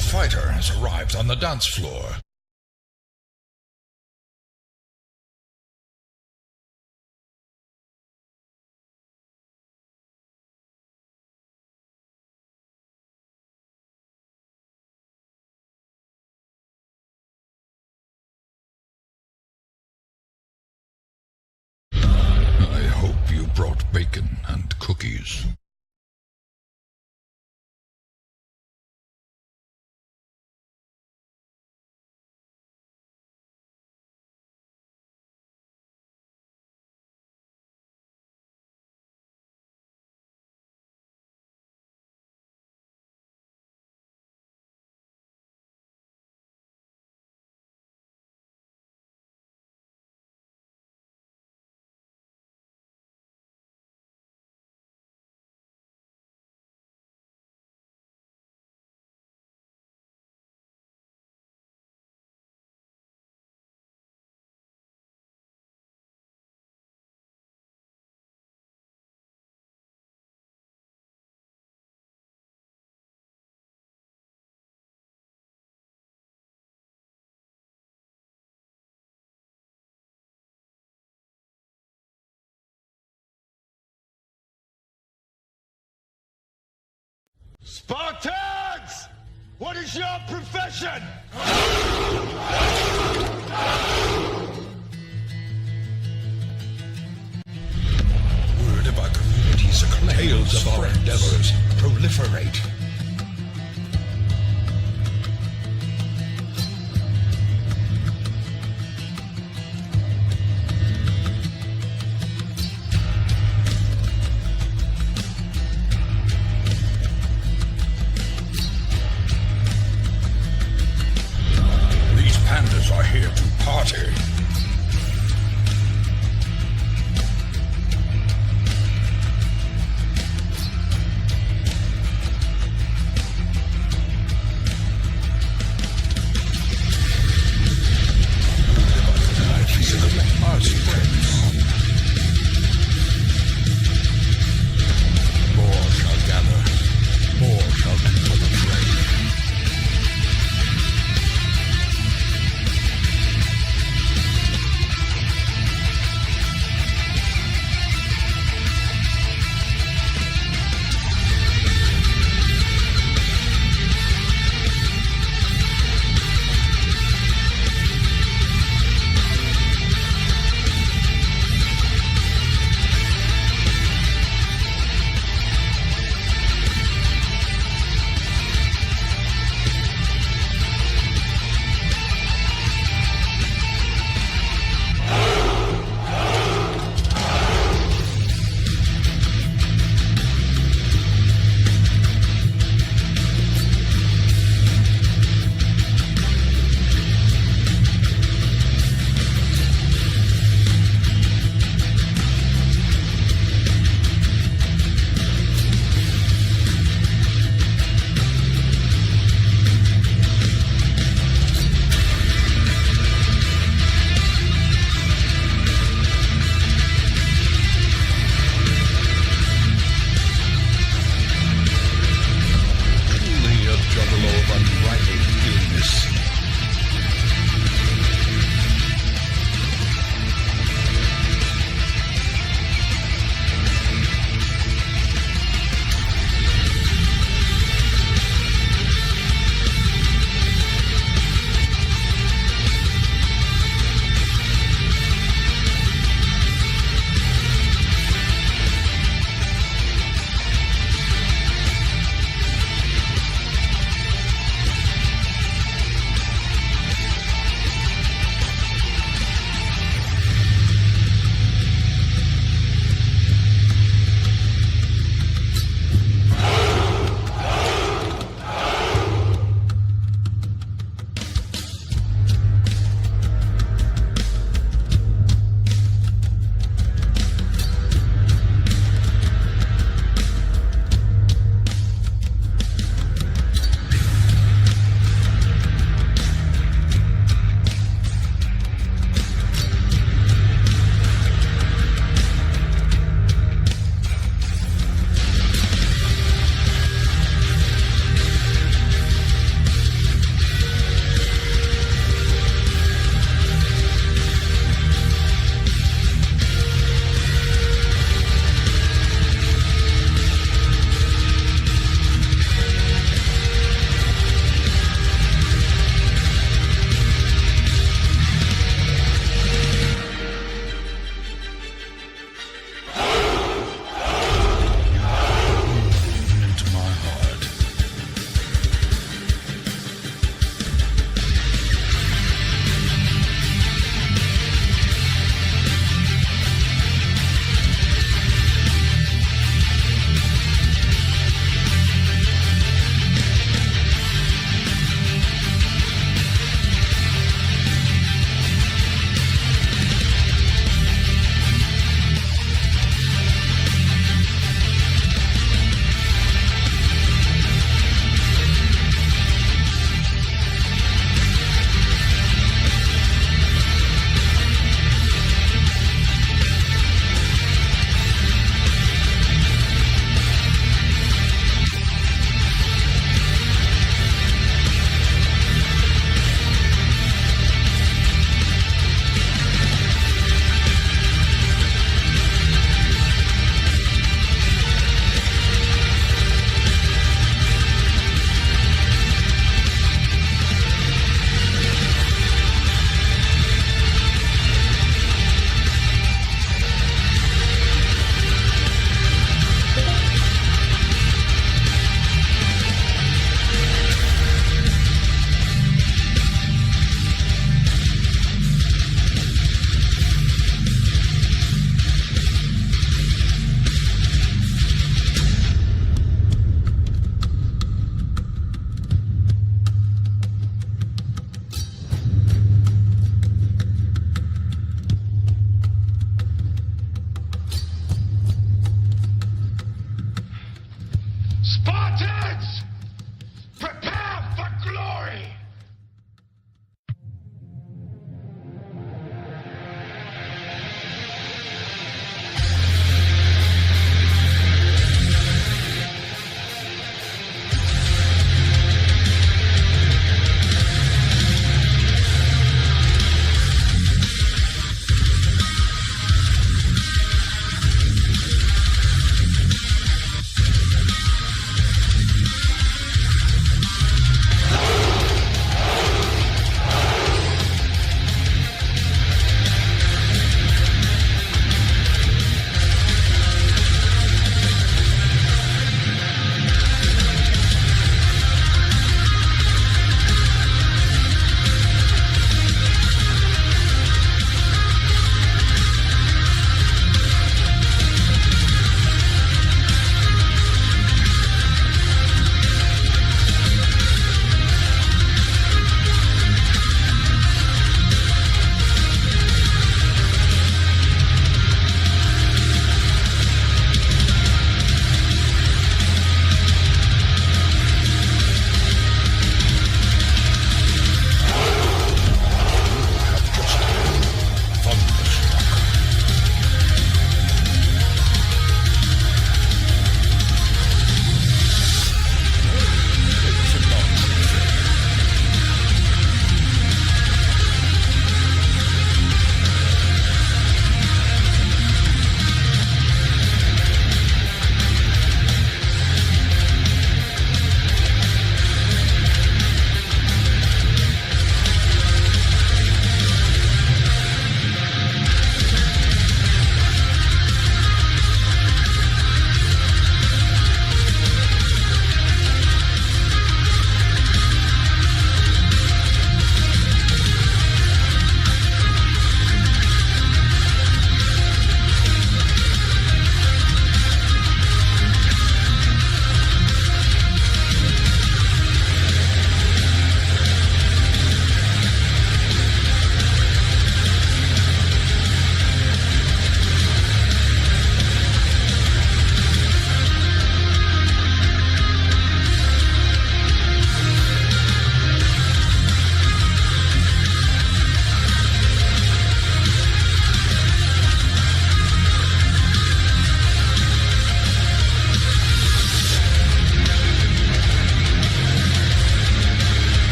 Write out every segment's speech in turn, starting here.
fighter has arrived on the dance floor. I hope you brought bacon and cookies. Spartans! What is your profession? Word of our community's acclaim. Tales of our endeavors proliferate. These pandas are here to party.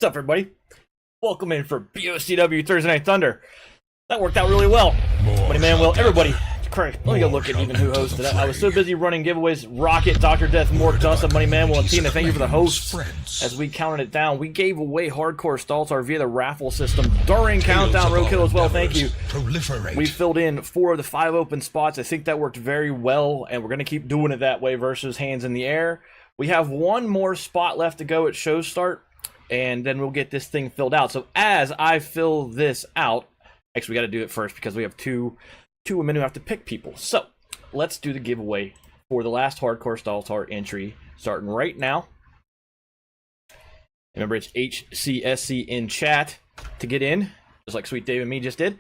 What's up, everybody? Welcome in for BOCW Thursday Night Thunder. That worked out really well. Money Man, well, everybody. Christ, let me go look at even who hosted it. I was so busy running giveaways. Rocket, Dr. Death, Mork, Dustin, Money Man, and Tina. Thank you for the hosts. As we counted it down, we gave away Hardcore Staltar via the raffle system during Countdown Roadkill as well. Thank you. We filled in 4 of the 5 open spots. I think that worked very well, and we're going to keep doing it that way versus hands in the air. We have 1 more spot left to go at show start, and then we'll get this thing filled out. So as I fill this out, actually we got to do it first because we have two women who have to pick people. So let's do the giveaway for the last Hardcore Staltar entry, starting right now. Remember, it's HCSC in chat to get in, just like Sweet Dave and me just did.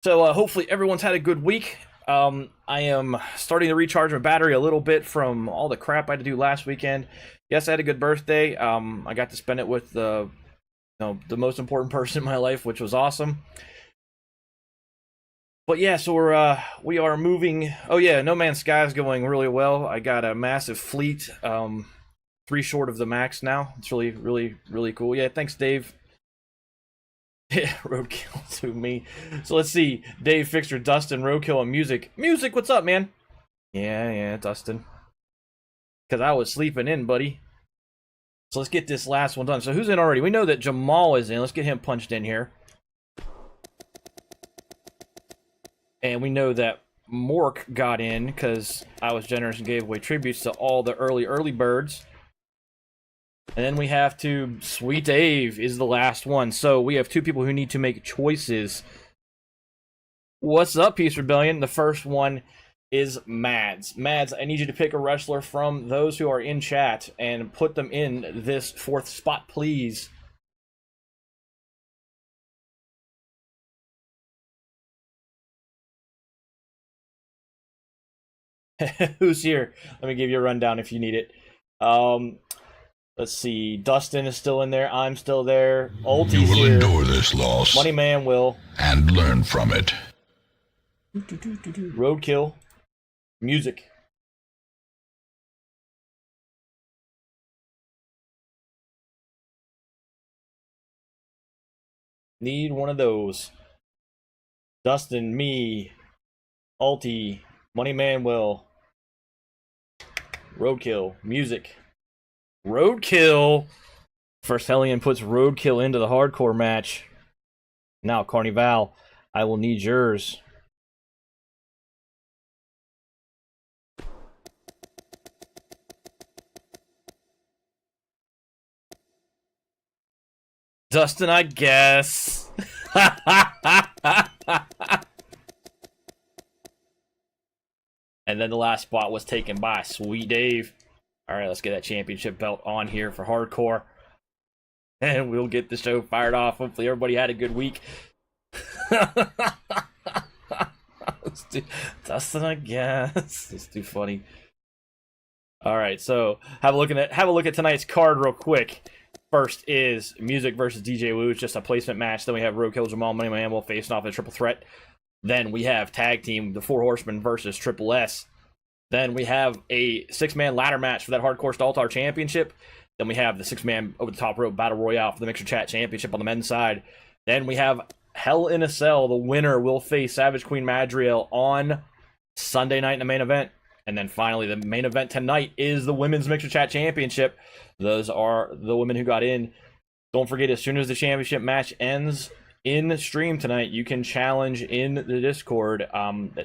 So hopefully everyone's had a good week. I am starting to recharge my battery a little bit from all the crap I had to do last weekend. Yes, I had a good birthday. I got to spend it with the most important person in my life, which was awesome. But yeah, so we are moving. Oh yeah, No Man's Sky is going really well. I got a massive fleet, 3 short of the max now. It's really cool. Yeah, thanks, Dave. Roadkill to me. So let's see. Dave, Fixer, Dustin, Roadkill, and Music. Music, what's up, man? Yeah, Dustin. Because I was sleeping in, buddy. So let's get this last one done. So who's in already? We know that Jamal is in. Let's get him punched in here. And we know that Mork got in because I was generous and gave away tributes to all the early birds. And then we have to... Sweet Dave is the last one. So we have 2 people who need to make choices. What's up, Peace Rebellion? The first one is Mads. Mads, I need you to pick a wrestler from those who are in chat and put them in this 4th spot, please. Who's here? Let me give you a rundown if you need it. Let's see. Dustin is still in there. I'm still there. Ulti's You will here. endure this loss. Money Man will. And learn from it. Roadkill. Music. Need one of those. Dustin, me, Ulti, Money Man will. Roadkill. Music. Roadkill. First Hellion puts Roadkill into the hardcore match. Now, Carnival, I will need yours. Dustin, I guess. And then the last spot was taken by Sweet Dave. All right, let's get that championship belt on here for hardcore. And we'll get the show fired off. Hopefully everybody had a good week. Dustin, I guess. It's too funny. All right, so have a look at tonight's card real quick. First is Music versus DJ Woo. It's just a placement match. Then we have Roadkill, Jamal, Money Man will facing off in a triple threat. Then we have Tag Team, the 4 Horsemen versus Triple S. Then we have a 6-man ladder match for that Hardcore Staltar Championship. Then we have the 6-man over the top rope Battle Royale for the Mixer Chat Championship on the men's side. Then we have Hell in a Cell. The winner will face Savage Queen Madriel on Sunday night in the main event. And then finally, the main event tonight is the Women's Mixer Chat Championship. Those are the women who got in. Don't forget, as soon as the championship match ends in the stream tonight, you can challenge in the Discord.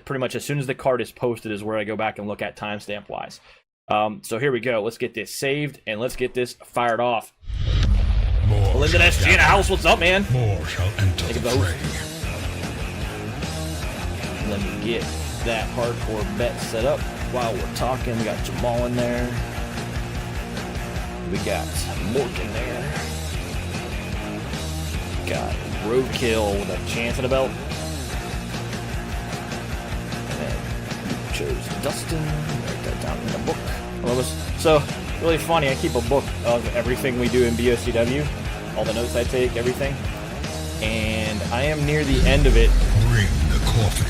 Pretty much as soon as the card is posted is where I go back and look at timestamp wise. So here we go. Let's get this saved and let's get this fired off. Lyndon SG in the house. What's up, man? More shall enter Take a the vote. fray. Let me get that hardcore bet set up while we're talking. We got Jamal in there. We got Mork in there. Got Roadkill with a chance at a belt. And then you chose Dustin. Write that down in the book. So, really funny, I keep a book of everything we do in BOCW. All the notes I take, everything. And I am near the end of it. Bring the coffee.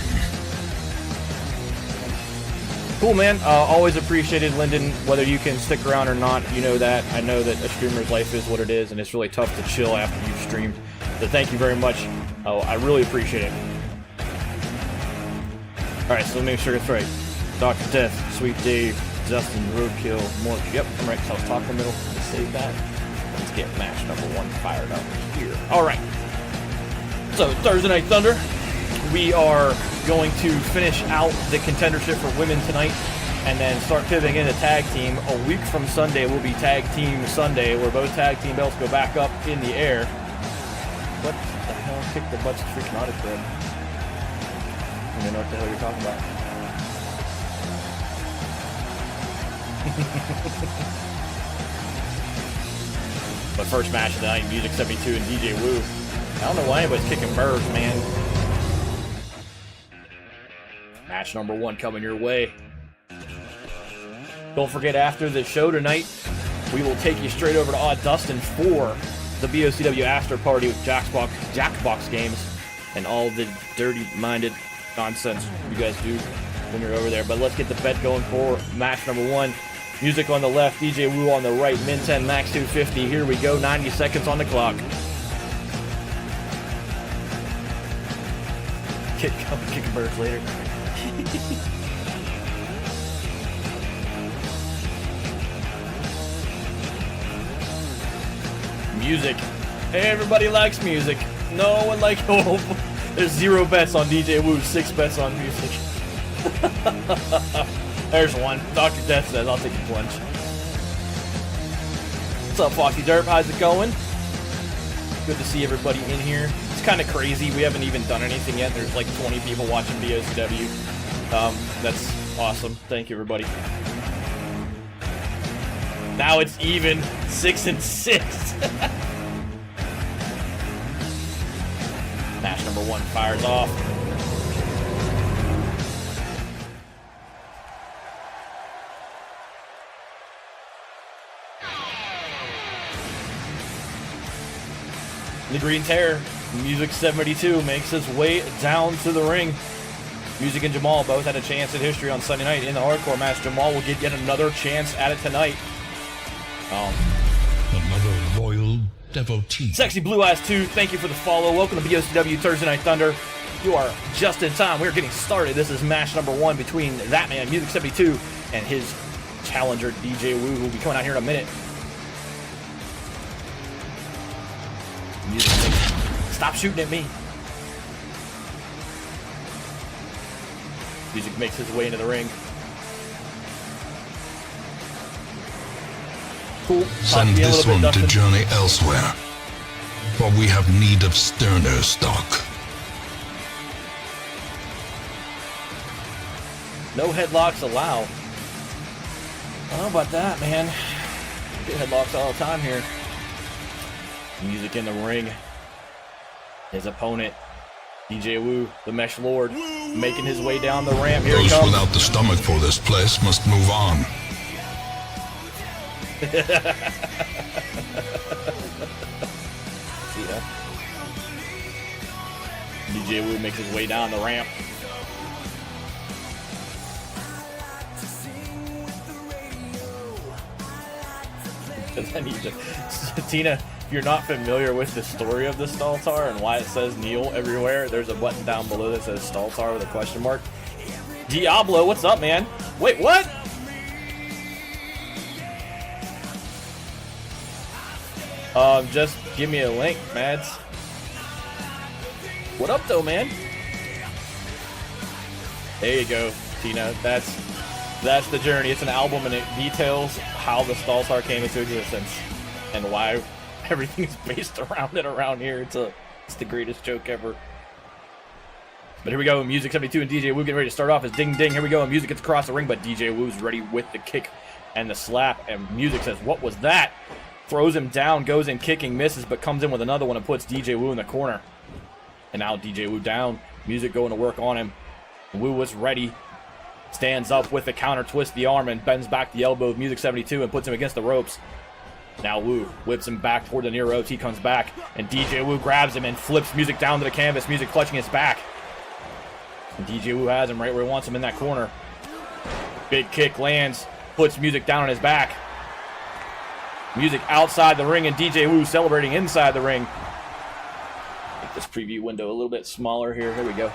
Cool, man. Always appreciated, Lyndon, whether you can stick around or not. You know that. I know that a streamer's life is what it is, and it's really tough to chill after you've streamed. So thank you very much. Oh, I really appreciate it. Alright, so let me make sure it's right. Dr. Death, Sweet Dave, Justin, Roadkill, Mork. Yep, I'm right, because I was talking in the middle. Let's save that. Let's get match number 1 fired up here. Alright. So, Thursday Night Thunder. We are going to finish out the contendership for women tonight and then start pivoting into tag team. A week from Sunday will be Tag Team Sunday, where both tag team belts go back up in the air. What the hell? Kick the butts of freaking audit bread. I don't know what the hell you're talking about. But first match of the night, Music 72 and DJ Woo. I don't know why anybody's kicking birds, man. Match number 1 coming your way. Don't forget, after the show tonight, we will take you straight over to Odd Dustin for the BOCW after party with Jackbox games and all the dirty-minded nonsense you guys do when you're over there. But let's get the bet going for match number 1. Music on the left, DJ Woo on the right, Min 10, Max 250. Here we go, 90 seconds on the clock. Kicking birds later. Music. Everybody likes music. No one likes. Oh, there's 0 bets on DJ Woo, 6 bets on music. There's one. Dr. Death says, I'll take the plunge. What's up, Foxy Derp? How's it going? Good to see everybody in here. It's kind of crazy. We haven't even done anything yet. There's like 20 people watching BOCW. That's awesome. Thank you, everybody. Now it's even 6-6. Match number 1 fires off. The Green Terror, Music 72, makes his way down to the ring. Music and Jamal both had a chance at history on Sunday night in the hardcore match. Jamal will get yet another chance at it tonight. Another loyal devotee. Sexy Blue Eyes 2, thank you for the follow. Welcome to BOCW Thursday Night Thunder. You are just in time. We're getting started. This is match number 1 between that man, Music 72, and his challenger, DJ Woo, who will be coming out here in a minute. Music, stop shooting at me. Music makes his way into the ring. Cool. Send this one to journey elsewhere, for we have need of sterner stock. No headlocks allowed. I don't know about that, man. Get headlocks all the time here. Music in the ring. His opponent, DJ Woo, the Mesh Lord, making his way down the ramp. Here he Those comes. without the stomach for this place must move on. See that? DJ Woo makes his way down the ramp. Because I need to. Tina, if you're not familiar with the story of the Staltar and why it says Neil everywhere, there's a button down below that says Staltar with a question mark. Diablo, what's up, man? Wait, what? Just give me a link, Mads. What up, though, man? There you go, Tina. That's the journey. It's an album, and it details how the Staltar came into existence and why everything's based around it around here. It's the greatest joke ever. But here we go, Music 72 and DJ Woo getting ready to start off as ding ding. Here we go, and Music gets across the ring, but DJ Woo's ready with the kick and the slap, and Music says, "What was that?" Throws him down, goes in kicking, misses, but comes in with another one and puts DJ Woo in the corner. And now DJ Woo down, Music going to work on him. Woo was ready, stands up with the counter, twists the arm, and bends back the elbow of Music 72 and puts him against the ropes. Now Woo whips him back toward the near ropes. He comes back, and DJ Woo grabs him and flips Music down to the canvas. Music clutching his back. And DJ Woo has him right where he wants him in that corner. Big kick lands, puts Music down on his back. Music outside the ring, and DJ Wu celebrating inside the ring. Make this preview window a little bit smaller here. Here we go.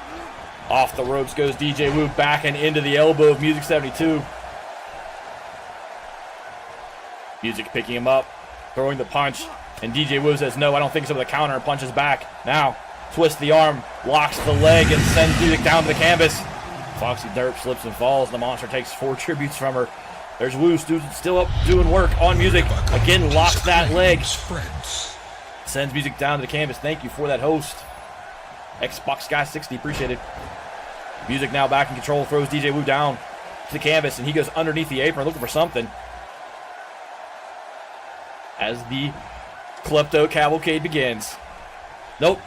Off the ropes goes DJ Wu, back and into the elbow of Music 72. Music picking him up, throwing the punch, and DJ Wu says, no, I don't think so, with the counter, and punches back. Now, twists the arm, locks the leg, and sends Music down to the canvas. Foxy Derp slips and falls. The monster takes 4 tributes from her. There's Wu still up doing work on Music. Again, locks that leg. Sends Music down to the canvas. Thank you for that, host. Xbox Guy 60, appreciate it. Music now back in control, throws DJ Wu down to the canvas, and he goes underneath the apron looking for something. As the Klepto Cavalcade begins. Nope.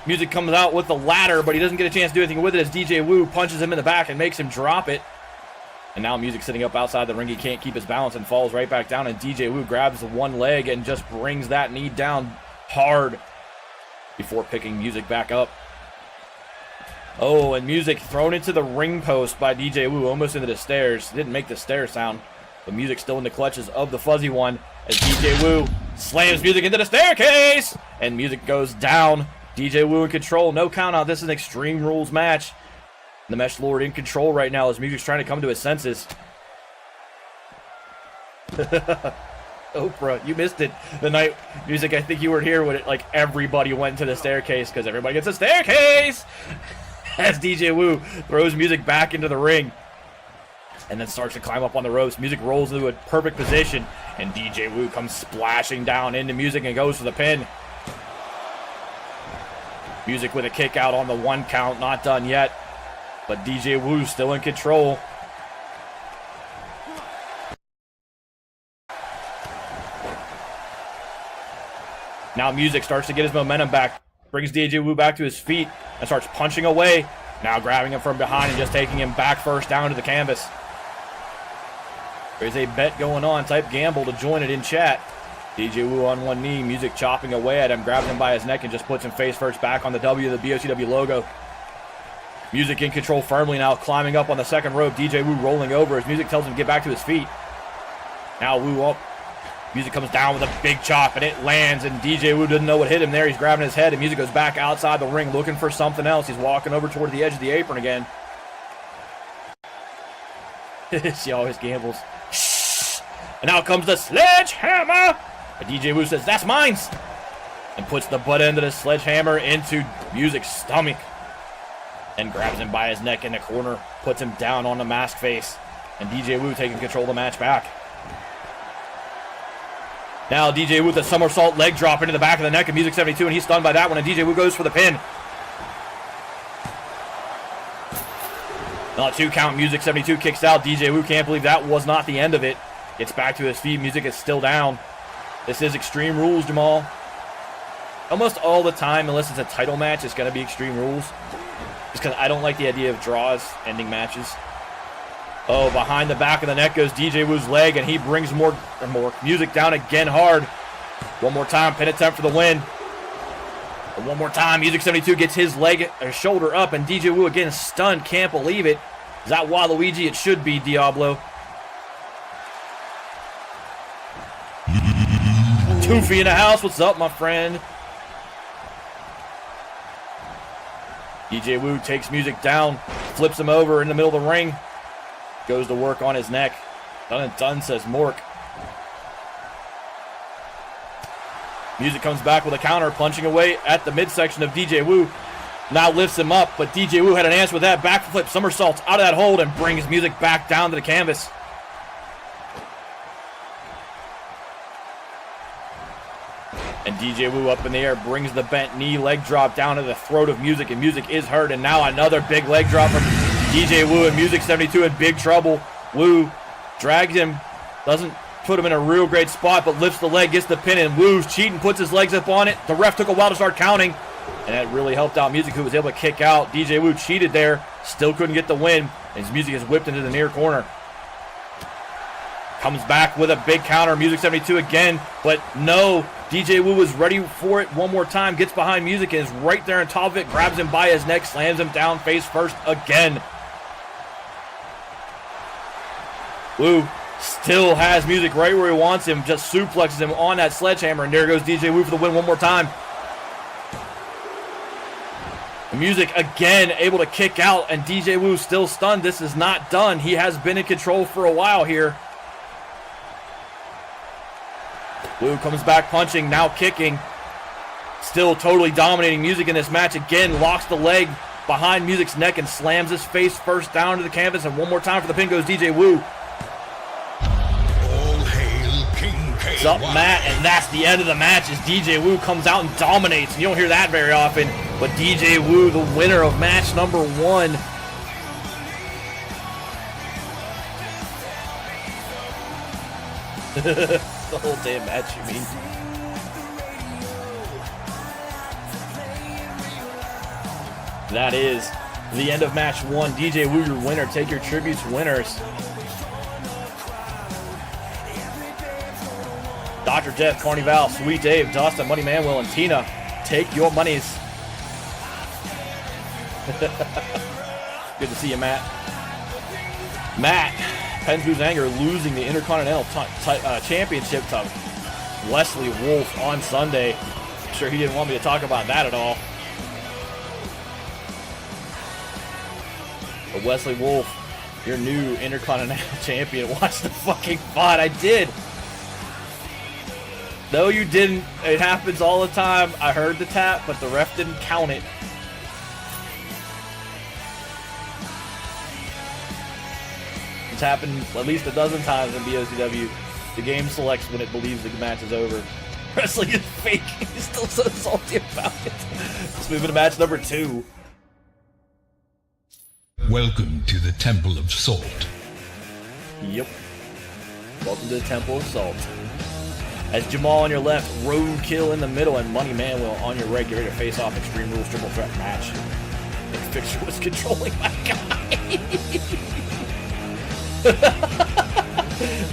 Music comes out with the ladder, but he doesn't get a chance to do anything with it as DJ Wu punches him in the back and makes him drop it. And now Music sitting up outside the ring. He can't keep his balance and falls right back down, and DJ Wu grabs the one leg and just brings that knee down hard before picking Music back up. Oh, and Music thrown into the ring post by DJ Wu, almost into the stairs. Didn't make the stair sound, but Music still in the clutches of the fuzzy one as DJ Wu slams Music into the staircase, and Music goes down. DJ Wu in control, no count out. This is an Extreme Rules match. The Mesh Lord in control right now as Music's trying to come to his senses. Oprah, you missed it. The night, Music, I think you were here when it, like, everybody went to the staircase because everybody gets a staircase. As DJ Wu throws Music back into the ring and then starts to climb up on the ropes. Music rolls into a perfect position, and DJ Wu comes splashing down into Music and goes for the pin. Music with a kick out on the 1 count, not done yet, but DJ Wu still in control. Now Music starts to get his momentum back, brings DJ Wu back to his feet and starts punching away. Now grabbing him from behind and just taking him back first down to the canvas. There's a bet going on. Type gamble to join it in chat. DJ Wu on one knee, Music chopping away at him, grabs him by his neck and just puts him face first back on the W, the BOCW logo. Music in control firmly now, climbing up on the second rope. DJ Wu rolling over as Music tells him to get back to his feet. Now Wu up. Music comes down with a big chop and it lands, and DJ Wu doesn't know what hit him there. He's grabbing his head, and Music goes back outside the ring looking for something else. He's walking over toward the edge of the apron again. She always gambles. Shh. And now comes the sledgehammer. But DJ Wu says, that's mine. And puts the butt end of the sledgehammer into Music's stomach. And grabs him by his neck in the corner. Puts him down on the mask face. And DJ Wu taking control of the match back. Now DJ Wu with a somersault leg drop into the back of the neck of Music 72. And he's stunned by that one. And DJ Wu goes for the pin. Now 2 count. Music 72 kicks out. DJ Wu can't believe that was not the end of it. Gets back to his feet. Music is still down. This is Extreme Rules, Jamal. Almost all the time, unless it's a title match, it's going to be Extreme Rules. Just because I don't like the idea of draws ending matches. Oh, behind the back of the neck goes DJ Wu's leg, and he brings more Music down again hard. One more time, pin attempt for the win. And one more time, Music 72 gets his leg or shoulder up, and DJ Wu again stunned. Can't believe it. Is that Waluigi? It should be Diablo. Toofy in the house. What's up, my friend? DJ Wu takes Music down, flips him over in the middle of the ring, goes to work on his neck. Done and done, says Mork. Music comes back with a counter, punching away at the midsection of DJ Wu. Now lifts him up, but DJ Wu had an answer with that. Backflip somersaults out of that hold and brings Music back down to the canvas. And DJ Wu up in the air brings the bent knee leg drop down to the throat of Music, and Music is hurt. And now another big leg drop from DJ Wu, and Music 72 in big trouble. Wu drags him, doesn't put him in a real great spot, but lifts the leg, gets the pin, and Wu's cheating, puts his legs up on it. The ref took a while to start counting, and that really helped out Music, who was able to kick out. DJ Wu cheated there, still couldn't get the win, and his Music is whipped into the near corner. Comes back with a big counter, Music 72 again, but no, DJ Wu was ready for it one more time, gets behind Music and is right there on top of it, grabs him by his neck, slams him down face first again. Wu still has Music right where he wants him, just suplexes him on that sledgehammer, and there goes DJ Wu for the win one more time. Music again able to kick out, and DJ Wu still stunned. This is not done. He has been in control for a while here. Wu comes back punching, now kicking. Still totally dominating Music in this match. Again, locks the leg behind Music's neck and slams his face first down to the canvas. And one more time for the pin goes DJ Wu. All hail King K. It's up Matt, and that's the end of the match as DJ Wu comes out and dominates. And you don't hear that very often. But DJ Wu, the winner of match number 1. The whole damn match, you mean? That is the end of match 1. DJ Wu, your winner. Take your tributes, winners. Dr. Jeff, Carnival, Sweet Dave, Dustin, Money Manuel, and Tina. Take your monies. Good to see you, Matt. Matt, Penzboo's Anger, losing the Intercontinental Championship to Wesley Wolf on Sunday. I'm sure he didn't want me to talk about that at all. But Wesley Wolf, your new Intercontinental Champion. Watch the fucking fight. I did. No, you didn't. It happens all the time. I heard the tap, but the ref didn't count it. It's happened at least a dozen times in BOCW. The game selects when it believes the match is over. Wrestling is fake. He's still so salty about it. Let's move into match number 2. Welcome to the Temple of Salt. Yep. Welcome to the Temple of Salt. As Jamal on your left, Roadkill in the middle, and Money Manuel on your right. Get ready to face off Extreme Rules Triple Threat match. Nick Fixer was controlling my guy.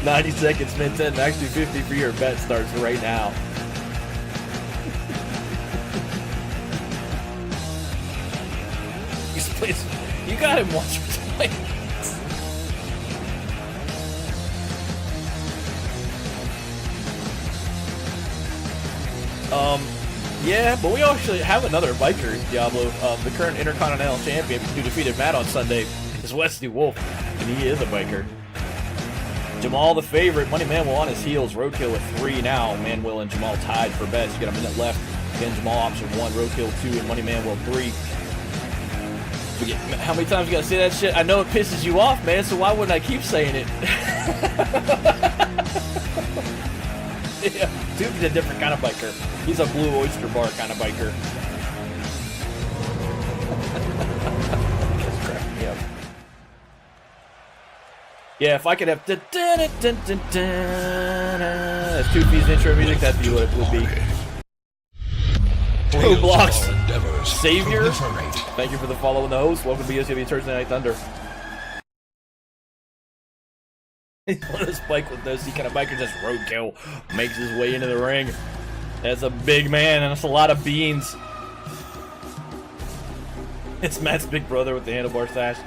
90 seconds, spin 10, max 250 for your bet starts right now. Please, you got him once or twice. Yeah, but we actually have another biker, Diablo. The current Intercontinental Champion who defeated Matt on Sunday is Wesley Wolf, and he is a biker. Jamal, the favorite. Money Manuel on his heels. Roadkill with 3 now. Manuel and Jamal tied for best. You got a minute left. Again, Jamal option 1, Roadkill 2, and Money Manuel 3. How many times you gotta say that shit? I know it pisses you off, man, so why wouldn't I keep saying it? Yeah, Duke's a different kind of biker. He's a Blue Oyster Bar kind of biker. Just crack me up. Yeah, if I could have that's 2P's intro music, that'd be what it would be. Roblox Savior, thank you for the follow and the host. Welcome to BOCW Turdsday Night Thunder. On this bike with those kind of biker, just Roadkill makes his way into the ring. That's a big man, and it's a lot of beans. It's Matt's big brother with the handlebar sash.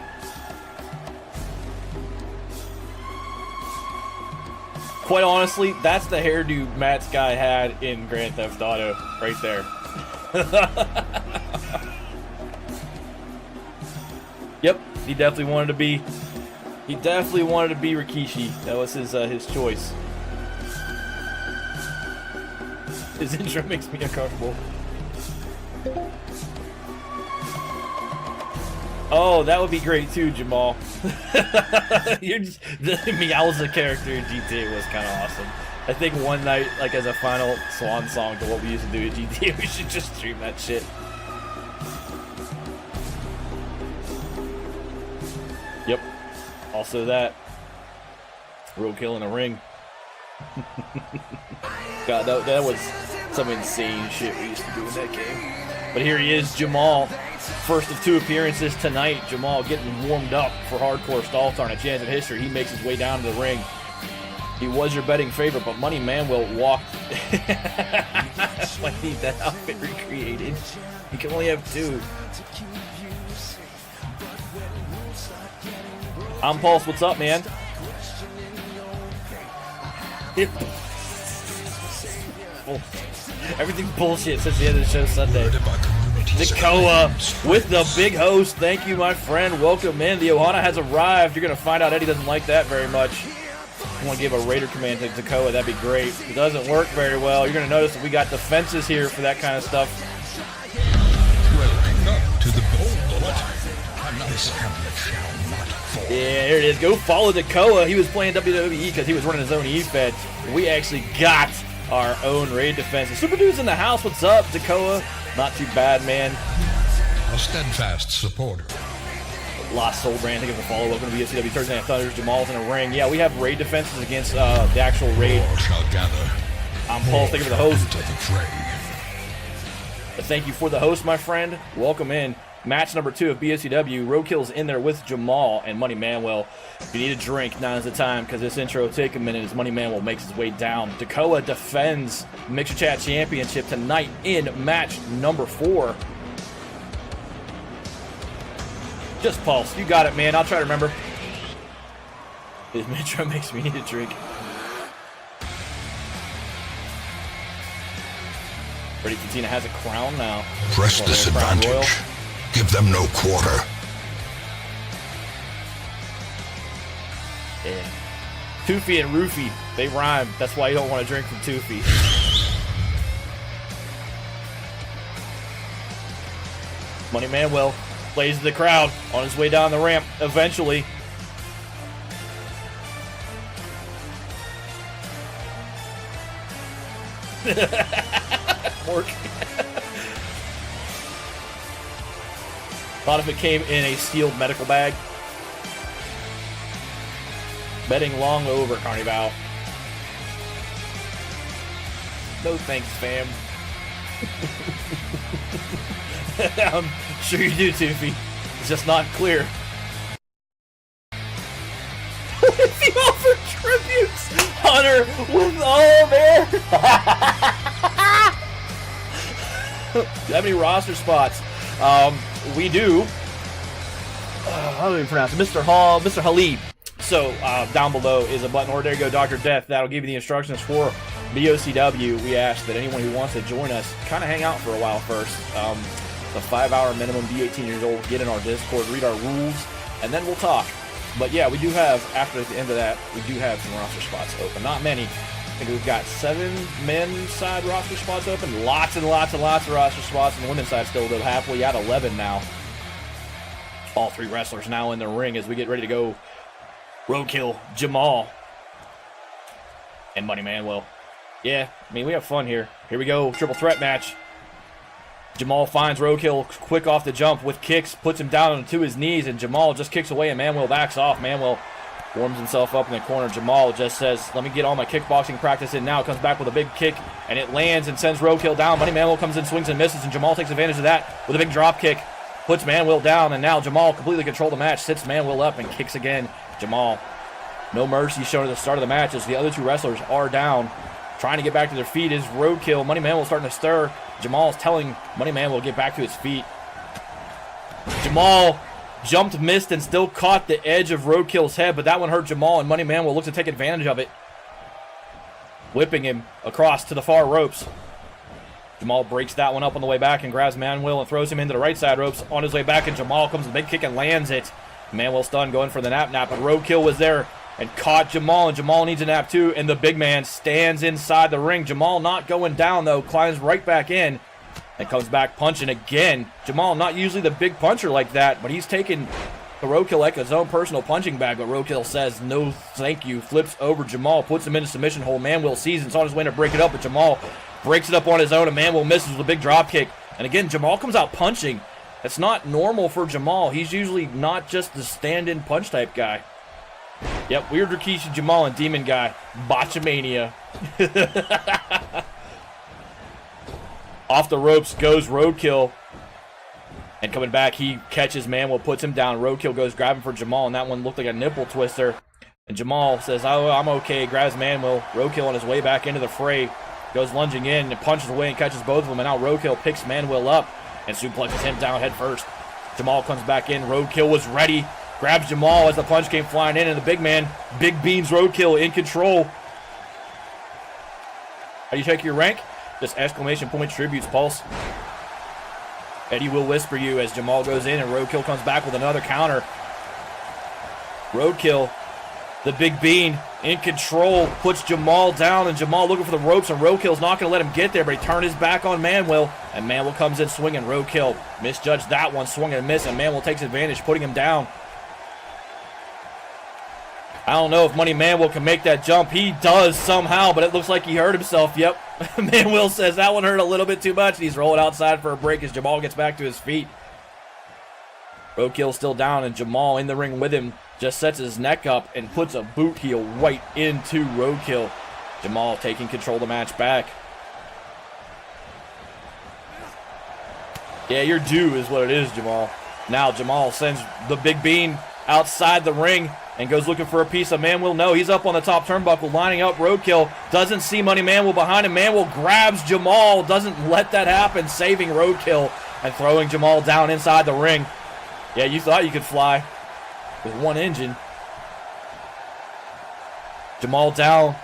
Quite honestly, that's the hairdo Matt's guy had in Grand Theft Auto, right there. Yep, he definitely wanted to be. He definitely wanted to be Rikishi. That was his choice. His intro makes me uncomfortable. Oh, that would be great too, Jamal. You're just, the Meowza character in GTA was kind of awesome. I think one night, like as a final swan song to what we used to do at GTA, we should just stream that shit. Yep. Also that. Roadkill in the ring. God, that was some insane shit we used to do in that game. But here he is, Jamal. First of 2 appearances tonight. Jamal getting warmed up for Hardcore Stall Star in a chance of history. He makes his way down to the ring. He was your betting favorite, but Money Manuel walked. I need that outfit recreated. You can only have 2. I'm Pulse. What's up, man? Everything's bullshit since the end of the show Sunday. Worded by community Dakoa circulations. with the big host. Thank you, my friend. Welcome in. The Ohana has arrived. You're going to find out Eddie doesn't like that very much. I want to give a Raider command to Dakoa. That'd be great. It doesn't work very well. You're going to notice that we got defenses here for that kind of stuff. Welcome up to the bold bullet. This hamlet shall not fall. Yeah, here it is. Go follow Dakoa. He was playing WWE because he was running his own E-Fed. We actually got our own raid defense. Super Dude's in the house. What's up, Dakoa? Not too bad, man. A steadfast supporter. Lost Soul Brand, thank you for the follow. Welcome to BSCW Thursday Night Thunders. Jamal's in a ring. Yeah, we have raid defenses against the actual raid. More shall gather. I'm Paul. Thank you for the host. Enter the fray. But thank you for the host, my friend. Welcome in. Match number 2 of BSCW. Roadkill's in there with Jamal and Money Manuel. If you need a drink, now's the time, because this intro will take a minute as Money Manuel makes his way down. Dakoa defends Mixer Chat Championship tonight in match number 4. Just pulse. You got it, man. I'll try to remember. This intro makes me need a drink. Brady Katina has a crown now. Press this advantage. Give them no quarter. Yeah. Toofy and Roofy, they rhyme. That's why you don't want to drink from Toofy. Money Manuel plays the crowd on his way down the ramp eventually. Mork. Thought if it came in a sealed medical bag. Betting long over, Carnival. No thanks, fam. I'm sure you do, Toofy. It's just not clear. If you offer tributes, Hunter, with man. Do you have any roster spots? We do. How do we pronounce it? Mr. Hall, Mr. Halib. So down below is a button, or there you go, Dr. Death. That'll give you the instructions for BOCW. We ask that anyone who wants to join us kind of hang out for a while first. The 5-hour minimum, be 18 years old, get in our Discord, read our rules, and then we'll talk. But yeah, we do have, after the end of that, we do have some roster spots open. Not many. I think we've got 7 men's side roster spots open. Lots and lots and lots of roster spots on the women's side still, though halfway at 11 now. All 3 wrestlers now in the ring as we get ready to go. Roadkill, Jamal, and Money Manuel. Yeah, I mean, we have fun here. Here we go, triple threat match. Jamal finds Roadkill quick off the jump with kicks, puts him down to his knees, and Jamal just kicks away, and Manuel backs off. Manuel warms himself up in the corner. Jamal just says, let me get all my kickboxing practice in now. Comes back with a big kick, and it lands and sends Roadkill down. Money Manuel comes in, swings and misses, and Jamal takes advantage of that with a big drop kick. Puts Manuel down, and now Jamal completely controls the match, sits Manuel up, and kicks again. Jamal, no mercy shown at the start of the match as the other 2 wrestlers are down. Trying to get back to their feet is Roadkill. Money Manuel starting to stir. Jamal's telling Money Manuel to get back to his feet. Jamal jumped, missed, and still caught the edge of Roadkill's head, but that one hurt Jamal, and Money Manuel looks to take advantage of it. Whipping him across to the far ropes. Jamal breaks that one up on the way back and grabs Manuel and throws him into the right side ropes. On his way back, and Jamal comes with a big kick and lands it. Manuel stunned, going for the nap, but Roadkill was there and caught Jamal, and Jamal needs a nap too, and the big man stands inside the ring. Jamal not going down, though, climbs right back in and comes back punching again. Jamal not usually the big puncher like that, but he's taking the Roadkill like his own personal punching bag, but Roadkill says no thank you, flips over Jamal, puts him in a submission hold. Manuel sees it's on his way to break it up, but Jamal breaks it up on his own, and Manuel misses with a big drop kick. And again, Jamal comes out punching. That's not normal for Jamal. He's usually not just the stand-in punch type guy. Yep, Weird Rikishi, Jamal, and Demon Guy. Botchamania. Off the ropes goes Roadkill. And coming back, he catches Manuel, puts him down. Roadkill goes grabbing for Jamal, and that one looked like a nipple twister. And Jamal says, oh, I'm okay, grabs Manuel. Roadkill on his way back into the fray. Goes lunging in and punches away and catches both of them. And now Roadkill picks Manuel up and suplexes him down head first. Jamal comes back in. Roadkill was ready. Grabs Jamal as the punch came flying in, and the big man, Big Beans Roadkill, in control. How do you check your rank? Just exclamation point tributes pulse. Eddie will whisper you as Jamal goes in and Roadkill comes back with another counter. Roadkill, the big bean, in control, puts Jamal down, and Jamal looking for the ropes, and Roadkill's not going to let him get there, but he turned his back on Manuel, and Manuel comes in swinging. Roadkill misjudged that one, swung and missed, and Manuel takes advantage, putting him down. I don't know if Money Manuel can make that jump. He does somehow, but it looks like he hurt himself. Yep. Manuel says that one hurt a little bit too much. He's rolling outside for a break as Jamal gets back to his feet. Roadkill still down, and Jamal in the ring with him just sets his neck up and puts a boot heel right into Roadkill. Jamal taking control of the match back. Yeah, you're due is what it is, Jamal. Now Jamal sends the big bean outside the ring and goes looking for a piece of Manuel. No, he's up on the top turnbuckle, lining up Roadkill. Doesn't see Money Manuel behind him. Manuel grabs Jamal, doesn't let that happen, saving Roadkill and throwing Jamal down inside the ring. Yeah, you thought you could fly with one engine. Jamal down.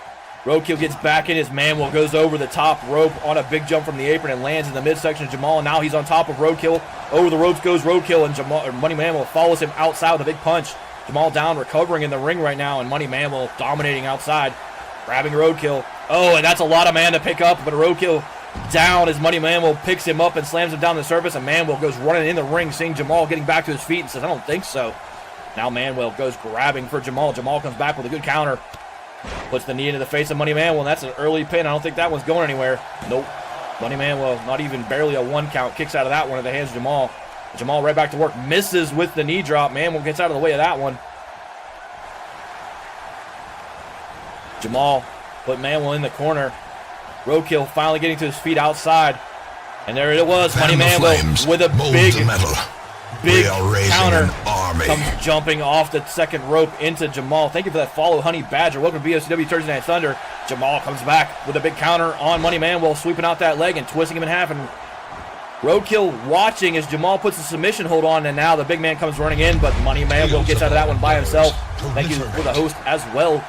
Roadkill gets back in as Manuel goes over the top rope on a big jump from the apron and lands in the midsection of Jamal. And now he's on top of Roadkill. Over the ropes goes Roadkill, and Jamal, Money Manuel follows him outside with a big punch. Jamal down, recovering in the ring right now, and Money Manuel dominating outside, grabbing Roadkill. Oh, and that's a lot of man to pick up, but Roadkill down as Money Manuel picks him up and slams him down the surface, and Manuel goes running in the ring, seeing Jamal getting back to his feet and says, I don't think so. Now Manuel goes grabbing for Jamal. Jamal comes back with a good counter. Puts the knee into the face of Money Manuel, and that's an early pin. I don't think that one's going anywhere. Nope. Money Manuel, not even barely a one count, kicks out of that one at the hands of Jamal. Jamal right back to work, misses with the knee drop. Manuel gets out of the way of that one. Jamal put Manuel in the corner. Roadkill finally getting to his feet outside. And there it was, Money Manuel with a big counter. Comes jumping off the second rope into Jamal. Thank you for that follow, Honey Badger. Welcome to BOCW Thursday Night Thunder. Jamal comes back with a big counter on Money Manuel, sweeping out that leg and twisting him in half. And Roadkill watching as Jamal puts a submission hold on, and now the big man comes running in, but Money Manuel gets out of that one by himself. Thank you for the host as well.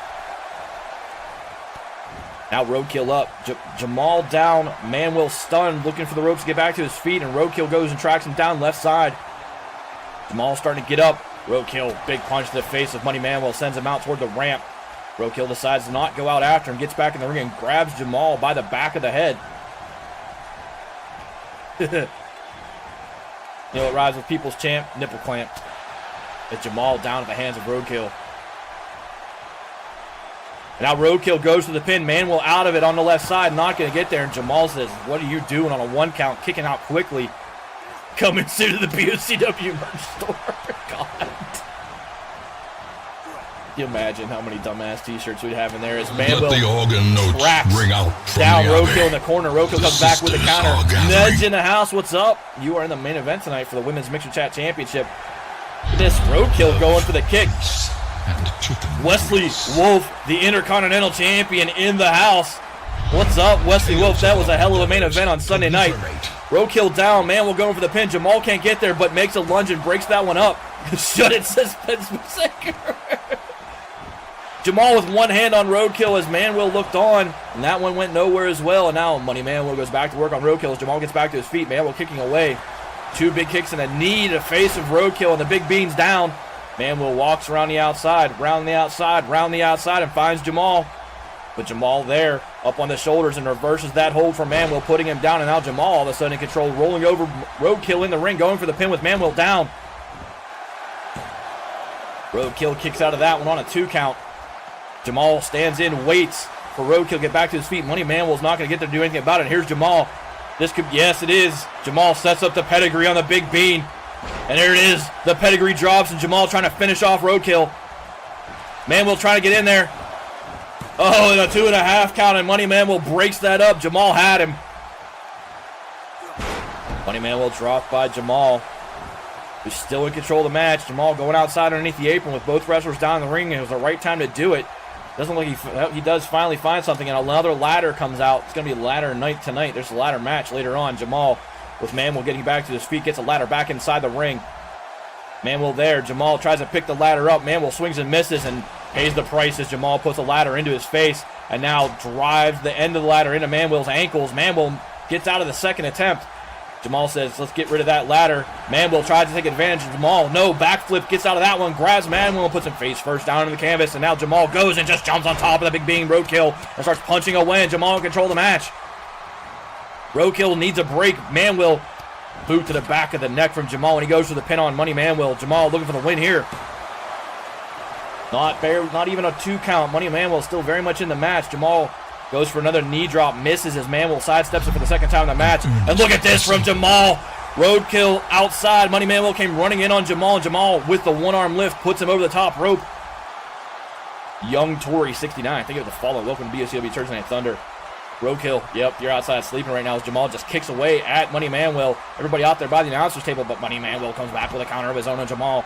Now Roadkill up. Jamal down. Manuel stunned, looking for the ropes to get back to his feet, and Roadkill goes and tracks him down left side. Jamal starting to get up. Roadkill, big punch to the face of Money Manuel, sends him out toward the ramp. Roadkill decides to not go out after him, gets back in the ring and grabs Jamal by the back of the head. You know what rhymes with People's Champ? Nipple clamp. It's Jamal down at the hands of Roadkill. And now Roadkill goes to the pin. Manuel out of it on the left side, not going to get there. And Jamal says, what are you doing on a one count, kicking out quickly? Coming soon to the BOCW merch store. God. Can you imagine how many dumbass t-shirts we'd have in there as Manuel tracks down Roadkill in the corner. Roadkill comes back with a counter. Nudge in the house. What's up? You are in the main event tonight for the Women's Mixer Chat Championship. This Roadkill going for the kick. Wesley Wolf, the Intercontinental Champion, in the house. What's up, Wesley Wolf? That was a hell of a main event on Sunday night. Roadkill down. Manuel going for the pin. Jamal can't get there, but makes a lunge and breaks that one up. Shut it, says Spencer. Jamal with one hand on Roadkill as Manuel looked on, and that one went nowhere as well. And now Money Manuel goes back to work on Roadkill as Jamal gets back to his feet. Manuel kicking away. Two big kicks and a knee to the face of Roadkill, and the big bean's down. Manuel walks around the outside, round the outside, and finds Jamal. But Jamal there, up on the shoulders, and reverses that hold from Manuel, putting him down. And now Jamal all of a sudden in control, rolling over Roadkill in the ring, going for the pin with Manuel down. Roadkill kicks out of that one on a 2 count. Jamal stands in, waits for Roadkill to get back to his feet. Money Manuel's not going to get there to do anything about it. Here's Jamal. This could, yes, it is. Jamal sets up the pedigree on the big bean. And there it is. The pedigree drops, and Jamal trying to finish off Roadkill. Manuel trying to get in there. Oh, and a 2.5 count, and Money Manuel breaks that up. Jamal had him. Money Manuel dropped by Jamal, who's still in control of the match. Jamal going outside underneath the apron with both wrestlers down in the ring. It was the right time to do it. Doesn't look like he does finally find something, and another ladder comes out. It's going to be ladder night tonight. There's a ladder match later on. Jamal, with Manuel getting back to his feet, gets a ladder back inside the ring. Manuel there. Jamal tries to pick the ladder up. Manuel swings and misses, and pays the price as Jamal puts a ladder into his face and now drives the end of the ladder into Manuel's ankles. Manuel gets out of the second attempt. Jamal says, let's get rid of that ladder. Manuel tries to take advantage of Jamal. No, backflip, gets out of that one, grabs Manuel and puts him face first down into the canvas. And now Jamal goes and just jumps on top of the big being Roadkill and starts punching away, and Jamal can control the match. Roadkill needs a break. Manuel, boot to the back of the neck from Jamal, and he goes for the pin on Money Manuel. Jamal looking for the win here. Not even a 2 count. Money Manuel still very much in the match. Jamal goes for another knee drop, misses as Manuel sidesteps it for the second time in the match. And look at this from Jamal. Roadkill outside. Money Manuel came running in on Jamal, and Jamal with the one-arm lift puts him over the top rope. Young Tory 69. Think of the follow. Welcome to BOCW Turdsday Night Thunder. Roadkill, yep, you're outside sleeping right now as Jamal just kicks away at Money Manuel. Everybody out there by the announcer's table, but Money Manuel comes back with a counter of his own on Jamal.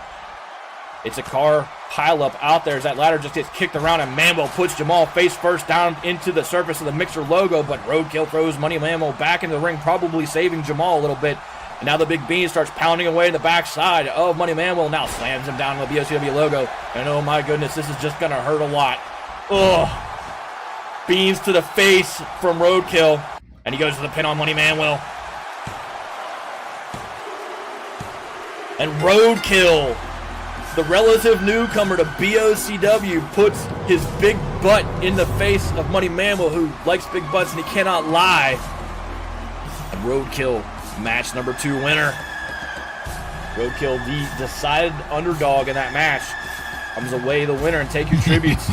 It's a car pileup out there as that ladder just gets kicked around, and Manuel puts Jamal face first down into the surface of the Mixer logo, but Roadkill throws Money Manuel back into the ring, probably saving Jamal a little bit. And now the Big Bean starts pounding away in the backside of Money Manuel, now slams him down on the BOCW logo. And oh my goodness, this is just going to hurt a lot. Ugh. Beans to the face from Roadkill, and he goes to the pin on Money Manuel. And Roadkill, the relative newcomer to BOCW, puts his big butt in the face of Money Manuel, who likes big butts and he cannot lie. And Roadkill, match number 2 winner. Roadkill, the decided underdog in that match, comes away the winner, and take your tributes.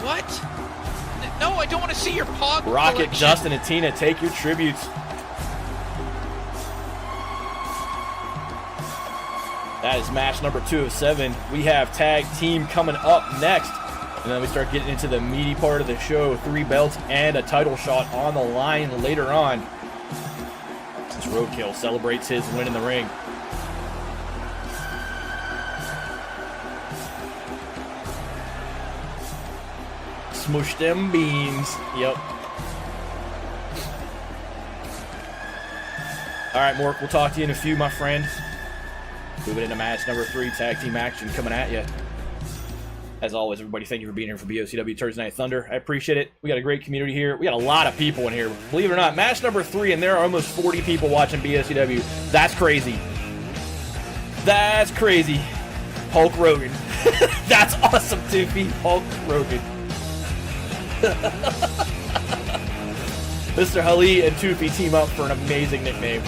What? No, I don't want to see your pog Rocket, collection. Justin, and Tina, take your tributes. That is match number 2 of 7. We have tag team coming up next. And then we start getting into the meaty part of the show. 3 belts and a title shot on the line later on. As Roadkill celebrates his win in the ring. Smush them beans. Yep. Alright, Mork, we'll talk to you in a few, my friend. Moving into match number 3, tag team action coming at you. As always, everybody, thank you for being here for BOCW Thursday Night Thunder. I appreciate it. We got a great community here. We got a lot of people in here. Believe it or not, match number 3, and there are almost 40 people watching BOCW. That's crazy. That's crazy. Hulk Hogan. That's awesome, Toofy. Hulk Hogan. Mr. Hali and Toofy team up for an amazing nickname.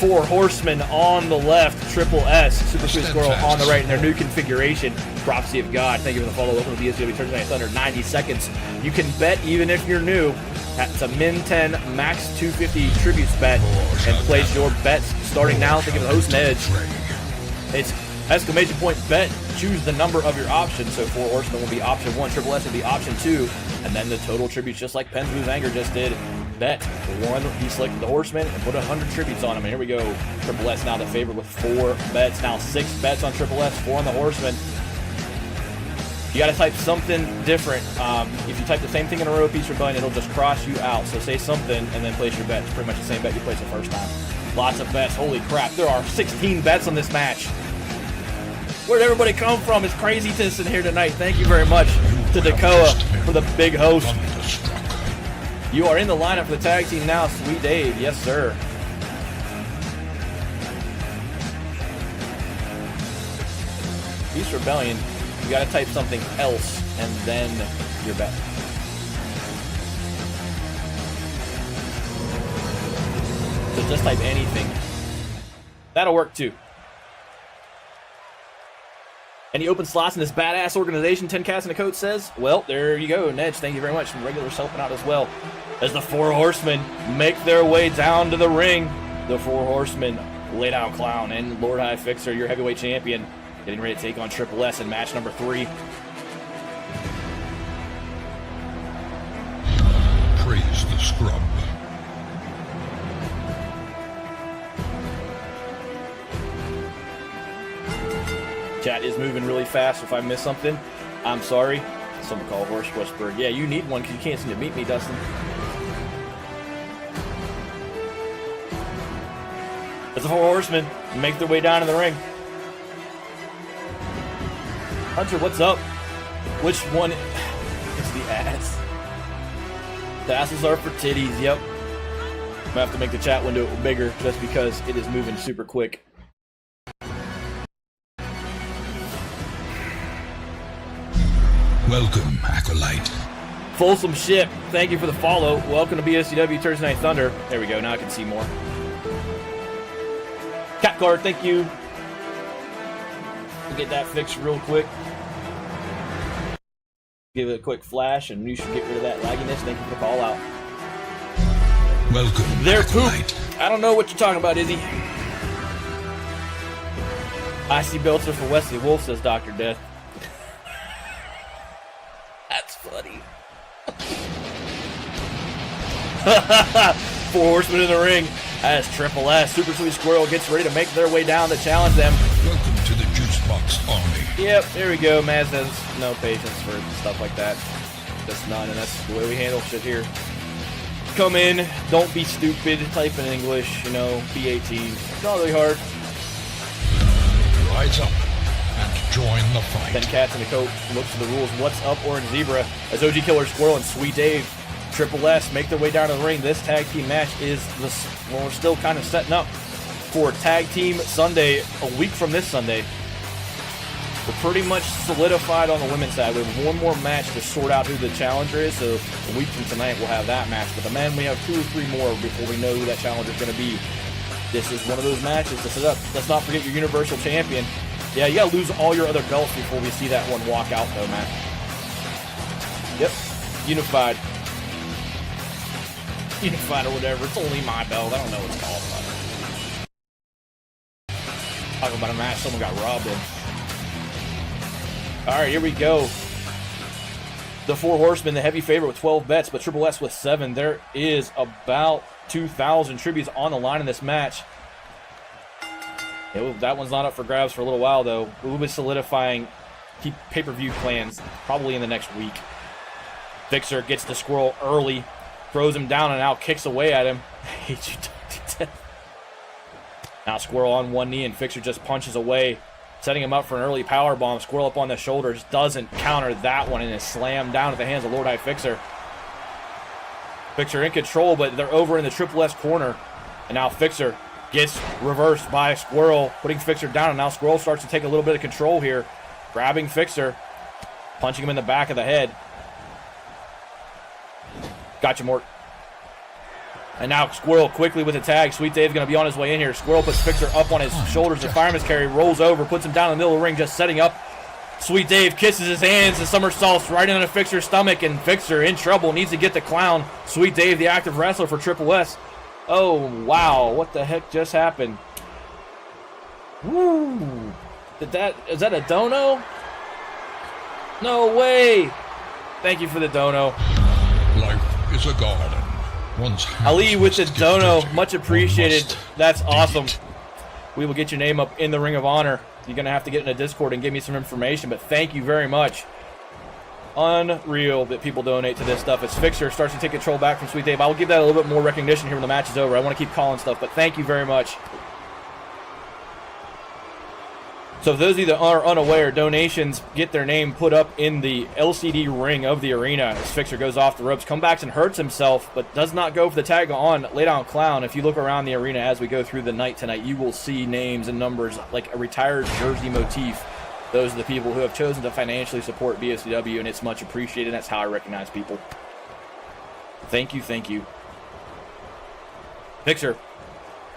4 Horsemen on the left, Triple S, Super Sweet Squirrel on the right in their new configuration. Prophecy of God. Thank you for the follow. Welcome to BSW Thursday Night Thunder. 90 seconds. You can bet even if you're new. That's a min 10 max 250 tributes bet, and place your bets starting now. Think of the host and edge. It's exclamation point bet. Choose the number of your options. So 4 Horsemen will be option 1, Triple S will be option 2, and then the total tributes, just like Penn's Move Anger just did. Bet 1, he selected the Horseman and put 100 tributes on him. And here we go. Triple S now the favorite with 4 bets. Now 6 bets on Triple S, 4 on the Horseman. You got to type something different. If you type the same thing in a row, piece rebellion, it'll just cross you out. So say something and then place your bet. It's pretty much the same bet you placed the first time. Lots of bets. Holy crap. There are 16 bets on this match. Where'd everybody come from? It's craziness in here tonight. Thank you very much to Dakoa for the big host. You are in the lineup for the tag team now, Sweet Dave. Yes, sir. Beast Rebellion, you gotta type something else and then your bet. So just type anything. That'll work too. Any open slots in this badass organization, 10 cats in a coat says? Well, there you go, Nedge. Thank you very much. Some regulars helping out as well. As the 4 Horsemen make their way down to the ring. The 4 Horsemen, Lay Down Clown and Lord High Fixer, your heavyweight champion, getting ready to take on Triple S in match number 3. Praise the scrub. Chat is moving really fast. If I miss something, I'm sorry. Someone call Horse Whisperer. Yeah, you need one because you can't seem to beat me, Dustin. As the 4 Horsemen make their way down to the ring. Hunter, what's up? Which one is the ass? The asses are for titties, yep. I'm gonna have to make the chat window bigger just because it is moving super quick. Welcome, Acolyte. Folsom Ship, thank you for the follow. Welcome to BSCW Thursday Night Thunder. There we go, now I can see more. Cat card, thank you. We'll get that fixed real quick. Give it a quick flash, and you should get rid of that lagginess. Thank you for the call out. Welcome, There, poop. Acolyte. I don't know what you're talking about, Izzy. Icy Belter for Wesley Wolf, says Dr. Death. That's funny. 4 Horsemen in the ring as Triple S. Super Sweet Squirrel gets ready to make their way down to challenge them. Welcome to the Juice Box Army. Yep, there we go. Maz has no patience for stuff like that. Just none, and that's the way we handle shit here. Come in, don't be stupid, type in English, you know, be 18. It's not really hard. Rise up and join the fight. Then Cats in the Coat looks at the rules. What's up, Orange Zebra? As OG Killer Squirrel and Sweet Dave, Triple S make their way down to the ring. This tag team match is we're still kind of setting up for Tag Team Sunday, a week from this Sunday. We're pretty much solidified on the women's side. We have one more match to sort out who the challenger is, so a week from tonight we'll have that match. But the men, we have 2 or 3 more before we know who that challenger is going to be. This is one of those matches to set up. Let's not forget your Universal Champion. Yeah, you got to lose all your other belts before we see that one walk out, though, man. Yep, Unified. Unified or whatever. It's only my belt. I don't know what it's called. Talk about a match someone got robbed in. All right, here we go. The 4 Horsemen, the heavy favorite with 12 bets, but Triple S with 7. There is about 2,000 tributes on the line in this match. That one's not up for grabs for a little while, though. We'll be solidifying pay-per-view plans probably in the next week. Fixer gets the Squirrel early, throws him down, and now kicks away at him. I hate you, Dr. Death. Now Squirrel on one knee, and Fixer just punches away, setting him up for an early power bomb. Squirrel up on the shoulders, doesn't counter that one, and is slammed down at the hands of Lord High Fixer. Fixer in control, but they're over in the Triple S corner. And now Fixer gets reversed by Squirrel, putting Fixer down, and now Squirrel starts to take a little bit of control here, grabbing Fixer, punching him in the back of the head. Gotcha, Mort. And now Squirrel quickly with a tag. Sweet Dave's going to be on his way in here. Squirrel puts Fixer up on his shoulders. The fireman's carry rolls over, puts him down in the middle of the ring, just setting up. Sweet Dave kisses his hands and somersaults right into Fixer's stomach, and Fixer in trouble, needs to get the clown. Sweet Dave, the active wrestler for Triple S. Oh, wow. What the heck just happened? Woo. Is that a dono? No way. Thank you for the dono. Life is a garden. Ali with the dono, much appreciated. That's awesome. We will get your name up in the Ring of Honor. You're going to have to get in a Discord and give me some information, but thank you very much. Unreal that people donate to this stuff. As Fixer starts to take control back from Sweet Dave, I will give that a little bit more recognition here when the match is over. I want to keep calling stuff, but thank you very much. So, for those of you that are unaware, donations get their name put up in the LCD ring of the arena as Fixer goes off the ropes, comes back and hurts himself, but does not go for the tag on Lay Down Clown. If you look around the arena as we go through the night tonight, you will see names and numbers like a retired jersey motif. Those are the people who have chosen to financially support BSCW, and it's much appreciated. That's how I recognize people. Thank you, thank you. Fixer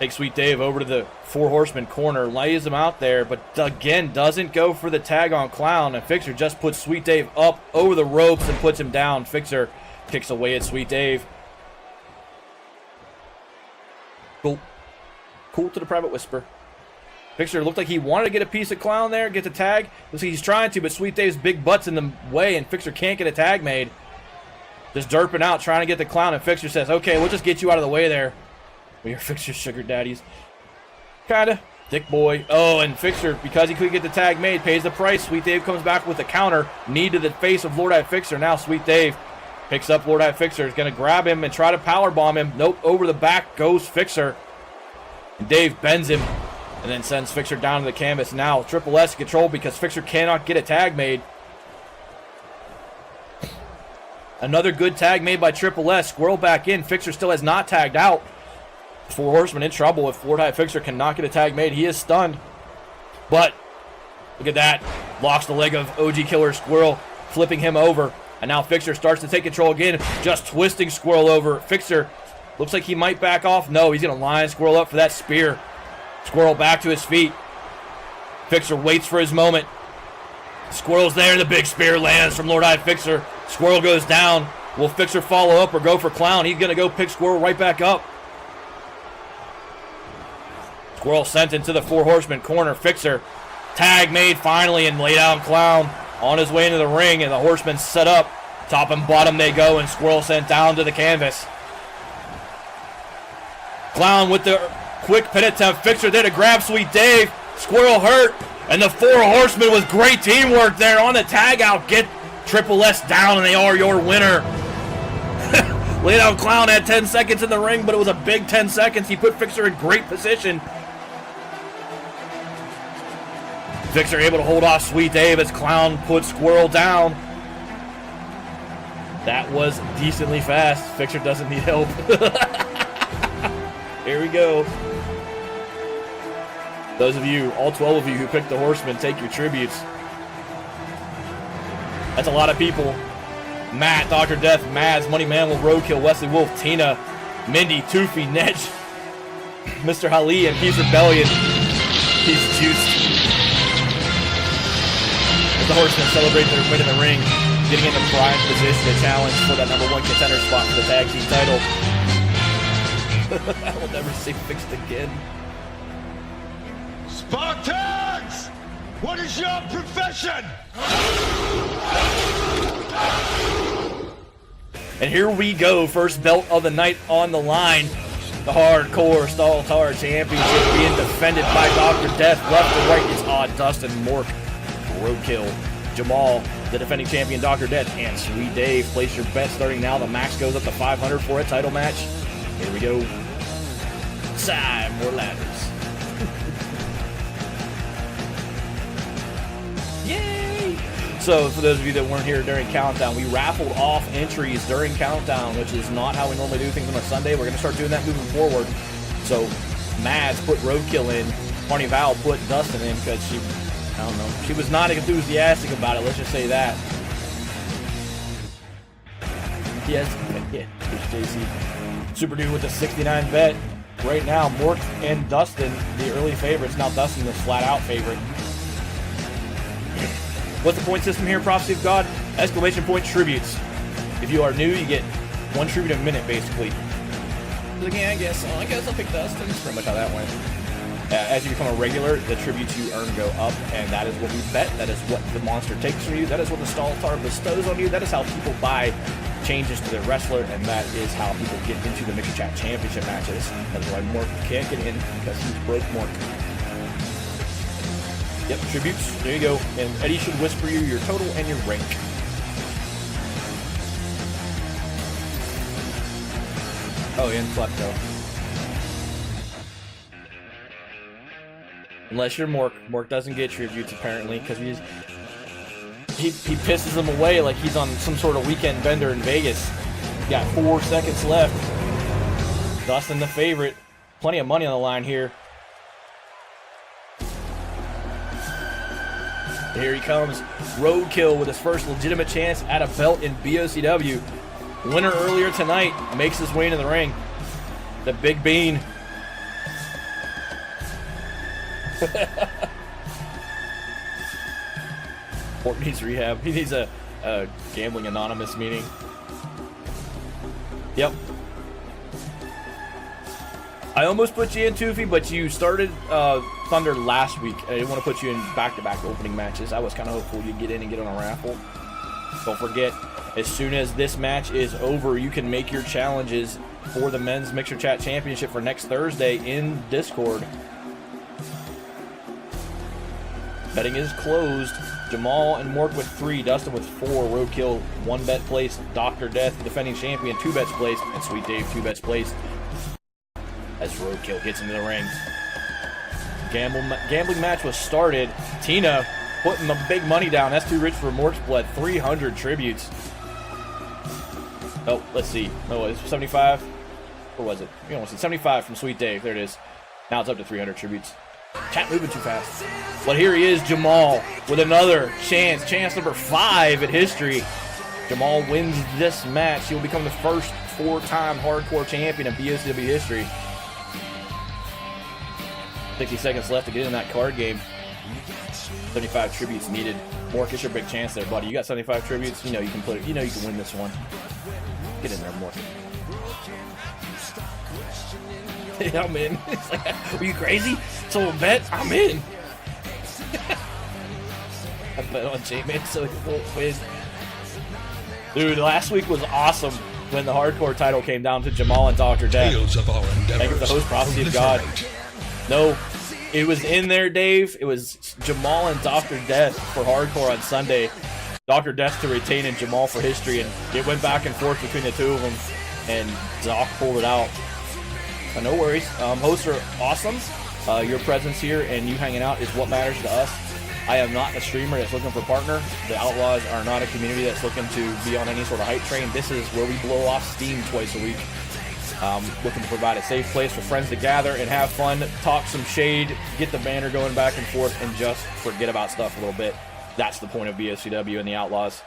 takes Sweet Dave over to the 4 Horsemen corner, lays him out there, but again doesn't go for the tag on Clown, and Fixer just puts Sweet Dave up over the ropes and puts him down. Fixer kicks away at Sweet Dave. Cool to the Private Whisper. Fixer looked like he wanted to get a piece of Clown there, get the tag. Looks like he's trying to, but Sweet Dave's big butt's in the way, and Fixer can't get a tag made. Just derping out, trying to get the Clown, and Fixer says, okay, we'll just get you out of the way there. We are Fixer's sugar daddies. Kinda. Dick boy. Oh, and Fixer, because he couldn't get the tag made, pays the price. Sweet Dave comes back with the counter. Knee to the face of Lord Eye Fixer. Now Sweet Dave picks up Lord Eye Fixer. Is going to grab him and try to powerbomb him. Nope, over the back goes Fixer. And Dave bends him. and then sends Fixer down to the canvas. Now Triple S control because Fixer cannot get a tag made. Another good tag made by Triple S. Squirrel back in. Fixer still has not tagged out. Four Horsemen in trouble if Florida Fixer cannot get a tag made. He is stunned. But look at that. Locks the leg of OG Killer Squirrel, flipping him over. And now Fixer starts to take control again, just twisting Squirrel over. Fixer looks like he might back off. No, he's going to line Squirrel up for that spear. Squirrel back to his feet. Fixer waits for his moment. Squirrel's there, the big spear lands from Lord Eye Fixer. Squirrel goes down. Will Fixer follow up or go for Clown? He's going to go pick Squirrel right back up. Squirrel sent into the Four Horsemen corner. Fixer, tag made finally, and lay down Clown on his way into the ring, and the Horsemen set up. Top and bottom they go, and Squirrel sent down to the canvas. Clown with the quick pin attempt. Fixer there to grab Sweet Dave. Squirrel hurt, and the Four Horsemen with great teamwork there on the tag out get Triple S down, and they are your winner. Lay down Clown had 10 seconds in the ring, but it was a big 10 seconds. He put Fixer in great position. Fixer able to hold off Sweet Dave as Clown put Squirrel down. That was decently fast. Fixer doesn't need help. Here we go. Those of you, all 12 of you who picked the Horsemen, take your tributes. That's a lot of people. Matt, Dr. Death, Mads, Money Manual, Roadkill, Wesley Wolf, Tina, Mindy, Toofy, Nedge, Mr. Hali, and Peace Rebellion. He's juiced. As the Horsemen celebrate their win in the ring, getting into prime position to challenge for that #1 contender spot for the tag team title. I will never see fixed again. Spartans! What is your profession? And here we go, first belt of the night on the line. The Hardcore Staltar Championship being defended by Dr. Death. Left to right is Odd Dustin, Mork, Roadkill, Jamal, the defending champion Dr. Death, and Sweet Dave. Place your bet starting now. The max goes up to 500 for a title match. Here we go. Side, more ladders. Yay! So, for those of you that weren't here during Countdown, we raffled off entries during Countdown, which is not how we normally do things on a Sunday. We're going to start doing that moving forward. So, Mads put Roadkill in. Barney Val put Dustin in because she, I don't know, she was not enthusiastic about it. Let's just say that. Yes, yeah, JC. Super Dude with the 69 bet. Right now, Mork and Dustin, the early favorites. Now Dustin, the flat-out favorite. What's the point system here, Prophecy of God? Exclamation point tributes. If you are new, you get 1 tribute a minute, basically. Like, yeah, I guess I'll pick Dustin. That's pretty much how that went. As you become a regular, the tributes you earn go up, and that is what we bet. That is what the monster takes from you. That is what the Staltar bestows on you. That is how people buy changes to their wrestler, and that is how people get into the Mixer Chat Championship matches. That's why Mork can't get in, because he's broke Mork. Yep, tributes. There you go. And Eddie should whisper you your total and your rank. Oh, and Klepto. Unless you're Mork. Mork doesn't get tributes, apparently, because he pisses them away like he's on some sort of weekend bender in Vegas. Got 4 seconds left. Dustin the favorite. Plenty of money on the line here. Here he comes. Roadkill with his first legitimate chance at a belt in BOCW. Winner earlier tonight makes his way into the ring. The Big Bean. Mork needs rehab. He needs a Gambling Anonymous meeting. Yep. I almost put you in, Toofy, but you started Thunder last week. I didn't want to put you in back-to-back opening matches. I was kind of hopeful you'd get in and get on a raffle. Don't forget, as soon as this match is over, you can make your challenges for the Men's Mixer Chat Championship for next Thursday in Discord. Betting is closed. Jamal and Mork with 3, Dustin with 4, Roadkill 1 bet placed, Dr. Death, defending champion, 2 bets placed, and Sweet Dave 2 bets placed. As Roadkill gets into the ring. gambling match was started. Tina putting the big money down. That's too rich for Mork's blood. 300 tributes. Oh, let's see. No, it's 75. What was it? You almost see 75 from Sweet Dave. There it is. Now it's up to 300 tributes. Chat moving too fast. But here he is, Jamal, with another chance. Chance number 5 in history. Jamal wins this match. He will become the first 4-time hardcore champion in BOCW history. 60 seconds left to get in that card game. 75 tributes needed. Mork, it's your big chance there, buddy. You got 75 tributes. You know you can put it. You know you can win this one. Get in there, Mork. I'm in. It's like, are you crazy? So a bet? I'm in. I bet on J-Man so he won't win. Dude, last week was awesome when the hardcore title came down to Jamal and Dr. Death. Tales of our Thank you for the host prophecy of God. No, it was in there, Dave. It was Jamal and Dr. Death for hardcore on Sunday. Dr. Death to retain and Jamal for history, and it went back and forth between the two of them, and Doc pulled it out. But no worries. Hosts are awesome. Your presence here and you hanging out is what matters to us. I am not a streamer that's looking for a partner. The Outlaws are not a community that's looking to be on any sort of hype train. This is where we blow off steam twice a week. Looking to provide a safe place for friends to gather and have fun, talk some shade, get the banner going back and forth, and just forget about stuff a little bit. That's the point of BOCW and the Outlaws.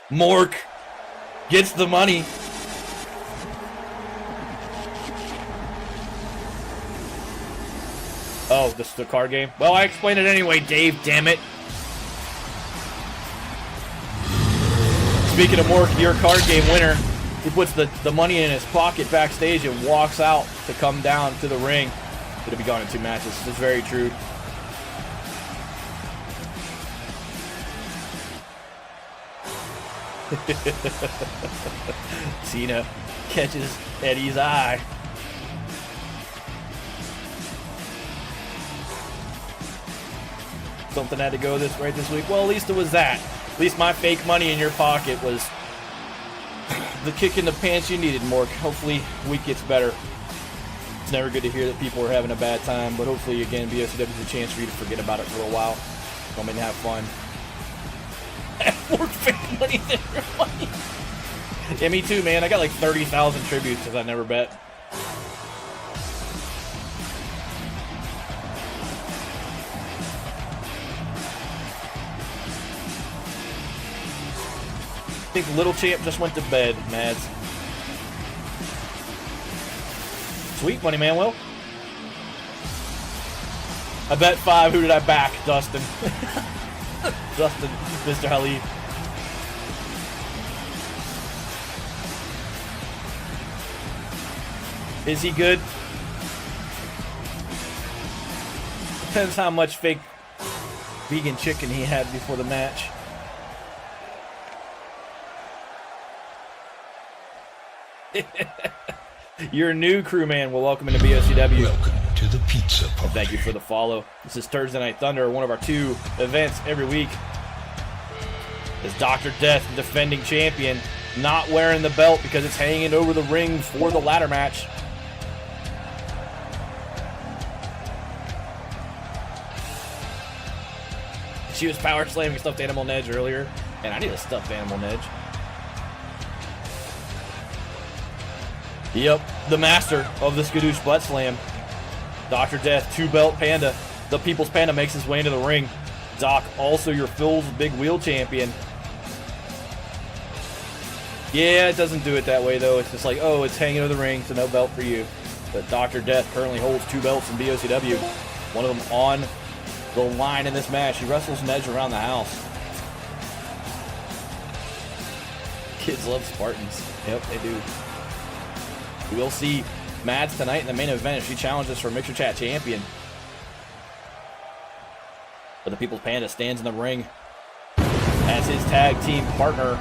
Mork gets the money. Oh, this is the card game? Well, I explained it anyway, Dave, damn it. Speaking of Mork, your card game winner, he puts the money in his pocket backstage and walks out to come down to the ring. It'll be gone in 2 matches. This is very true. Cena catches Eddie's eye. Something had to go this week. Well, at least it was that. At least my fake money in your pocket was the kick in the pants you needed, Mork. Hopefully, week gets better. It's never good to hear that people are having a bad time, but hopefully, again, BOCW is a chance for you to forget about it for a while. Come and have fun. Mork fake money in your money. Yeah, me too, man. I got like 30,000 tributes because I never bet. I think Little Champ just went to bed, Mads. Sweet money, Manuel. I bet 5. Who did I back? Dustin. Dustin, Mr. Halid. Is he good? Depends how much fake vegan chicken he had before the match. Your new crewman will welcome into BOCW. Welcome to the pizza party. Thank you for the follow. This is Turdsday Night Thunder, one of our 2 events every week. As Dr. Death, defending champion, not wearing the belt because it's hanging over the ring for the ladder match. She was power slamming stuffed animal Nedge earlier, and I need a stuffed animal Nedge. Yep, the master of the Skadoosh Butt Slam. Dr. Death, 2-belt Panda. The People's Panda makes his way into the ring. Doc, also your Phil's Big Wheel champion. Yeah, it doesn't do it that way, though. It's just like, oh, it's hanging over the ring, so no belt for you. But Dr. Death currently holds 2 belts in BOCW. One of them on the line in this match. He wrestles Nedge around the house. Kids love Spartans. Yep, they do. We'll see Mads tonight in the main event if she challenges for Mixer Chat champion. But the People's Panda stands in the ring as his tag team partner.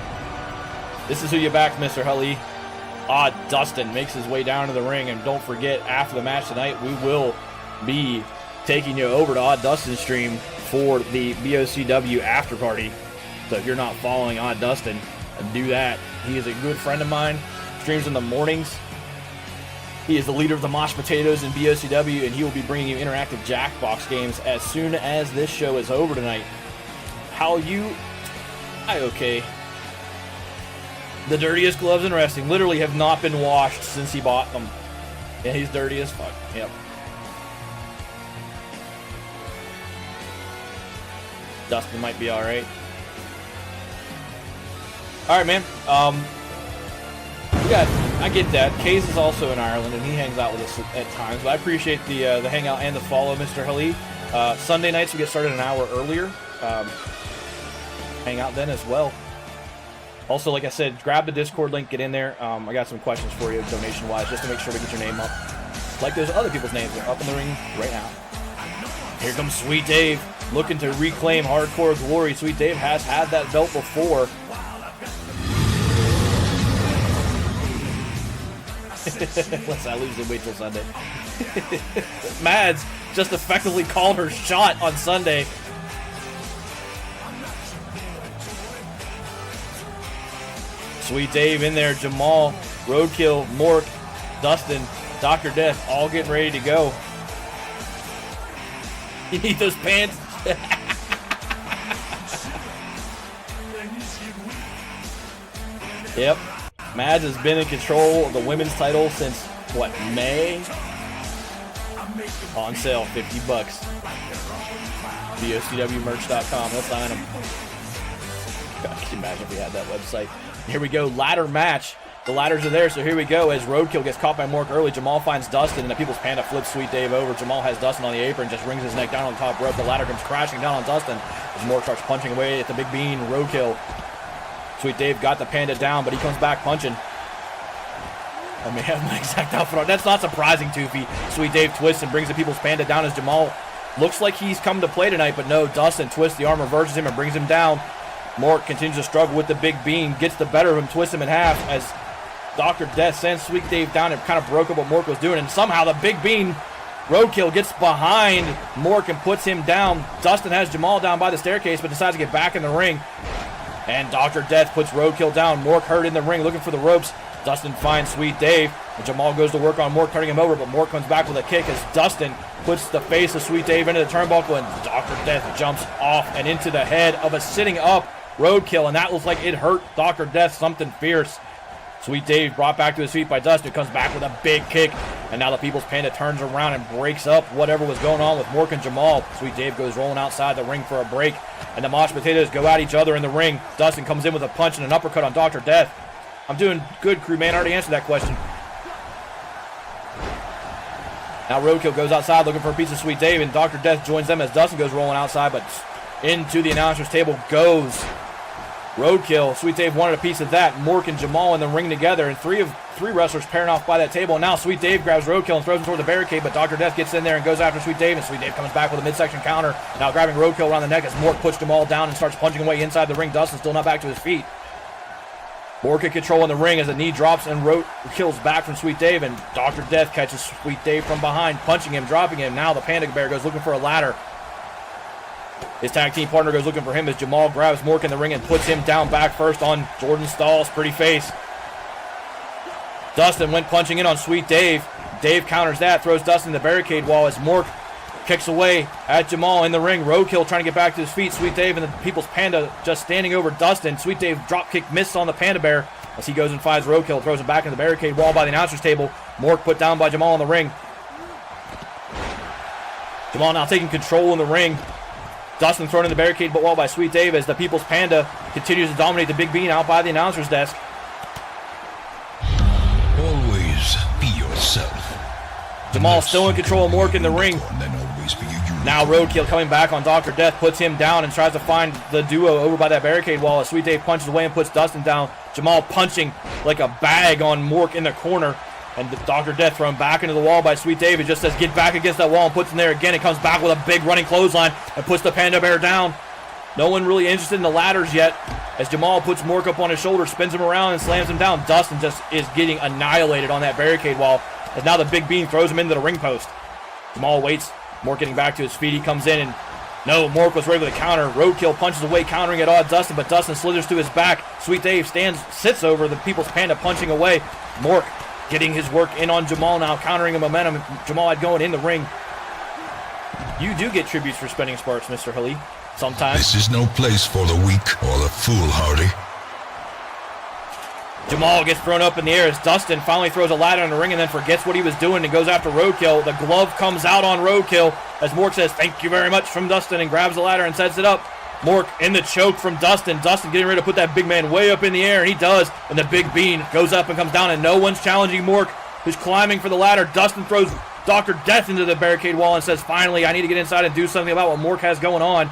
This is who you backed, Mr. Hully. Odd Dustin makes his way down to the ring, and don't forget, after the match tonight, we will be taking you over to Odd Dustin's stream for the BOCW after party. So if you're not following Odd Dustin, do that. He is a good friend of mine. Streams in the mornings. He is the leader of the Mosh Potatoes in BOCW, and he will be bringing you interactive Jackbox games as soon as this show is over tonight. How you... okay. The dirtiest gloves in wrestling literally have not been washed since he bought them. Yeah, he's dirty as fuck. Yep. Dustin might be alright. Alright, man. I get that. Case is also in Ireland, and he hangs out with us at times. But I appreciate the hangout and the follow, Mr. Halil. Sunday nights we get started an hour earlier. Hang out then as well. Also, like I said, grab the Discord link, get in there. I got some questions for you, donation-wise, just to make sure we get your name up. Like those other people's names. They're up in the ring right now. Here comes Sweet Dave, looking to reclaim hardcore glory. Sweet Dave has had that belt before. Let's not lose and wait till Sunday. Mads just effectively called her shot on Sunday. Sweet Dave in there, Jamal, Roadkill, Mork, Dustin, Dr. Death, all getting ready to go. You need those pants? Yep. Mads has been in control of the women's title since, what, May? On sale, $50. BOCWmerch.com. Let's sign them. God, can you imagine if we had that website? Here we go, ladder match. The ladders are there, so here we go. As Roadkill gets caught by Mork early, Jamal finds Dustin, and the People's Panda flips Sweet Dave over. Jamal has Dustin on the apron, just rings his neck down on the top rope. The ladder comes crashing down on Dustin as Mork starts punching away at the Big Bean. Roadkill. Sweet Dave got the Panda down, but he comes back punching. I may have my exact outfit on. That's not surprising, Toofy. Sweet Dave twists and brings the People's Panda down as Jamal looks like he's come to play tonight, but no, Dustin twists the arm, reverses him, and brings him down. Mork continues to struggle with the Big Bean, gets the better of him, twists him in half as Dr. Death sends Sweet Dave down and kind of broke up what Mork was doing, and somehow the Big Bean Roadkill gets behind Mork and puts him down. Dustin has Jamal down by the staircase, but decides to get back in the ring. And Dr. Death puts Roadkill down. Mork hurt in the ring, looking for the ropes. Dustin finds Sweet Dave, and Jamal goes to work on Mork, turning him over, but Mork comes back with a kick as Dustin puts the face of Sweet Dave into the turnbuckle, and Dr. Death jumps off and into the head of a sitting up Roadkill, and that looks like it hurt Dr. Death something fierce. Sweet Dave brought back to his feet by Dustin, who comes back with a big kick, and now the People's Panda turns around and breaks up whatever was going on with Mork and Jamal. Sweet Dave goes rolling outside the ring for a break, and the Mosh Potatoes go at each other in the ring. Dustin comes in with a punch and an uppercut on Dr. Death. I'm doing good, crew man. I already answered that question. Now Roadkill goes outside looking for a piece of Sweet Dave, and Dr. Death joins them as Dustin goes rolling outside, but into the announcer's table goes Roadkill. Sweet Dave wanted a piece of that. Mork and Jamal in the ring together, and three wrestlers pairing off by that table. And now Sweet Dave grabs Roadkill and throws him toward the barricade, but Dr. Death gets in there and goes after Sweet Dave, and Sweet Dave comes back with a midsection counter. Now grabbing Roadkill around the neck as Mork puts Jamal down and starts punching away inside the ring. Dustin still not back to his feet. Mork in control in the ring as the knee drops and Roadkill's back from Sweet Dave, and Dr. Death catches Sweet Dave from behind, punching him, dropping him. Now the Panda Bear goes looking for a ladder. His tag team partner goes looking for him as Jamal grabs Mork in the ring and puts him down back first on Jordan Stahl's pretty face. Dustin went punching in on Sweet Dave. Dave counters that, throws Dustin the barricade wall as Mork kicks away at Jamal in the ring. Roadkill trying to get back to his feet. Sweet Dave and the People's Panda just standing over Dustin. Sweet Dave dropkick misses on the Panda Bear as he goes and finds Roadkill, throws him back in the barricade wall by the announcer's table. Mork put down by Jamal in the ring. Jamal now taking control in the ring. Dustin thrown in the barricade wall by Sweet Dave as the People's Panda continues to dominate the Big Bean out by the announcer's desk. Always be yourself. Jamal still in control of Mork in the ring. Now Roadkill coming back on Dr. Death, puts him down and tries to find the duo over by that barricade wall as Sweet Dave punches away and puts Dustin down. Jamal punching like a bag on Mork in the corner. And Dr. Death thrown back into the wall by Sweet Dave. It just says get back against that wall and puts him there again. It comes back with a big running clothesline and puts the Panda Bear down. No one really interested in the ladders yet as Jamal puts Mork up on his shoulder, spins him around and slams him down. Dustin just is getting annihilated on that barricade wall as now the Big Bean throws him into the ring post. Jamal waits. Mork getting back to his feet. He comes in and no, Mork was ready with a counter. Roadkill punches away, countering it on Dustin, but Dustin slithers to his back. Sweet Dave sits over the People's Panda, punching away. Mork getting his work in on Jamal now, countering the momentum Jamal had going in the ring. You do get tributes for spending sparks, Mr. Halil. Sometimes. This is no place for the weak or the foolhardy. Jamal gets thrown up in the air as Dustin finally throws a ladder in the ring and then forgets what he was doing and goes after Roadkill. The glove comes out on Roadkill as Mork says, "Thank you very much" from Dustin and grabs the ladder and sets it up. Mork in the choke from Dustin. Dustin getting ready to put that big man way up in the air, and he does. And the big bean goes up and comes down, and no one's challenging Mork, who's climbing for the ladder. Dustin throws Dr. Death into the barricade wall and says, "Finally, I need to get inside and do something about what Mork has going on."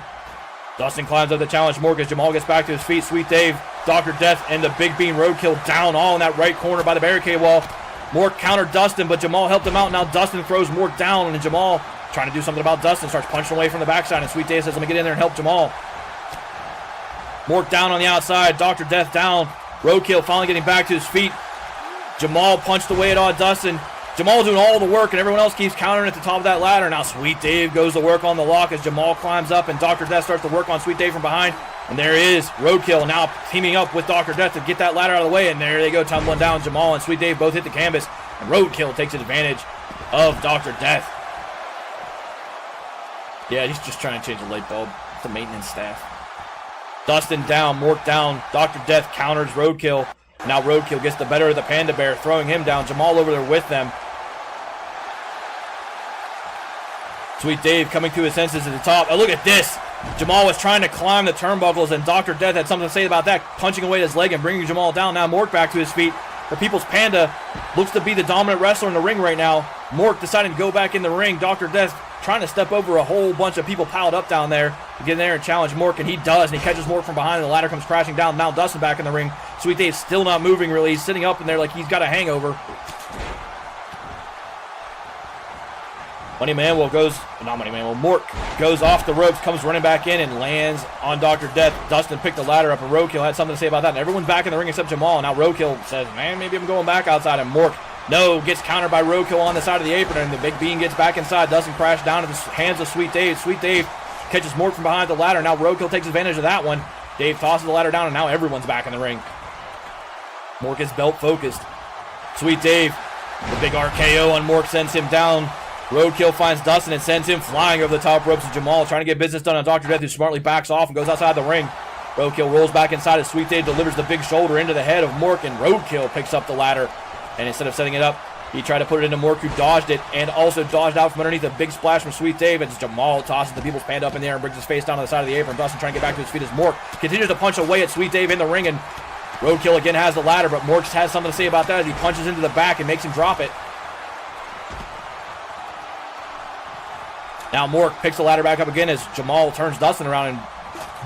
Dustin climbs up to challenge Mork as Jamal gets back to his feet. Sweet Dave, Dr. Death, and the Big Bean Roadkill down all in that right corner by the barricade wall. Mork countered Dustin, but Jamal helped him out. Now Dustin throws Mork down, and Jamal, trying to do something about Dustin, starts punching away from the backside, and Sweet Dave says, "Let me get in there and help Jamal." Mork down on the outside, Dr. Death down. Roadkill finally getting back to his feet. Jamal punched away at all Dustin. Jamal doing all the work, and everyone else keeps countering at the top of that ladder. Now Sweet Dave goes to work on the lock as Jamal climbs up, and Dr. Death starts to work on Sweet Dave from behind. And there is Roadkill now teaming up with Dr. Death to get that ladder out of the way, and there they go, tumbling down. Jamal and Sweet Dave both hit the canvas, and Roadkill takes advantage of Dr. Death. Yeah, he's just trying to change the light bulb. The maintenance staff. Dustin down, Mork down. Dr. Death counters Roadkill. Now Roadkill gets the better of the Panda Bear, throwing him down. Jamal over there with them. Sweet Dave coming to his senses at the top. Oh, look at this. Jamal was trying to climb the turnbuckles, and Dr. Death had something to say about that, punching away his leg and bringing Jamal down. Now Mork back to his feet. The People's Panda looks to be the dominant wrestler in the ring right now. Mork deciding to go back in the ring. Dr. Death trying to step over a whole bunch of people piled up down there to get in there and challenge Mork, and he does, and he catches Mork from behind, and the ladder comes crashing down. Now Dustin back in the ring. Sweet Dave's still not moving really. He's sitting up in there like he's got a hangover. Mork goes off the ropes, comes running back in, and lands on Dr. Death. Dustin picked the ladder up, and Roadkill had something to say about that, and everyone's back in the ring except Jamal. Now Roadkill says, "Man, maybe I'm going back outside," and Mork, no, gets countered by Roadkill on the side of the apron, and the Big Bean gets back inside. Dustin crashed down at the hands of Sweet Dave. Sweet Dave catches Mork from behind the ladder. Now Roadkill takes advantage of that one. Dave tosses the ladder down, and now everyone's back in the ring. Mork is belt focused. Sweet Dave, the big RKO on Mork sends him down. Roadkill finds Dustin and sends him flying over the top ropes of Jamal, trying to get business done on Dr. Death, who smartly backs off and goes outside the ring. Roadkill rolls back inside as Sweet Dave delivers the big shoulder into the head of Mork, and Roadkill picks up the ladder. And instead of setting it up, he tried to put it into Mork, who dodged it and also dodged out from underneath a big splash from Sweet Dave as Jamal tosses the People's Panda up in the air and brings his face down to the side of the apron. Dustin trying to get back to his feet as Mork continues to punch away at Sweet Dave in the ring, and Roadkill again has the ladder, but Mork has something to say about that as he punches into the back and makes him drop it. Now Mork picks the ladder back up again as Jamal turns Dustin around, and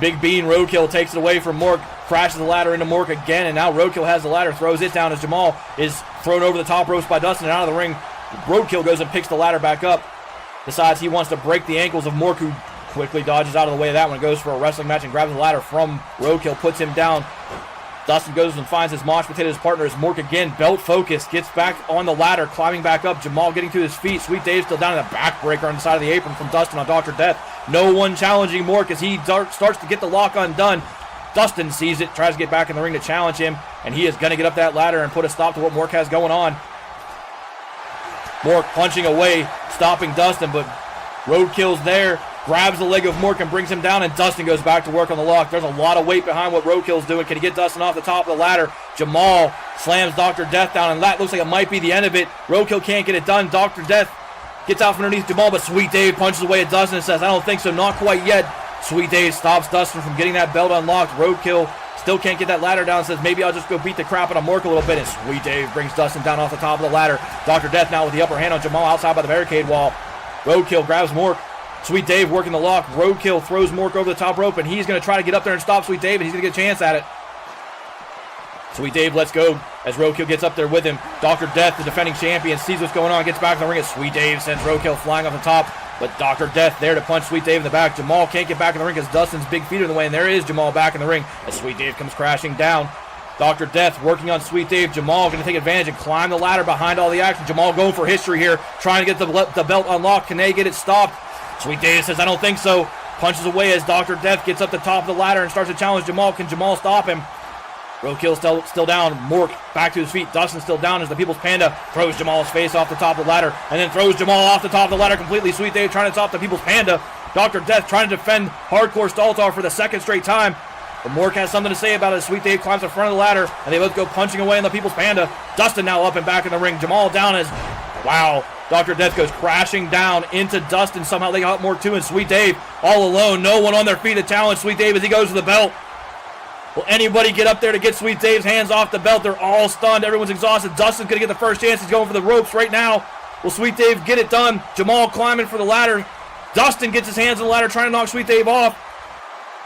Big Bean Roadkill takes it away from Mork, crashes the ladder into Mork again, and now Roadkill has the ladder, throws it down as Jamal is thrown over the top ropes by Dustin and out of the ring. Roadkill goes and picks the ladder back up, decides he wants to break the ankles of Mork, who quickly dodges out of the way of that one, goes for a wrestling match and grabs the ladder from Roadkill, puts him down. Dustin goes and finds his mashed potatoes partner as Mork again, belt focused, gets back on the ladder, climbing back up. Jamal getting to his feet. Sweet Dave still down in the backbreaker on the side of the apron from Dustin on Dr. Death. No one challenging Mork as he starts to get the lock undone. Dustin sees it, tries to get back in the ring to challenge him, and he is going to get up that ladder and put a stop to what Mork has going on. Mork punching away, stopping Dustin, but Roadkill's there, grabs the leg of Mork and brings him down, and Dustin goes back to work on the lock. There's a lot of weight behind what Roadkill's doing. Can he get Dustin off the top of the ladder? Jamal slams Dr. Death down, and that looks like it might be the end of it. Roadkill can't get it done. Dr. Death gets out from underneath Jamal, but Sweet Dave punches away at Dustin and says, "I don't think so, not quite yet." Sweet Dave stops Dustin from getting that belt unlocked. Roadkill still can't get that ladder down and says, "Maybe I'll just go beat the crap out of Mork a little bit," and Sweet Dave brings Dustin down off the top of the ladder. Dr. Death now with the upper hand on Jamal outside by the barricade wall. Roadkill grabs Mork. Sweet Dave working the lock. Roadkill throws Mork over the top rope, and he's going to try to get up there and stop Sweet Dave, and he's going to get a chance at it. Sweet Dave lets go as Roadkill gets up there with him. Dr. Death, the defending champion, sees what's going on, gets back in the ring as Sweet Dave sends Roadkill flying off the top, but Dr. Death there to punch Sweet Dave in the back. Jamal can't get back in the ring because Dustin's big feet are in the way, and there is Jamal back in the ring as Sweet Dave comes crashing down. Dr. Death working on Sweet Dave. Jamal going to take advantage and climb the ladder behind all the action. Jamal going for history here, trying to get the belt unlocked. Can they get it stopped? Sweet Dave says, "I don't think so." Punches away as Dr. Death gets up the top of the ladder and starts to challenge Jamal. Can Jamal stop him? Roadkill still down. Mork back to his feet. Dustin still down as the People's Panda throws Jamal's face off the top of the ladder and then throws Jamal off the top of the ladder completely. Sweet Dave trying to stop the People's Panda. Dr. Death trying to defend Hardcore Staltar for the second straight time. But Mork has something to say about it. Sweet Dave climbs in front of the ladder and they both go punching away in the People's Panda. Dustin now up and back in the ring. Jamal down as, wow, Dr. Death goes crashing down into Dustin. Somehow they got Mork too, and Sweet Dave all alone. No one on their feet to challenge Sweet Dave as he goes to the belt. Will anybody get up there to get Sweet Dave's hands off the belt? They're all stunned. Everyone's exhausted. Dustin's going to get the first chance. He's going for the ropes right now. Will Sweet Dave get it done? Jamal climbing for the ladder. Dustin gets his hands on the ladder trying to knock Sweet Dave off.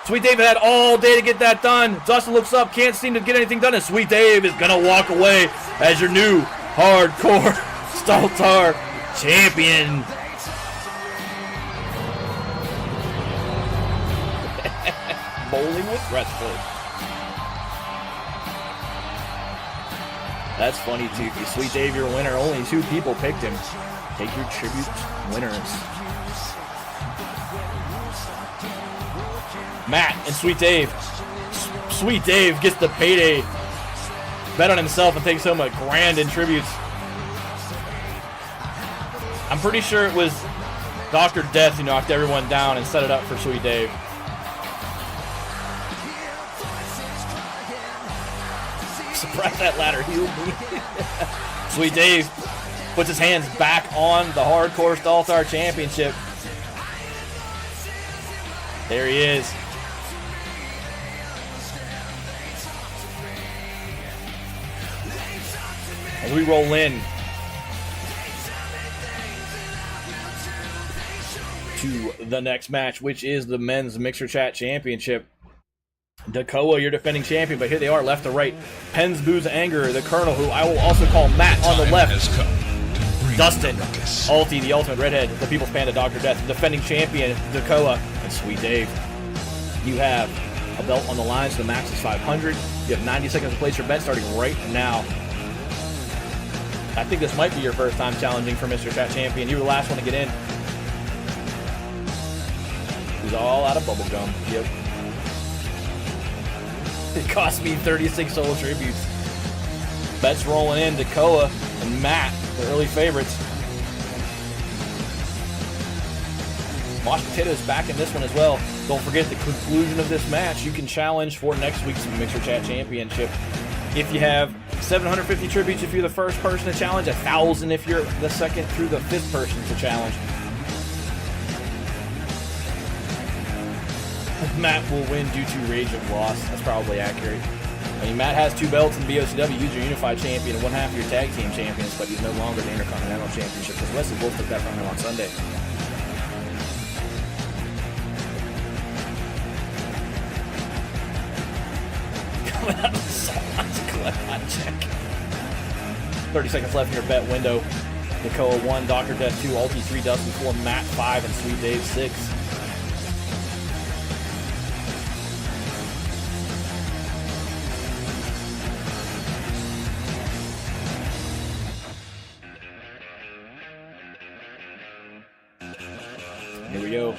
Sweet Dave had all day to get that done. Dustin looks up, can't seem to get anything done, and Sweet Dave is going to walk away as your new Hardcore Staltar champion. Bowling with wrestling. That's funny too. Sweet Dave, your winner. Only 2 people picked him. Take your tribute winners. Matt and Sweet Dave. Sweet Dave gets the payday. Bet on himself and takes home a grand in tributes. I'm pretty sure it was Dr. Death who knocked everyone down and set it up for Sweet Dave. Surprise, that ladder healed me. Sweet Dave puts his hands back on the Hardcore Staltar Championship. There he is. As we roll in to the next match, which is the Men's Mixer Chat Championship. Dakoa, your defending champion, but here they are, left to right. Pens Boo's Anger, the Colonel, who I will also call Matt on the left. Dustin, Alti, the Ultimate Redhead, the People's Panda, Dr. Death, defending champion, Dakoa, and Sweet Dave. You have a belt on the line, so the max is 500. You have 90 seconds to place your bet starting right now. I think this might be your first time challenging for Mr. Chat Champion. You were the last one to get in. He's all out of bubblegum. Yep. It cost me 36 total tributes. Bets rolling in. Dakoa and Matt, the early favorites. Mashed Potatoes back in this one as well. Don't forget the conclusion of this match. You can challenge for next week's Mixer Chat Championship. If you have 750 tributes if you're the first person to challenge, 1,000 if you're the second through the 5th person to challenge. Matt will win due to rage of loss. That's probably accurate. I mean, Matt has 2 belts in BOCW. He's your Unified Champion and 1/2 of your Tag Team Champions, but he's no longer the Intercontinental Championship because Wesley Wolf took that from him on Sunday. Coming out of Salon's Cloud check. 30 seconds left in your bet window. Dakoa 1, Dr. Death 2, Alti 3, Dustin 4, Matt 5, and Sweet Dave 6. Here we go.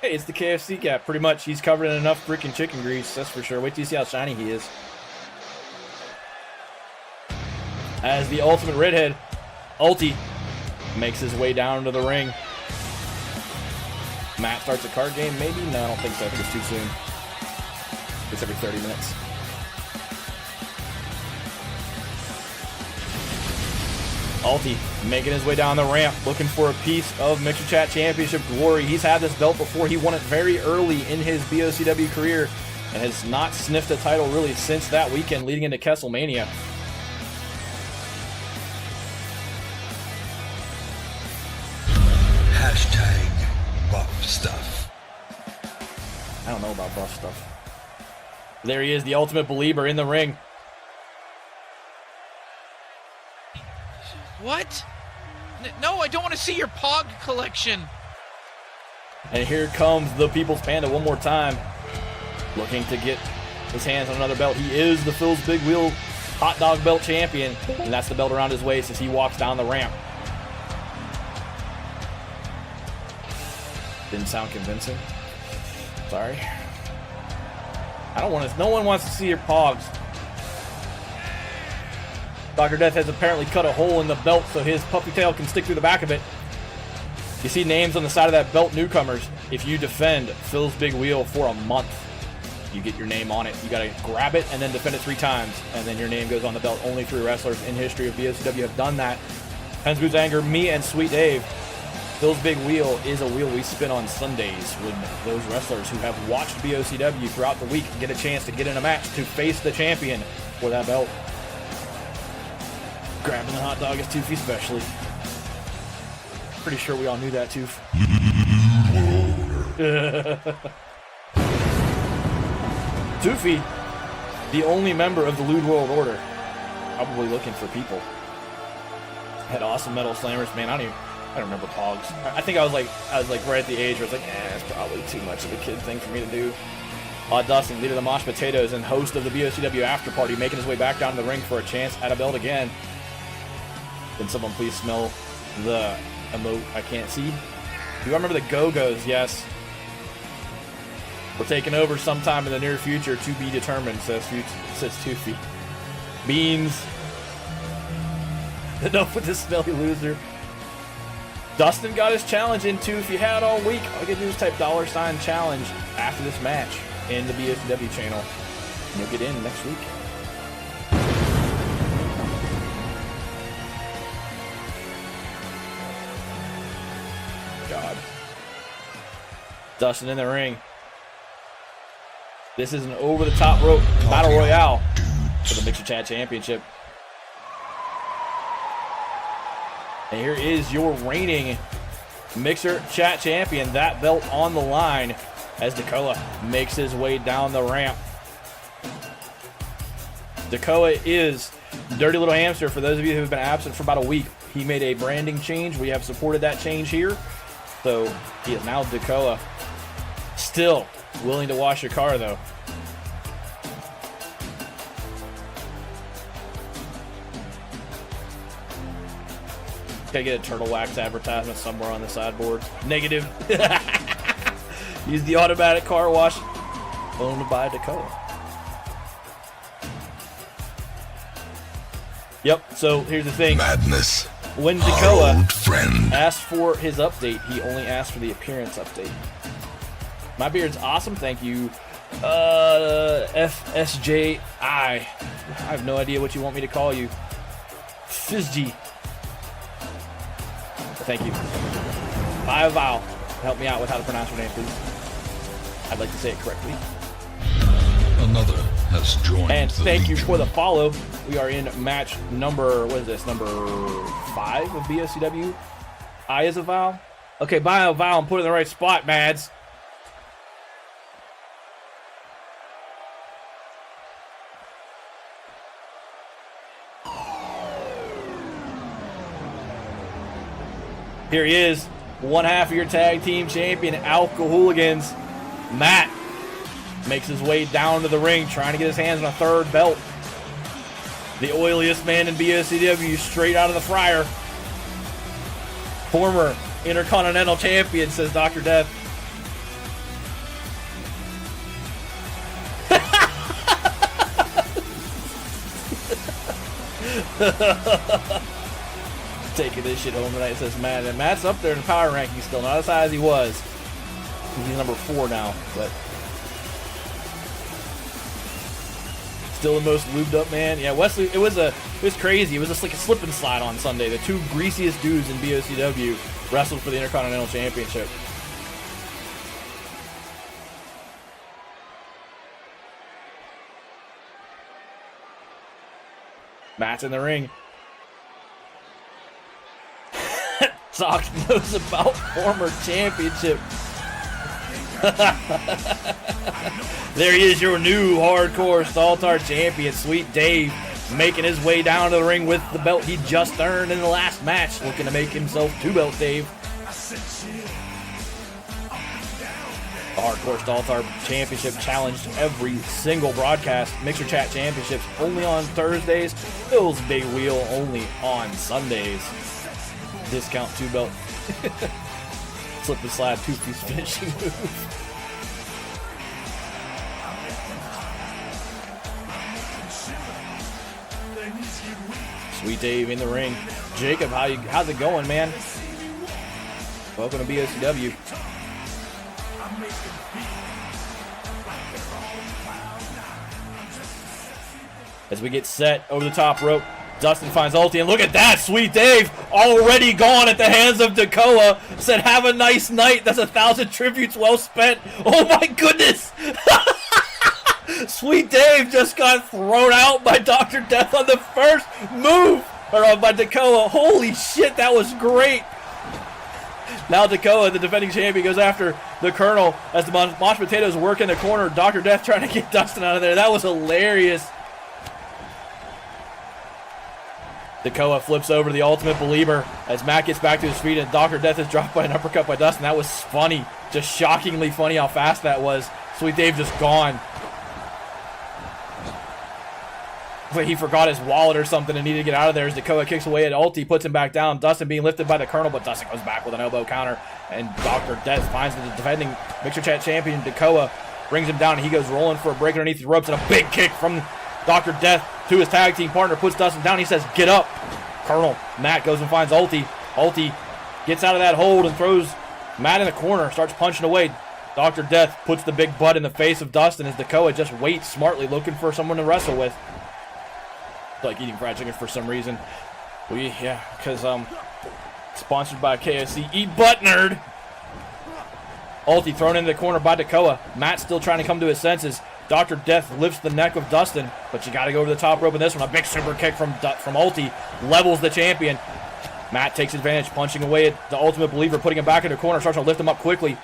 Hey, it's the KFC Cap. Pretty much, he's covered in enough freaking chicken grease. That's for sure. Wait till you see how shiny he is. As the Ultimate Redhead, Ulti, makes his way down to the ring. Matt starts a card game, maybe? No, I don't think so. I think it's too soon. It's every 30 minutes. Alti making his way down the ramp, looking for a piece of Mixer Chat Championship glory. He's had this belt before. He won it very early in his BOCW career and has not sniffed a title really since that weekend leading into Kesselmania. Hashtag buff stuff. I don't know about buff stuff. There he is, the Ultimate Belieber in the ring. What? No, I don't want to see your Pog collection. And here comes the People's Panda one more time, looking to get his hands on another belt. He is the Phil's Big Wheel Hot Dog Belt Champion, and that's the belt around his waist as he walks down the ramp. Didn't sound convincing. Sorry. I don't want to. No one wants to see your pogs. Dr. Death has apparently cut a hole in the belt so his puppy tail can stick through the back of it. You see names on the side of that belt, newcomers. If you defend Phil's Big Wheel for a month, you get your name on it. You gotta grab it and then defend it 3 times, and then your name goes on the belt. Only 3 wrestlers in history of BOCW have done that. Hens Boots Anger, me, and Sweet Dave. Phil's Big Wheel is a wheel we spin on Sundays when those wrestlers who have watched BOCW throughout the week get a chance to get in a match to face the champion for that belt. Grabbing the hot dog is Toofy specially. Pretty sure we all knew that, Toof. Toofy, the only member of the Lewd World Order, probably looking for people. Had awesome metal slammers, man. I don't remember pogs. I think I was like right at the age where it's like, it's probably too much of a kid thing for me to do. Odd Dustin, leader of the Mosh Potatoes and host of the BOCW After Party, making his way back down to the ring for a chance at a belt again. Can someone please smell the emote I can't see? Do you remember the Go-Go's? Yes. We're taking over sometime in the near future, to be determined, says Toofy. Beans. Enough with this smelly loser. Dustin got his challenge in, Toofy had all week. All you gotta do is type $challenge after this match in the BOCW channel, and you'll get in next week. God. Dustin in the ring. This is an over-the-top rope battle royale for the Mixer Chat Championship. And here is your reigning Mixer Chat Champion. That belt on the line as Dakoa makes his way down the ramp. Dakoa is Dirty Little Hamster. For those of you who have been absent for about a week, he made a branding change. We have supported that change here. So he is now Dakoa. Still willing to wash your car, though. Gotta get a Turtle Wax advertisement somewhere on the sideboard. Negative. Use the automatic car wash owned by Dakoa. Yep, so here's the thing. Madness. When Dakoa old friend asked for his update, he only asked for the appearance update. My beard's awesome, thank you. FSJI. I have no idea what you want me to call you. Fizzy. Thank you. Val, help me out with how to pronounce your name, please. I'd like to say it correctly. another has joined And the thank you Legion. for the follow. We are in match number, what is this, number 5 of BOCW? I is a Val. Okay, buy a Val and put it in the right spot, Mads. Here he is, one half of your tag team champion, Alcohooligans. Matt makes his way down to the ring, trying to get his hands on a third belt. The oiliest man in BOCW, straight out of the fryer. Former Intercontinental Champion, says Dr. Death. Taking this shit home tonight, says Matt. And Matt's up there in the power ranking still, not as high as he was. He's number 4 now, but still the most lubed up man. Yeah, Wesley, it was crazy. It was just like a slip and slide on Sunday. The 2 greasiest dudes in BOCW wrestled for the Intercontinental Championship. Matt's in the ring. Sock knows about former championship. There he is, your new hardcore Staltar champion, Sweet Dave, making his way down to the ring with the belt he just earned in the last match, looking to make himself 2-belt Dave. The Hardcore Staltar Championship challenged every single broadcast. Mixer Chat Championships only on Thursdays. Phil's Big Wheel only on Sundays. Discount 2-belt. Slip and slide, two-piece finishing move. Sweet Dave in the ring. Jacob, how's it going, man? Welcome to BOCW. As we get set over the top rope, Dustin finds ulti, and look at that, Sweet Dave already gone at the hands of Dakoa. Said, have a nice night. That's 1,000 tributes well spent. Oh my goodness. Sweet Dave just got thrown out by Dr. Death on the first move, or by Dakoa. Holy shit, that was great. Now Dakoa, the defending champion, goes after the Colonel as the Mashed Potatoes work in the corner. Dr. Death trying to get Dustin out of there. That was hilarious. Dakoa flips over to the Ultimate Believer as Matt gets back to his feet, and Dr. Death is dropped by an uppercut by Dustin. That was funny. Just shockingly funny how fast that was. Sweet Dave just gone. Like he forgot his wallet or something and needed to get out of there as Dakoa kicks away at ulti, puts him back down. Dustin being lifted by the Colonel, but Dustin goes back with an elbow counter, and Dr. Death finds the defending Mixer Chat champion Dakoa, brings him down, and he goes rolling for a break underneath the ropes, and a big kick from Dr. Death to his tag team partner, puts Dustin down. He says, get up. Colonel Matt goes and finds ulti. Ulti gets out of that hold and throws Matt in the corner, starts punching away. Dr. Death puts the big butt in the face of Dustin as Dakoa just waits smartly, looking for someone to wrestle with. Like eating fried chicken for some reason. Because sponsored by KFC. Eat butt, nerd. Ulti thrown into the corner by Dakoa. Matt still trying to come to his senses. Dr. Death lifts the neck of Dustin, but you got to go over the top rope in this one. A big super kick from Ulti levels the champion. Matt takes advantage, punching away at the Ultimate Believer, putting him back in the corner, starts to lift him up quickly.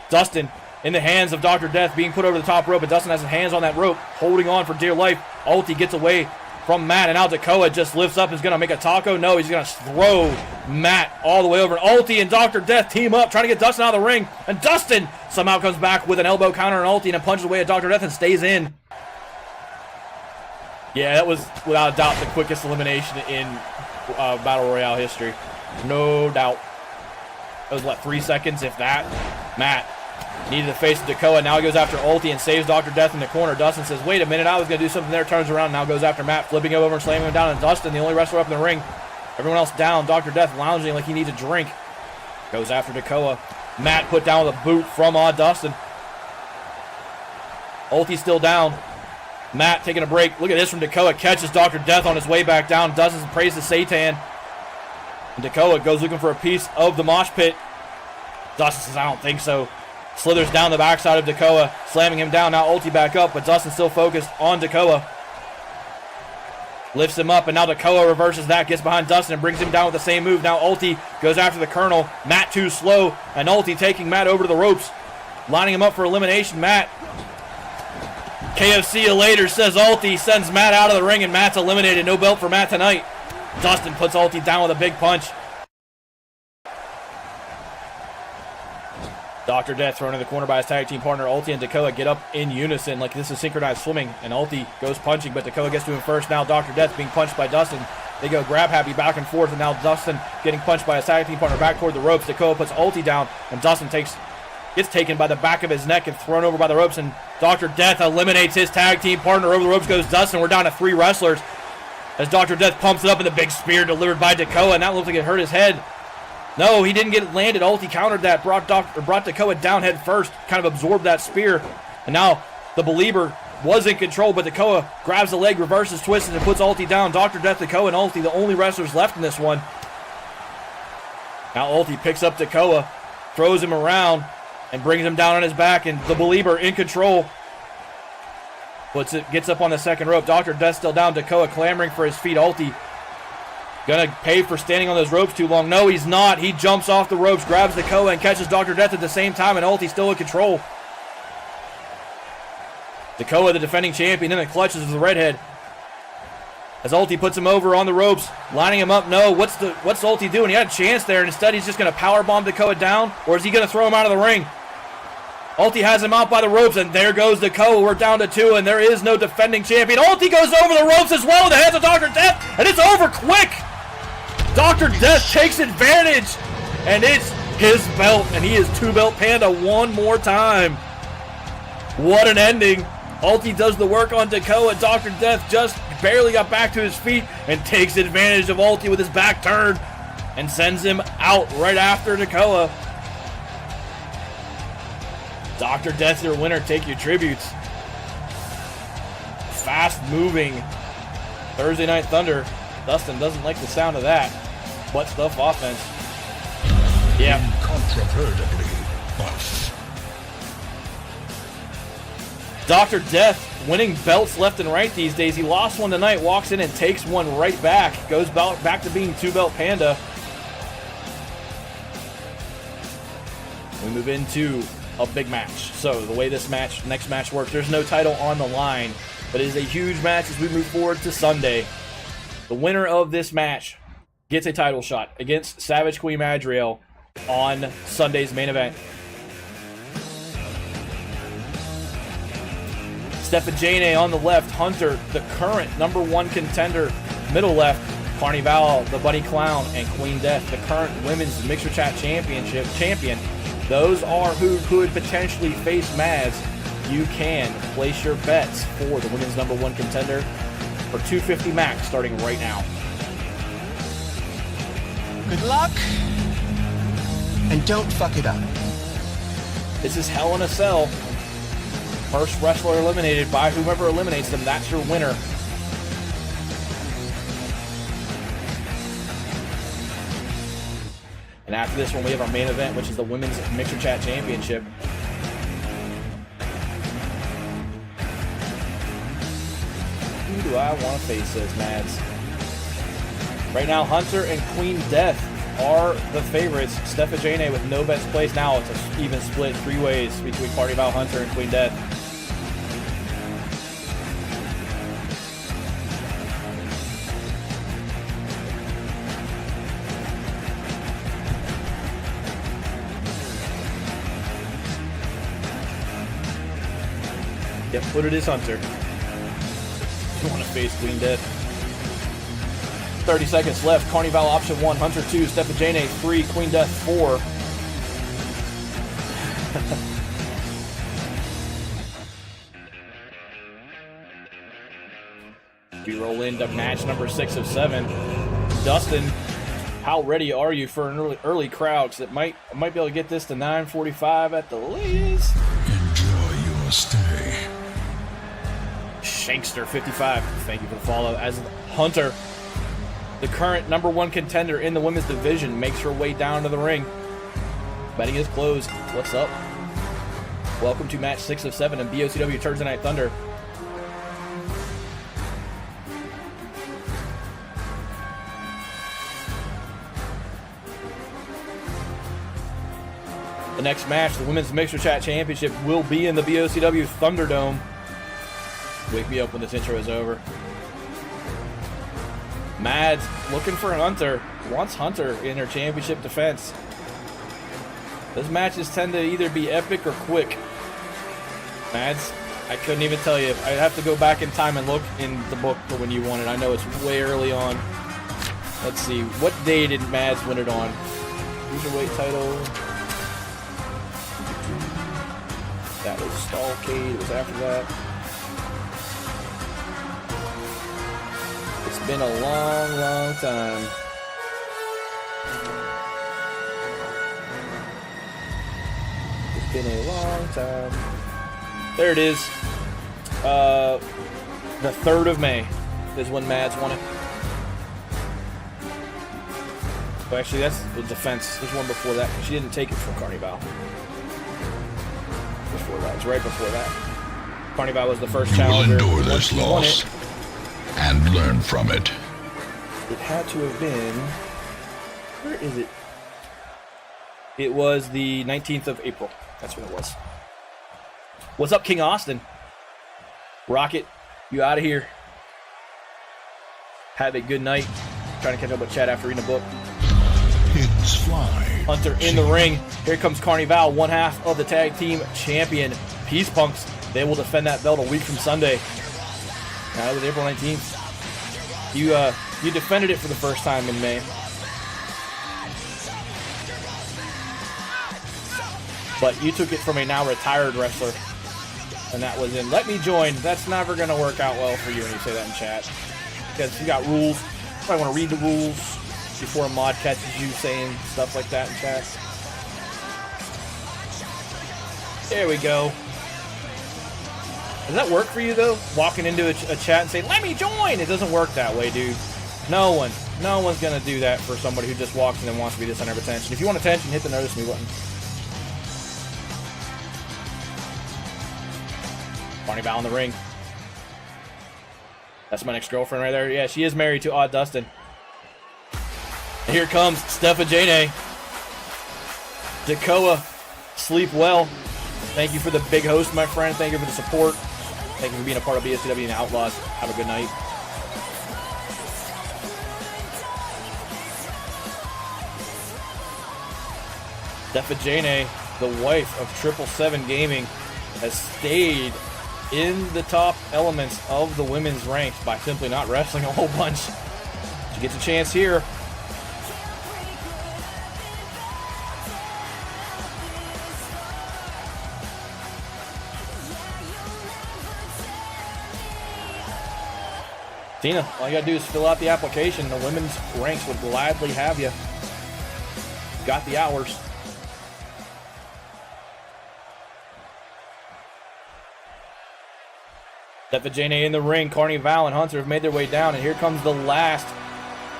Dustin in the hands of Dr. Death, being put over the top rope, but Dustin has his hands on that rope, holding on for dear life. Ulti gets away from Matt, and now Dakoa just lifts up, is going to make a taco. No, he's going to throw Matt all the way over. Ulti and Dr. Death team up, trying to get Dustin out of the ring, and Dustin somehow comes back with an elbow counter and Ulti and punches away at Dr. Death and stays in. Yeah, that was without a doubt the quickest elimination in Battle Royale history. No doubt. It was, what, 3 seconds, if that? Matt needed to face Dakoa. Now he goes after Ulti and saves Dr. Death in the corner. Dustin says, wait a minute, I was going to do something there. Turns around, now goes after Matt, flipping him over and slamming him down. And Dustin, the only wrestler up in the ring. Everyone else down. Dr. Death lounging like he needs a drink. Goes after Dakoa. Matt put down with a boot from Dustin. Ulti still down. Matt taking a break. Look at this from Dakoa. Catches Dr. Death on his way back down. Dustin praises Satan. And Dakoa goes looking for a piece of the mosh pit. Dustin says, I don't think so. Slithers down the backside of Dakoa, slamming him down. Now Ulti back up, but Dustin still focused on Dakoa. Lifts him up, and now Dakoa reverses that, gets behind Dustin and brings him down with the same move. Now Ulti goes after the Colonel. Matt too slow, and Ulti taking Matt over to the ropes, lining him up for elimination. Matt, KFC later, says Ulti, sends Matt out of the ring, and Matt's eliminated. No belt for Matt tonight. Dustin puts Ulti down with a big punch. Dr. Death thrown in the corner by his tag team partner. Ulti and Dakoa get up in unison like this is synchronized swimming, and Ulti goes punching, but Dakoa gets to him first. Now Dr. Death being punched by Dustin. They go grab happy back and forth, and now Dustin getting punched by his tag team partner back toward the ropes. Dakoa puts Ulti down, and Dustin gets taken by the back of his neck and thrown over by the ropes, and Dr. Death eliminates his tag team partner. Over the ropes goes Dustin. We're down to 3 wrestlers as Dr. Death pumps it up in the big spear delivered by Dakoa, and that looks like it hurt his head. No, he didn't get it landed. Ulti countered that, brought Dakoa down head first, kind of absorbed that spear. And now the Believer was in control, but Dakoa grabs the leg, reverses, twists, and puts Ulti down. Dr. Death, Dakoa, and Ulti, the only wrestlers left in this one. Now Ulti picks up Dakoa, throws him around, and brings him down on his back, and the Believer in control. Gets up on the second rope. Dr. Death still down. Dakoa clamoring for his feet. Ulti gonna pay for standing on those ropes too long. No, he's not. He jumps off the ropes, grabs Dakoa, and catches Dr. Death at the same time, and Ulti's still in control. Dakoa, the defending champion, in the clutches of the redhead. As Ulti puts him over on the ropes, lining him up. No, what's Ulti doing? He had a chance there, and instead he's just gonna powerbomb Dakoa down, or is he gonna throw him out of the ring? Ulti has him out by the ropes, and there goes Dakoa. We're down to 2, and there is no defending champion. Ulti goes over the ropes as well in the hands of Dr. Death, and it's over quick. Dr. Death takes advantage, and it's his belt, and he is 2-belt Panda one more time. What an ending. Ulti does the work on Dakoa. Dr. Death just barely got back to his feet and takes advantage of Ulti with his back turned and sends him out right after Dakoa. Dr. Death, your winner. Take your tributes. Fast-moving Thursday Night Thunder. Dustin doesn't like the sound of that. Butt stuff offense. Yeah. Incontrovertibly buff. Dr. Death winning belts left and right these days. He lost one tonight, walks in and takes one right back. Goes back to being 2-belt Panda. We move into a big match. So the way this next match works, there's no title on the line, but it is a huge match as we move forward to Sunday. The winner of this match gets a title shot against Savage Queen Madriel on Sunday's main event. Stephanie on the left, Hunter, the current #1 contender, middle left, Carnival, the Bunny Clown, and Queen Death, the current women's Mixer Chat Championship champion. Those are who could potentially face Mads. You can place your bets for the women's #1 contender for $250 max starting right now. Good luck, and don't fuck it up. This is Hell in a Cell. First wrestler eliminated by whomever eliminates them, that's your winner. And after this one, we have our main event, which is the Women's Mixer Chat Championship. Who do I want to face, says Mads. Right now, Hunter and Queen Death are the favorites. Stephanie with no bets placed. Now it's an even split 3 ways between Carnival, Hunter, and Queen Death. Yep, put it is Hunter. You want to face Queen Death. 30 seconds left. Carnival option 1, Hunter 2, Stephanie 3, Queen Death 4. We roll into match number 6 of 7. Dustin, how ready are you for an early crowd? Because I might be able to get this to 9:45 at the latest. Enjoy your stay. Shankster 55, thank you for the follow. As Hunter, the current #1 contender in the women's division, makes her way down to the ring. Betting is closed. What's up? Welcome to match 6 of 7 in BOCW Turdsday Night Thunder. The next match, the Women's Mixer Chat Championship, will be in the BOCW Thunderdome. Wake me up when this intro is over. Mads looking for Hunter. Wants Hunter in her championship defense. Those matches tend to either be epic or quick. Mads, I couldn't even tell you. I'd have to go back in time and look in the book for when you won it. I know it's way early on. Let's see. What day did Mads win it on? Cruiserweight title. That was Stalcade. It was after that. It's been a long, long time. It's been a long time. There it is. The 3rd of May is when Mads won it. Well, actually, that's the defense. There's one before that. She didn't take it from Carnival. Before that. It was right before that. Carnival was the first challenger. You will endure this loss and learn from it. It had to have been... Where is it? It was the 19th of April. That's when it was. What's up, King Austin? Rocket, you out of here. Have a good night. Trying to catch up with chat after reading a book. Pigs fly. Hunter in the ring. Here comes Carnival, one half of the tag team champion. Peace Punks. They will defend that belt a week from Sunday. That was April 19th. You defended it for the first time in May. but you took it from a now retired wrestler, and that was in Let Me Join. That's never going to work out well for you when you say that in chat, because you got rules. You probably want to read the rules before a mod catches you saying stuff like that in chat. There we go. Does that work for you, though? Walking into a chat and saying, "Let me join!" It doesn't work that way, dude. No one's gonna do that for somebody who just walks in and wants to be the center of attention. If you want attention, hit the notice me button. Barney Bow in the ring. That's my next girlfriend right there. Yeah, she is married to Odd Dustin. And here comes Stepha Jane. Dakoa, sleep well. Thank you for the big host, my friend. Thank you for the support. Thank you for being a part of BSCW and Outlaws. Have a good night. Stepha Jane, the wife of 777 Gaming, has stayed in the top elements of the women's ranks by simply not wrestling a whole bunch. She gets a chance here. Tina, all you gotta do is fill out the application. The women's ranks would gladly have you. Got the hours. Stepha Jane in the ring. Carnival and Hunter have made their way down, and here comes the last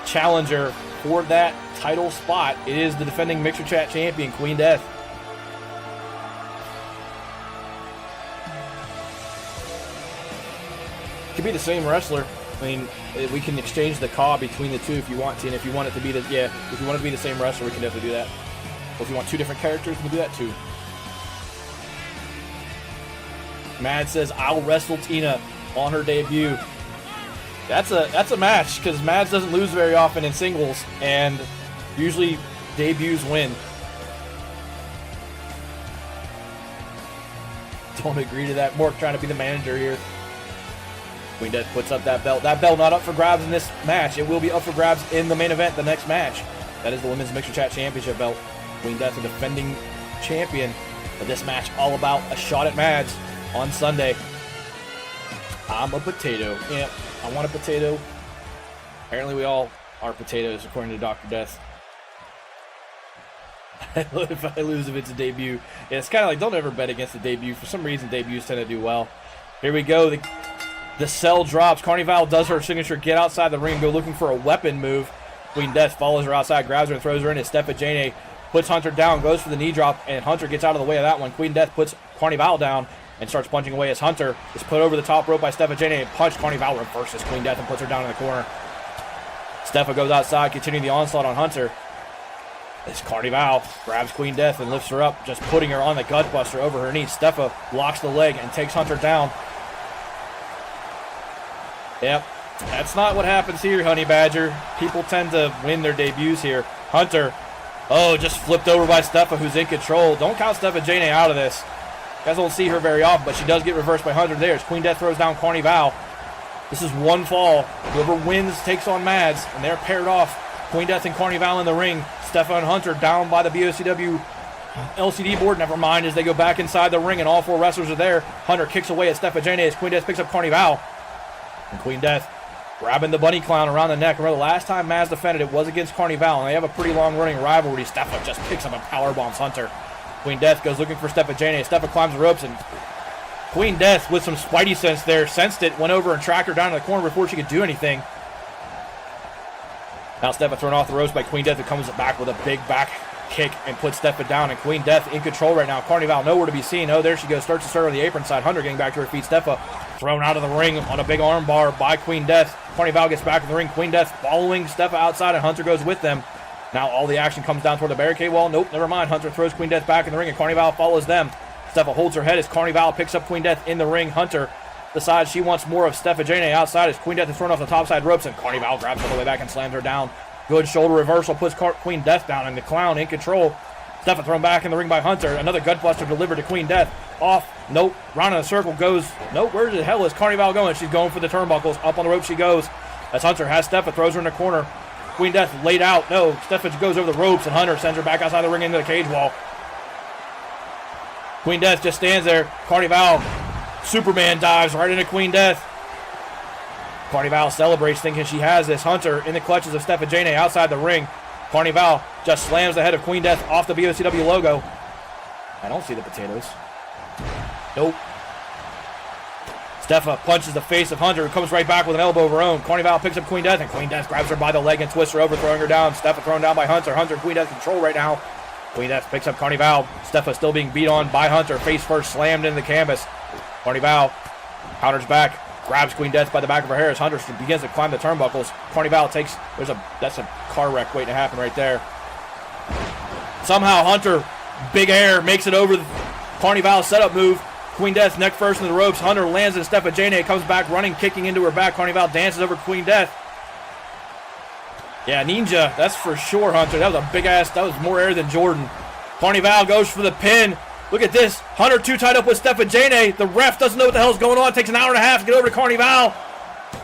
challenger for that title spot. It is the defending Mixer Chat champion, Queen Death. Could be the same wrestler. I mean, we can exchange the CAW between the two if you want to, and if you want it to be the if you want it to be the same wrestler, we can definitely do that. Or if you want two different characters, we can do that too. Mad says, "I'll wrestle Tina on her debut." That's a match, because Mads doesn't lose very often in singles, and usually debuts win. Don't agree to that. Mork trying to be the manager here. Queen Death puts up that belt. That belt not up for grabs in this match. It will be up for grabs in the main event, the next match. That is the Women's Mixer Chat Championship belt. Queen Death, the defending champion. But this match all about a shot at Mads on Sunday. I'm a potato. Yeah, I want a potato. Apparently we all are potatoes, according to Dr. Death. If I lose, if it's a debut. Yeah, it's kind of like, don't ever bet against the debut. For some reason, debuts tend to do well. Here we go. The cell drops. Carnival does her signature get outside the ring and go looking for a weapon move. Queen Death follows her outside, grabs her, and throws her in. As Stepha Jane puts Hunter down, goes for the knee drop, and Hunter gets out of the way of that one. Queen Death puts Carnival down and starts punching away as Hunter is put over the top rope by Stepha Jane and punched. Carnival reverses Queen Death and puts her down in the corner. Stepha goes outside, continuing the onslaught on Hunter. As Carnival grabs Queen Death and lifts her up, just putting her on the gutbuster over her knee. Stepha locks the leg and takes Hunter down. Yep, that's not what happens here, Honey Badger. People tend to win their debuts here. Hunter, just flipped over by Stepha, who's in control. Don't count Stepha Jane out of this. You guys don't see her very often, but she does get reversed by Hunter there. As Queen Death throws down Carnival. This is one fall. Whoever wins takes on Mads, and they're paired off. Queen Death and Carnival in the ring. Stepha and Hunter down by the BOCW LCD board. Never mind, as they go back inside the ring, and all four wrestlers are there. Hunter kicks away at Stepha Jane as Queen Death picks up Carnival. And Queen Death grabbing the bunny clown around the neck. Remember, the last time Maz defended it was against Carnival, and they have a pretty long running rivalry. Stepha just picks up and powerbombs Hunter. Queen Death goes looking for Stepha Jane. Stepha climbs the ropes, and Queen Death, with some spidey sense there, sensed it, went over and tracked her down to the corner before she could do anything. Now Stepha thrown off the ropes by Queen Death, who comes back with a big back kick and puts Stepha down, and Queen Death in control right now. Carnival nowhere to be seen. Oh, there she goes. Starts to start on the apron side. Hunter getting back to her feet. Stepha thrown out of the ring on a big arm bar by Queen Death. Carnival gets back in the ring. Queen Death following Stepha outside, and Hunter goes with them. Now all the action comes down toward the barricade wall. Nope, never mind. Hunter throws Queen Death back in the ring, and Carnival follows them. Stepha holds her head as Carnival picks up Queen Death in the ring. Hunter decides she wants more of Stepha Jane outside as Queen Death is thrown off the topside ropes, and Carnival grabs her all the way back and slams her down. Good shoulder reversal puts Queen Death down, and the clown in control. Stepha thrown back in the ring by Hunter. Another gutbuster delivered to Queen Death. Off. Nope. Round in a circle goes. Nope. Where the hell is Carnival going? She's going for the turnbuckles. Up on the rope she goes. As Hunter has Stepha, throws her in the corner. Queen Death laid out. No. Stepha goes over the ropes, and Hunter sends her back outside the ring into the cage wall. Queen Death just stands there. Carnival, Superman dives right into Queen Death. Carnival celebrates thinking she has this. Hunter in the clutches of Stefa Jane outside the ring. Carnival just slams the head of Queen Death off the BOCW logo. I don't see the potatoes. Nope. Stefa punches the face of Hunter, who comes right back with an elbow of her own. Carnival picks up Queen Death, and Queen Death grabs her by the leg and twists her over, throwing her down. Stefa thrown down by Hunter. Hunter and Queen Death control right now. Queen Death picks up Carnival. Stefa still being beat on by Hunter. Face first, slammed into the canvas. Carnival counters back. Grabs Queen Death by the back of her hair as Hunter begins to climb the turnbuckles. Carnival takes, that's a car wreck waiting to happen right there. Somehow Hunter, big air, makes it over the Carnival setup move. Queen Death neck first into the ropes. Hunter lands in Stefa Jane, comes back running, kicking into her back. Carnival dances over Queen Death. Yeah, Ninja, that's for sure, Hunter. That was a big ass, that was more air than Jordan. Carnival goes for the pin. Look at this. Hunter too tied up with Stefa Jane. The ref doesn't know what the hell's going on. It takes an hour and a half to get over to Carnival.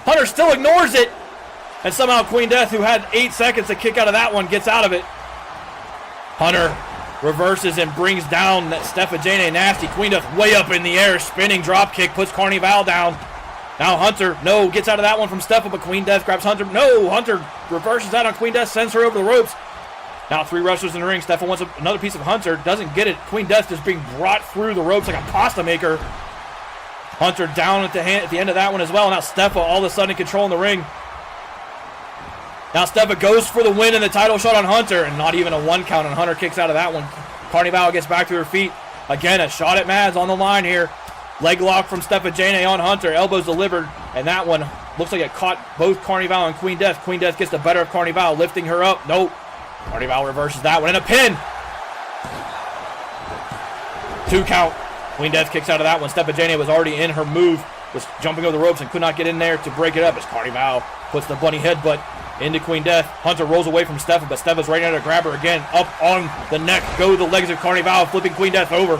Hunter still ignores it. And somehow Queen Death, who had 8 seconds to kick out of that one, gets out of it. Hunter reverses and brings down Stefa Jane. Nasty. Queen Death way up in the air. Spinning drop kick puts Carnival down. Now Hunter, no, gets out of that one from Stefa, but Queen Death grabs Hunter. No, Hunter reverses that on Queen Death, sends her over the ropes. Now 3 wrestlers in the ring. Stefa wants another piece of Hunter. Doesn't get it. Queen Death is being brought through the ropes like a pasta maker. Hunter down at the end of that one as well. Now Stefa all of a sudden controlling the ring. Now Stefa goes for the win and the title shot on Hunter. And not even a 1 count, and Hunter kicks out of that one. Carnival gets back to her feet. Again, a shot at Mads on the line here. Leg lock from Stefa Jane on Hunter. Elbows delivered. And that one looks like it caught both Carnival and Queen Death. Queen Death gets the better of Carnival, lifting her up. Nope. Carnival reverses that one, and a pin! 2 count. Queen Death kicks out of that one. Stefa Jane was already in her move, was jumping over the ropes and could not get in there to break it up as Carnival puts the bunny headbutt into Queen Death. Hunter rolls away from Stefa, but Stefa's right there to grab her again. Up on the neck go the legs of Carnival, flipping Queen Death over.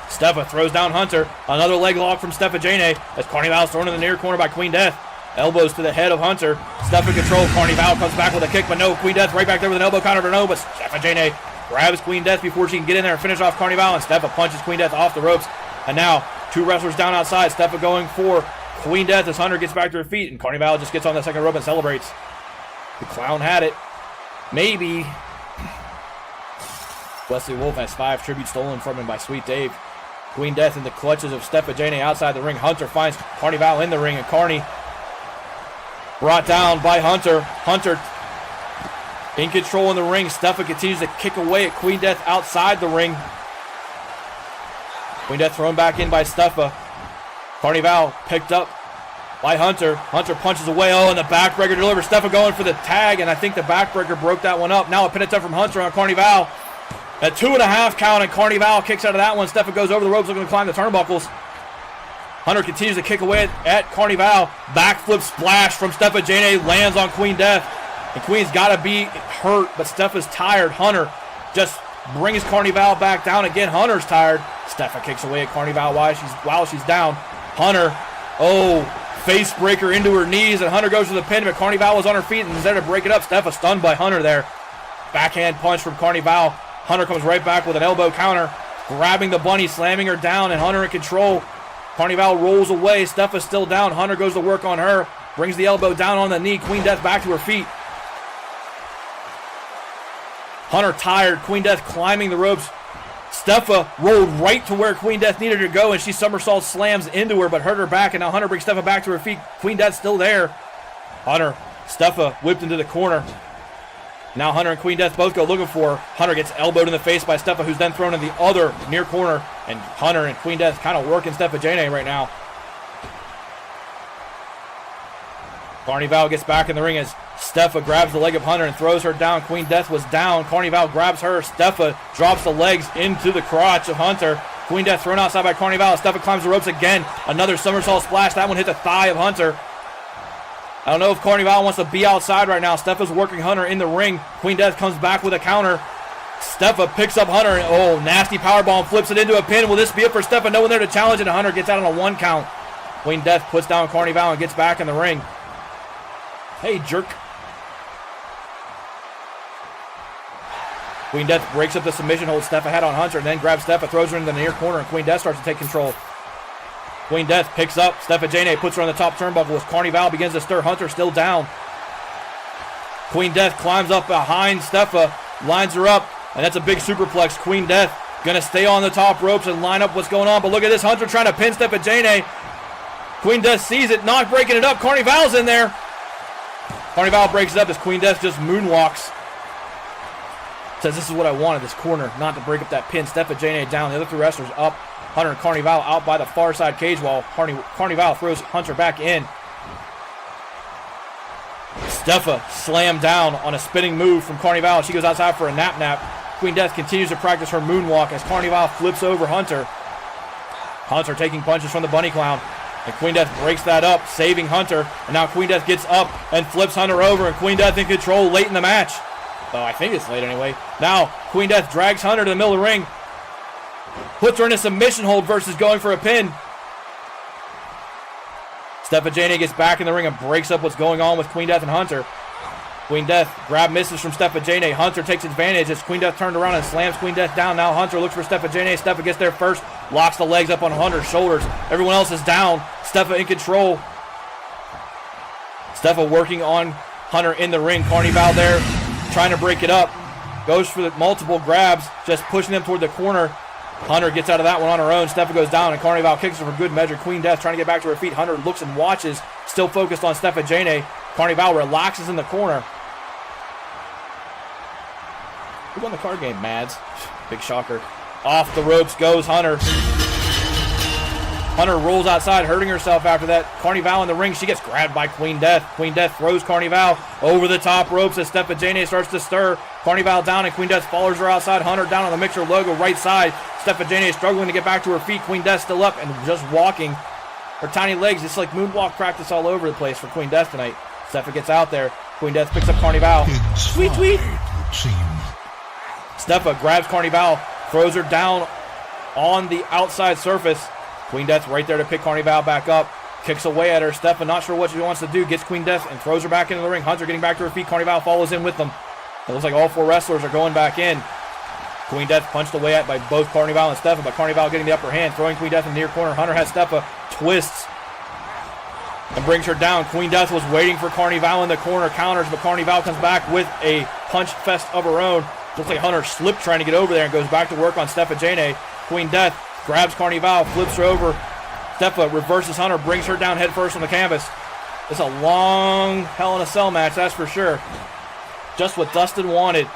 Stefa throws down Hunter. Another leg lock from Stefa Jane as Carnival is thrown in the near corner by Queen Death. Elbows to the head of Hunter. Stefa control. Carnival comes back with a kick, but no. Queen Death right back there with an elbow counter, but no. But Stefa Jane grabs Queen Death before she can get in there and finish off Carnival, and Stefa punches Queen Death off the ropes. And now 2 wrestlers down outside. Stefa going for Queen Death as Hunter gets back to her feet, and Carnival just gets on the second rope and celebrates. The clown had it. Maybe. Wesley Wolf has 5 tributes stolen from him by Sweet Dave. Queen Death in the clutches of Stefa Jane outside the ring. Hunter finds Carnival in the ring, and Carney brought down by Hunter. Hunter in control in the ring. Stefa continues to kick away at Queen Death outside the ring. Queen Death thrown back in by Stefa. Carnival picked up by Hunter. Hunter punches away. Oh, and the backbreaker delivers. Stefa going for the tag, and I think the backbreaker broke that one up. Now a pin attempt from Hunter on Carnival. A 2.5 count, and Carnival kicks out of that one. Stefa goes over the ropes looking to climb the turnbuckles. Hunter continues to kick away at Carnival. Backflip splash from Stefa Jane lands on Queen Death. And Queen's got to be hurt, but Stefa's tired. Hunter just brings Carnival back down again. Hunter's tired. Stefa kicks away at Carnival while she's down. Hunter, face breaker into her knees, and Hunter goes to the pin, but Carnival was on her feet and is there to break it up. Stefa stunned by Hunter there. Backhand punch from Carnival. Hunter comes right back with an elbow counter, grabbing the bunny, slamming her down, and Hunter in control. Carnival rolls away. Stefa's still down. Hunter goes to work on her. Brings the elbow down on the knee. Queen Death back to her feet. Hunter tired. Queen Death climbing the ropes. Stefa rolled right to where Queen Death needed her to go, and she somersault slams into her, but hurt her back, and now Hunter brings Stefa back to her feet. Queen Death's still there. Hunter, Stefa whipped into the corner. Now Hunter and Queen Death both go looking for her. Hunter gets elbowed in the face by Stefa, who's then thrown in the other near corner. And Hunter and Queen Death kind of working Stefa Jane right now. Carnival gets back in the ring as Stefa grabs the leg of Hunter and throws her down. Queen Death was down. Carnival grabs her. Stefa drops the legs into the crotch of Hunter. Queen Death thrown outside by Carnival. Stefa climbs the ropes again. Another somersault splash. That one hit the thigh of Hunter. I don't know if Carnival wants to be outside right now. Stefa's working Hunter in the ring. Queen Death comes back with a counter. Stefa picks up Hunter. And, nasty powerbomb and flips it into a pin. Will this be it for Stefa? No one there to challenge it. And Hunter gets out on a 1 count. Queen Death puts down Carnival and gets back in the ring. Hey, jerk. Queen Death breaks up the submission hold. Steph ahead on Hunter, and then grabs Steph, throws her into the near corner, and Queen Death starts to take control. Queen Death picks up Stephanie, puts her on the top turnbuckle as Carnival begins to stir. Hunter still down. Queen Death climbs up behind Steffa, lines her up, and that's a big superplex. Queen Death gonna stay on the top ropes and line up what's going on, but look at this, Hunter trying to pin Stephanie. Queen Death sees it, not breaking it up. Carnival's in there. Carnival breaks it up as Queen Death just moonwalks. Says, this is what I wanted, this corner, not to break up that pin. Stephanie down, the other 3 wrestlers up. Hunter and Carnival out by the far side cage wall. Carnival throws Hunter back in. Steffa slammed down on a spinning move from Carnival. She goes outside for a nap. Queen Death continues to practice her moonwalk as Carnival flips over Hunter. Hunter taking punches from the Bunny Clown. And Queen Death breaks that up, saving Hunter. And now Queen Death gets up and flips Hunter over. And Queen Death in control late in the match. Oh, I think it's late anyway. Now, Queen Death drags Hunter to the middle of the ring. Puts her in a submission hold versus going for a pin. Stephanie gets back in the ring and breaks up what's going on with Queen Death and Hunter. Queen Death grab misses from Stephanie. Hunter takes advantage as Queen Death turned around and slams Queen Death down. Now Hunter looks for Stephanie. Steffa gets there first. Locks the legs up on Hunter's shoulders. Everyone else is down. Steffa in control. Steffa working on Hunter in the ring. Carnival there trying to break it up. Goes for the multiple grabs. Just pushing them toward the corner. Hunter gets out of that one on her own. Steffa goes down and Carnival kicks her for good measure. Queen Death trying to get back to her feet. Hunter looks and watches. Still focused on Stephanie. Carnival relaxes in the corner. Who won the card game, Mads? Big shocker. Off the ropes goes Hunter. Hunter rolls outside, hurting herself after that. Carnival in the ring. She gets grabbed by Queen Death. Queen Death throws Carnival over the top ropes as Stephanie starts to stir. Carnival down and Queen Death follows her outside. Hunter down on the mixer logo right side. Stephanie struggling to get back to her feet. Queen Death still up and just walking. Her tiny legs, it's like moonwalk practice all over the place for Queen Death tonight. Steffa gets out there. Queen Death picks up Carnival. Sweet, sweet. Steffa grabs Carnival, throws her down on the outside surface. Queen Death's right there to pick Carnival back up. Kicks away at her. Steffa not sure what she wants to do. Gets Queen Death and throws her back into the ring. Hunter getting back to her feet. Carnival follows in with them. It looks like all 4 wrestlers are going back in. Queen Death punched away at by both Carnival and Steffa, but Carnival getting the upper hand, throwing Queen Death in the near corner. Hunter has Steffa, twists, and brings her down. Queen Death was waiting for Carnival in the corner, counters, but Carnival comes back with a punch fest of her own. Looks like Hunter slipped trying to get over there and goes back to work on Stephanie. Queen Death grabs Carnival, flips her over. Steffa reverses Hunter, brings her down head first on the canvas. It's a long Hell in a Cell match, that's for sure. Just what Dustin wanted.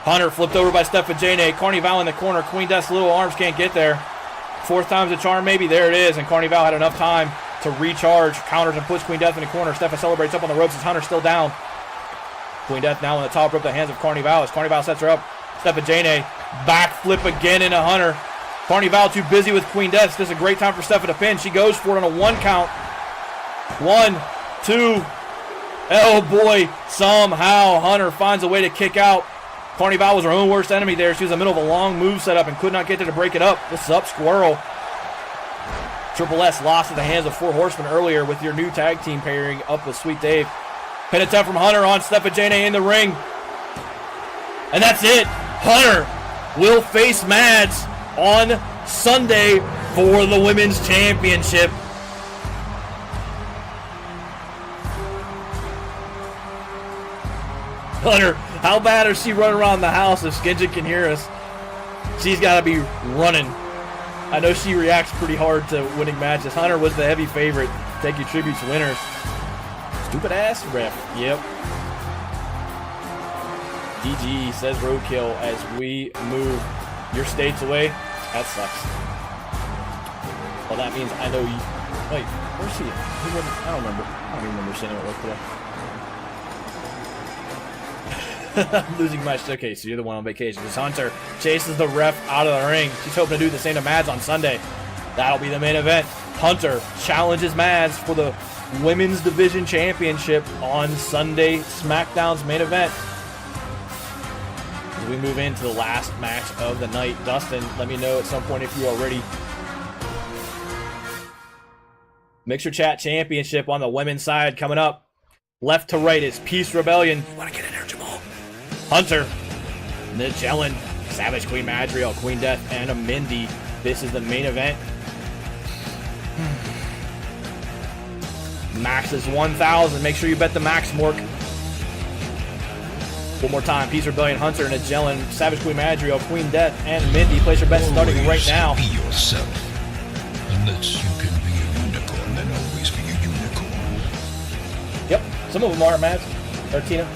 Hunter flipped over by Stephanie. Carnival in the corner. Queen Death's little arms can't get there. 4th time's a charm, maybe. There it is. And Carnival had enough time to recharge. Counters and puts Queen Death in the corner. Steffa celebrates up on the ropes as Hunter's still down. Queen Death now on the top rope, the hands of Carnival as Carnival sets her up. Stephanie backflip again into Hunter. Carnival too busy with Queen Death. This is a great time for Steffa to pin. She goes for it on a 1 count. 1, 2. Oh boy, somehow Hunter finds a way to kick out. Carnival was her own worst enemy there. She was in the middle of a long move setup and could not get there to break it up. This is up Squirrel. Triple S lost at the hands of 4 Horsemen earlier with your new tag team pairing up with Sweet Dave. Pin attempt from Hunter on Stephanie in the ring. And that's it. Hunter will face Mads on Sunday for the Women's Championship. Hunter, how bad is she running around the house if Skinjin can hear us? She's got to be running. I know she reacts pretty hard to winning matches. Hunter was the heavy favorite. Take your tributes, winners. Stupid ass ref. Yep. DG says roadkill as we move your states away. That sucks. Well, that means I know you. Wait, where's he? I don't remember. I don't even remember seeing him at work today. I'm losing my showcase, so you're the one on vacation. As Hunter chases the ref out of the ring. She's hoping to do the same to Mads on Sunday. That'll be the main event. Hunter challenges Mads for the Women's Division Championship on Sunday, SmackDown's main event. As we move into the last match of the night, Dustin, let me know at some point if you are ready. Mixer Chat Championship on the women's side coming up. Left to right is Peace Rebellion. You want to get in there, Jamal? Hunter Nigellin, Savage Queen Madriel, Queen Death, and a Mindy. This is the main event. Max is 1,000. Make sure you bet the max, Mork. One more time. Peace Rebellion, Hunter, Nigellin, Savage Queen Madriel, Queen Death, and Mindy. Place your bets starting right now. Be yourself. Unless you can be a unicorn, then always be a unicorn. Yep. Some of them are, Matt. Or Tina.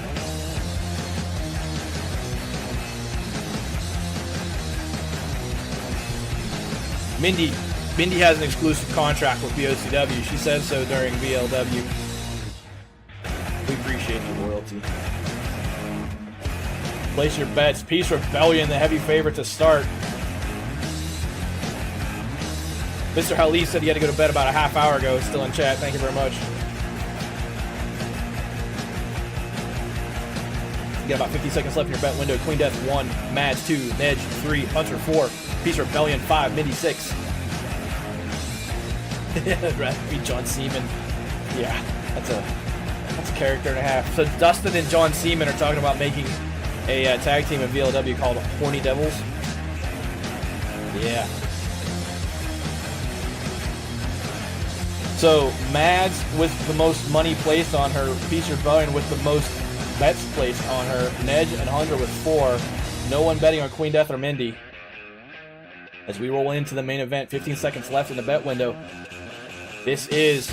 Mindy has an exclusive contract with BOCW. She said so during VLW. We appreciate the loyalty. Place your bets. Peace Rebellion, the heavy favorite to start. Mr. Halil said he had to go to bed about a half hour ago. Still in chat. Thank you very much. You got about 50 seconds left in your bet window. Queen Death 1, Mads 2, Nedge 3, Hunter 4, Peace Rebellion 5, Mindy 6. Rather be John Seaman. Yeah, that's a character and a half. So Dustin and John Seaman are talking about making a tag team in VLW called Horny Devils. Yeah. So Mads with the most money placed on her, Peace Rebellion with the most bets placed on her, Nedge and Hunter with 4. No one betting on Queen Death or Mindy. As we roll into the main event, 15 seconds left in the bet window. This is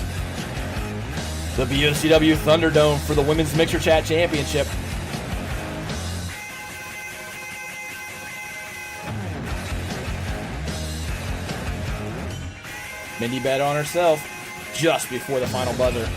the BOCW Thunderdome for the Women's Mixer Chat Championship. Mindy bet on herself just before the final buzzer.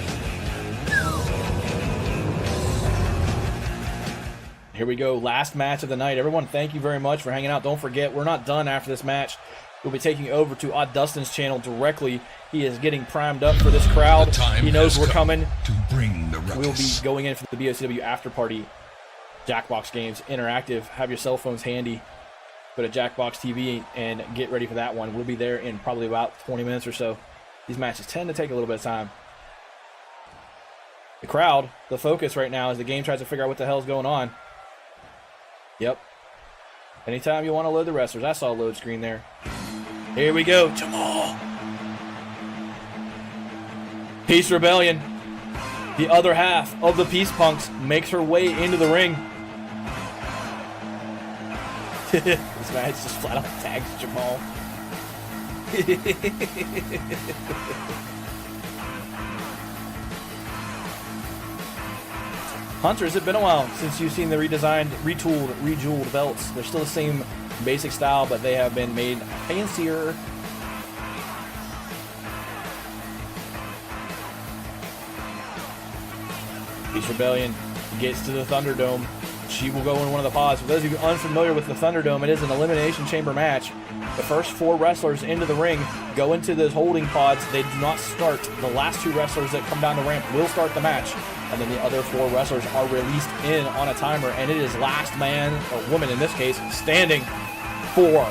Here we go, last match of the night. Everyone, thank you very much for hanging out. Don't forget, we're not done after this match. We'll be taking over to Odd Dustin's channel directly. He is getting primed up for this crowd. He knows we're coming. To bring the ruckus. We'll be going in for the BOCW After Party. Jackbox Games Interactive. Have your cell phones handy. Go to Jackbox TV and get ready for that one. We'll be there in probably about 20 minutes or so. These matches tend to take a little bit of time. The crowd, the focus right now as the game tries to figure out what the hell's going on. Yep. Anytime you want to load the wrestlers. I saw a load screen there. Here we go. Jamal. Peace Rebellion. The other half of the Peace Punks makes her way into the ring. This match just flat out tags Jamal. Hunter, has it been a while since you've seen the redesigned, retooled, rejeweled belts? They're still the same basic style, but they have been made fancier. Peace Rebellion gets to the Thunderdome. She will go in one of the pods. For those of you unfamiliar with the Thunderdome, it is an elimination chamber match. The first 4 wrestlers into the ring go into those holding pods. They do not start. The last 2 wrestlers that come down the ramp will start the match. And then the other 4 wrestlers are released in on a timer. And it is last man, or woman in this case, standing for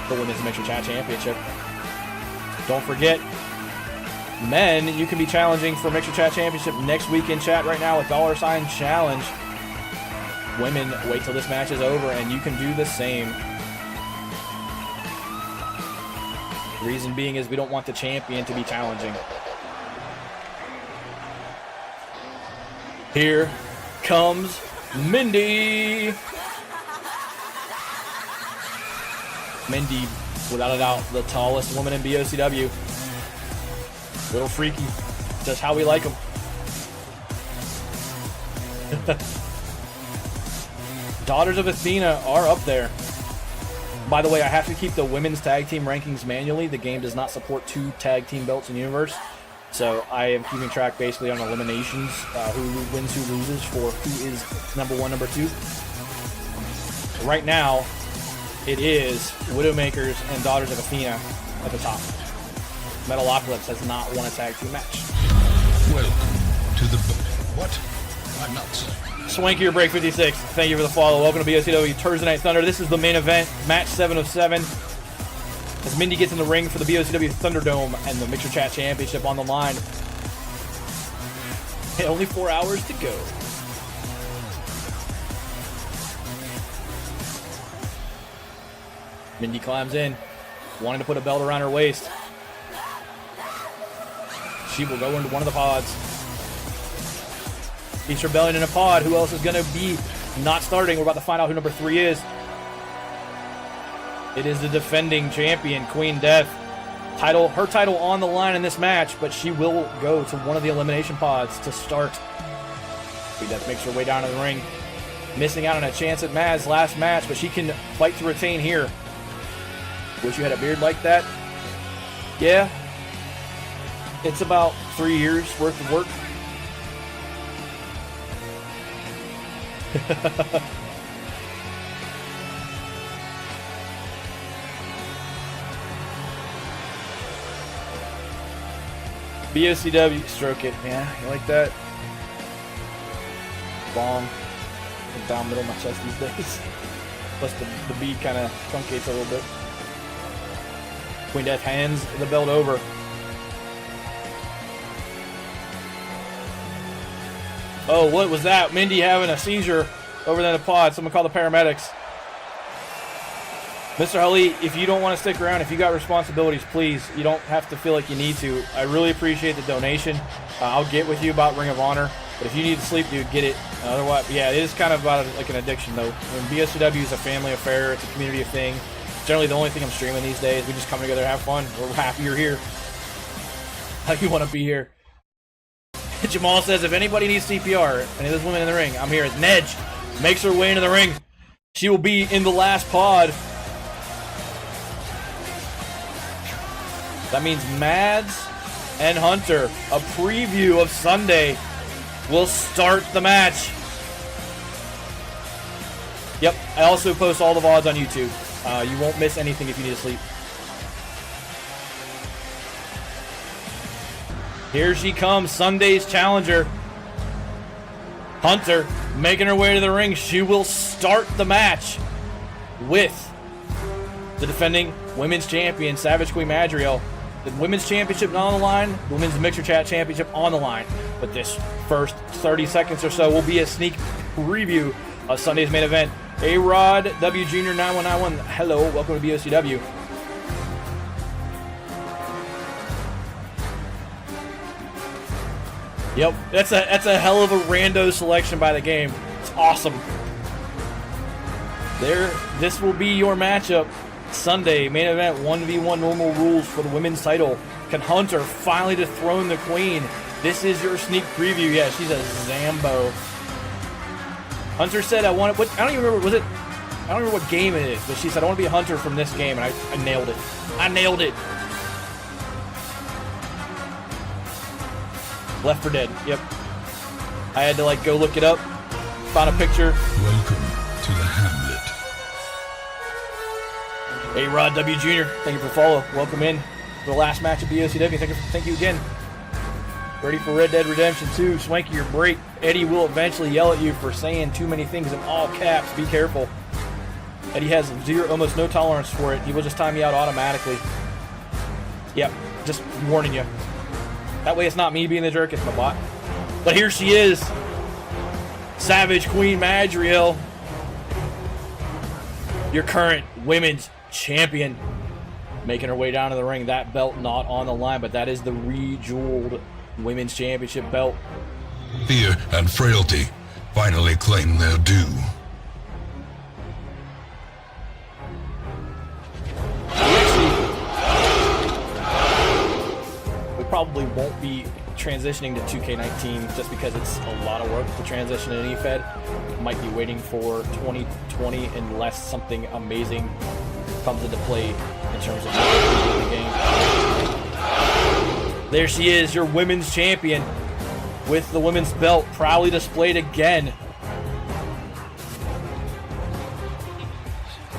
the Women's Mixer Chat Championship. Don't forget, men, you can be challenging for Mixer Chat Championship next week in chat right now with $challenge. Women, wait till this match is over and you can do the same. The reason being is we don't want the champion to be challenging. Here comes Mindy. Mindy, without a doubt, the tallest woman in BOCW. Little freaky, just how we like them. Daughters of Athena are up there. By the way, I have to keep the women's tag team rankings manually. The game does not support 2 tag team belts in universe. So I am keeping track basically on eliminations, who wins, who loses, for who is number 1, number 2. Right now, it is Widowmakers and Daughters of Athena at the top. Metalocalypse has not won a tag team match. Welcome to the... What? I'm not saying. Swankier Break 56, thank you for the follow. Welcome to BOCW Thursday Night Thunder. This is the main event, match 7 of 7. As Mindy gets in the ring for the BOCW Thunderdome and the Mixer Chat Championship on the line. And only 4 hours to go. Mindy climbs in, wanting to put a belt around her waist. She will go into one of the pods. Each rebellion in a pod. Who else is going to be not starting? We're about to find out who number 3 is. It is the defending champion, Queen Death. Her title on the line in this match, but she will go to one of the elimination pods to start. Queen Death makes her way down to the ring. Missing out on a chance at Mad's last match, but she can fight to retain here. Wish you had a beard like that. Yeah. It's about 3 years worth of work. BOCW, stroke it. Yeah, you like that? Bong. Down middle of my chest these days. Plus the bead kind of truncates a little bit. Queen Death hands the belt over. Oh, what was that? Mindy having a seizure over there in the pod. Someone call the paramedics. Mr. Hully, if you don't want to stick around, if you got responsibilities, please, you don't have to feel like you need to. I really appreciate the donation. I'll get with you about Ring of Honor, but if you need to sleep, dude, get it. Otherwise, yeah, it is kind of about like an addiction, though. I mean, BSW is a family affair. It's a community thing. It's generally the only thing I'm streaming these days. We just come together, have fun. We're happy you're here. How you want to be here. Jamal says, if anybody needs CPR, any of those women in the ring, I'm here. Nedge makes her way into the ring. She will be in the last pod. That means Mads and Hunter, a preview of Sunday, will start the match. Yep, I also post all the VODs on YouTube. You won't miss anything if you need to sleep. Here she comes, Sunday's challenger. Hunter making her way to the ring. She will start the match with the defending women's champion, Savage Queen Madriel. The women's championship not on the line, the women's Mixer Chat championship on the line. But this first 30 seconds or so will be a sneak preview of Sunday's main event. A-Rod, W Junior 9191, hello, welcome to BOCW. Yep, that's a hell of a rando selection by the game. It's awesome. This will be your matchup. Sunday, main event, 1v1 normal rules for the women's title. Can Hunter finally dethrone the queen? This is your sneak preview. Yeah, she's a Zambo. Hunter said, I don't even remember, I don't remember what game it is, but she said, I want to be a Hunter from this game, and I nailed it. I nailed it. Left 4 Dead, yep. I had to go look it up, found a picture. Welcome to the Hamlet. A-Rod W Jr., thank you for the follow. Welcome in to the last match of BOCW. Thank you again. Ready for Red Dead Redemption 2. Swanky, you're great. Eddie will eventually yell at you for saying too many things in all caps. Be careful. Eddie has almost no tolerance for it. He will just time you out automatically. Yep, just warning you. That way it's not me being the jerk, it's my bot. But here she is. Savage Queen Madriel. Your current women's champion. Making her way down to the ring. That belt not on the line, but that is the rejeweled women's championship belt. Fear and frailty finally claim their due. We probably won't be transitioning to 2K19 just because it's a lot of work to transition to an eFed. Might be waiting for 2020 unless something amazing comes into play in terms of the game. There she is, your women's champion with the women's belt proudly displayed again.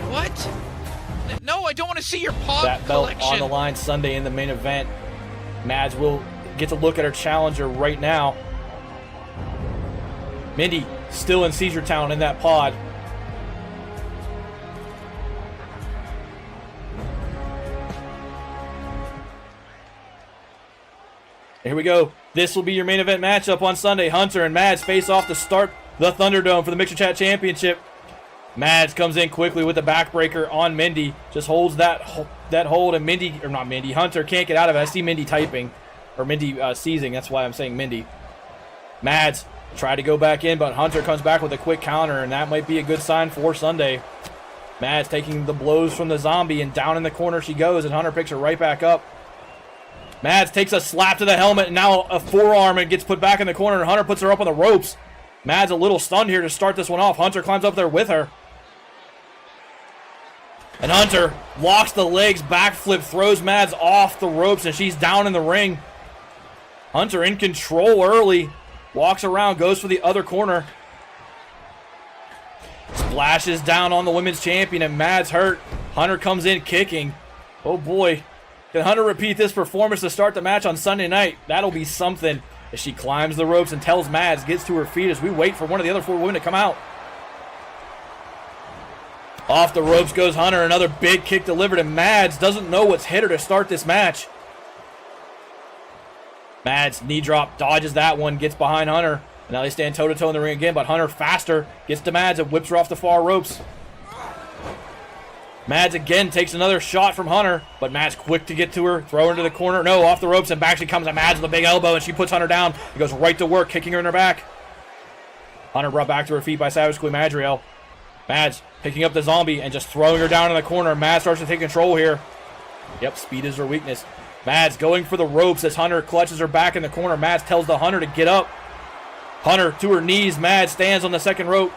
What? No, I don't want to see your paw That belt collection. on the line Sunday in the main event. Mads will get to look at her challenger right now. Mindy still in Seizure Town in that pod. Here we go. This will be your main event matchup on Sunday. Hunter and Mads face off to start the Thunderdome for the Mixer Chat Championship. Mads comes in quickly with the backbreaker on Mindy. Just holds that hold, and Mindy, or not Mindy, Hunter can't get out of it. I see Mindy typing, or Mindy seizing. That's why I'm saying Mindy. Mads tried to go back in, but Hunter comes back with a quick counter, and that might be a good sign for Sunday. Mads taking the blows from the zombie, and down in the corner she goes, and Hunter picks her right back up. Mads takes a slap to the helmet, and now a forearm, and gets put back in the corner, and Hunter puts her up on the ropes. Mads a little stunned here to start this one off. Hunter climbs up there with her. And Hunter locks the legs, backflip, throws Mads off the ropes, and she's down in the ring. Hunter in control early. Walks around, goes for the other corner. Splashes down on the women's champion, and Mads hurt. Hunter comes in kicking. Oh boy. Can Hunter repeat this performance to start the match on Sunday night? That'll be something. As she climbs the ropes and tells Mads, gets to her feet as we wait for one of the other 4 women to come out. Off the ropes goes Hunter. Another big kick delivered, and Mads doesn't know what's hit her to start this match. Mads knee drop, dodges that one, gets behind Hunter. And now they stand toe-to-toe in the ring again, but Hunter faster, gets to Mads and whips her off the far ropes. Mads again takes another shot from Hunter, but Mads quick to get to her, throw her into the corner. No, off the ropes, and back she comes at Mads with a big elbow, and she puts Hunter down. He goes right to work, kicking her in her back. Hunter brought back to her feet by Savage Queen Madriel. Mads picking up the zombie and just throwing her down in the corner. Mads starts to take control here. Yep, speed is her weakness. Mads going for the ropes as Hunter clutches her back in the corner. Mads tells the Hunter to get up. Hunter to her knees. Mads stands on the second rope.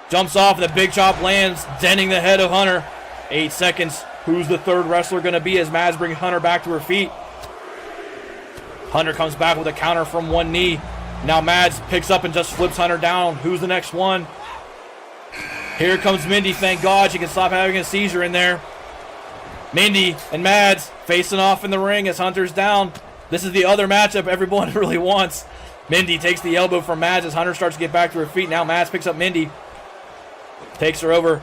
Jumps off, and the big chop lands, denting the head of Hunter. 8 seconds. Who's the third wrestler going to be as Mads brings Hunter back to her feet? Hunter comes back with a counter from one knee. Now Mads picks up and just flips Hunter down. Who's the next one? Here comes Mindy. Thank God she can stop having a seizure in there. Mindy and Mads facing off in the ring as Hunter's down. This is the other matchup everyone really wants. Mindy takes the elbow from Mads as Hunter starts to get back to her feet. Now Mads picks up Mindy. Takes her over.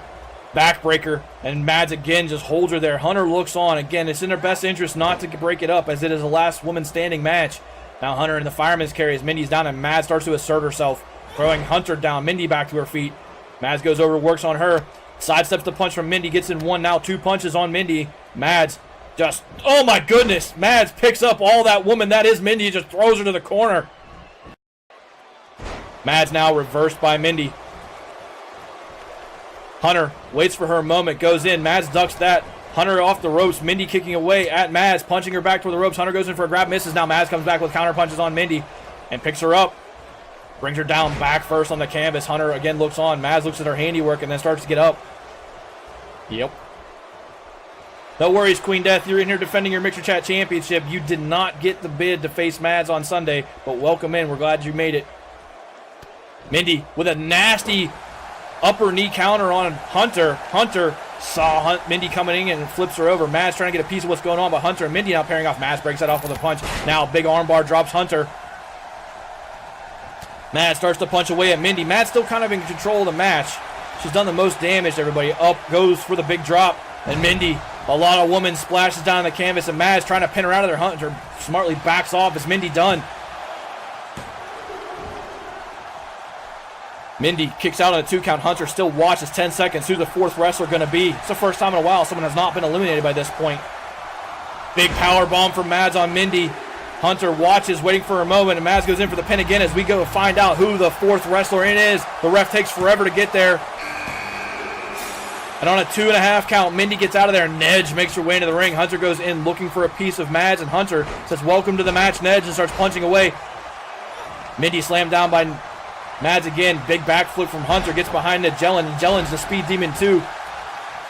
Backbreaker. And Mads again just holds her there. Hunter looks on. Again, it's in their best interest not to break it up as it is the last woman standing match. Now Hunter in the fireman's carry as Mindy's down, and Mads starts to assert herself. Throwing Hunter down. Mindy back to her feet. Mads goes over, works on her. Sidesteps the punch from Mindy. Gets in one, now 2 punches on Mindy. Mads just, oh my goodness. Mads picks up all that woman that is Mindy. Just throws her to the corner. Mads now reversed by Mindy. Hunter waits for her moment, goes in. Mads ducks that. Hunter off the ropes. Mindy kicking away at Mads, punching her back toward the ropes. Hunter goes in for a grab, misses. Now Mads comes back with counter punches on Mindy and picks her up. Brings her down back first on the canvas. Hunter again looks on. Mads looks at her handiwork and then starts to get up. Yep. No worries, Queen Death. You're in here defending your Mixer Chat Championship. You did not get the bid to face Mads on Sunday, but welcome in. We're glad you made it. Mindy with a nasty upper knee counter on Hunter. Hunter saw Mindy coming in and flips her over. Mads trying to get a piece of what's going on, but Hunter and Mindy now pairing off. Mads breaks that off with a punch. Now big armbar drops Hunter. Mads starts to punch away at Mindy. Mads still kind of in control of the match. She's done the most damage to everybody. Up goes for the big drop. And Mindy, a lot of woman, splashes down the canvas. And Mads trying to pin her out of there. Hunter smartly backs off. Is Mindy done? Mindy kicks out on a 2 count. Hunter still watches 10 seconds. Who's the 4th wrestler going to be? It's the first time in a while someone has not been eliminated by this point. Big power bomb from Mads on Mindy. Hunter watches, waiting for a moment, and Mads goes in for the pin again as we go find out who the 4th wrestler in is. The ref takes forever to get there. And on a 2.5 count, Mindy gets out of there. Nedge makes her way into the ring. Hunter goes in looking for a piece of Mads, and Hunter says, "Welcome to the match, Nedge," and starts punching away. Mindy slammed down by Mads again. Big backflip from Hunter. Gets behind Nigellin. Nigellin's the speed demon too.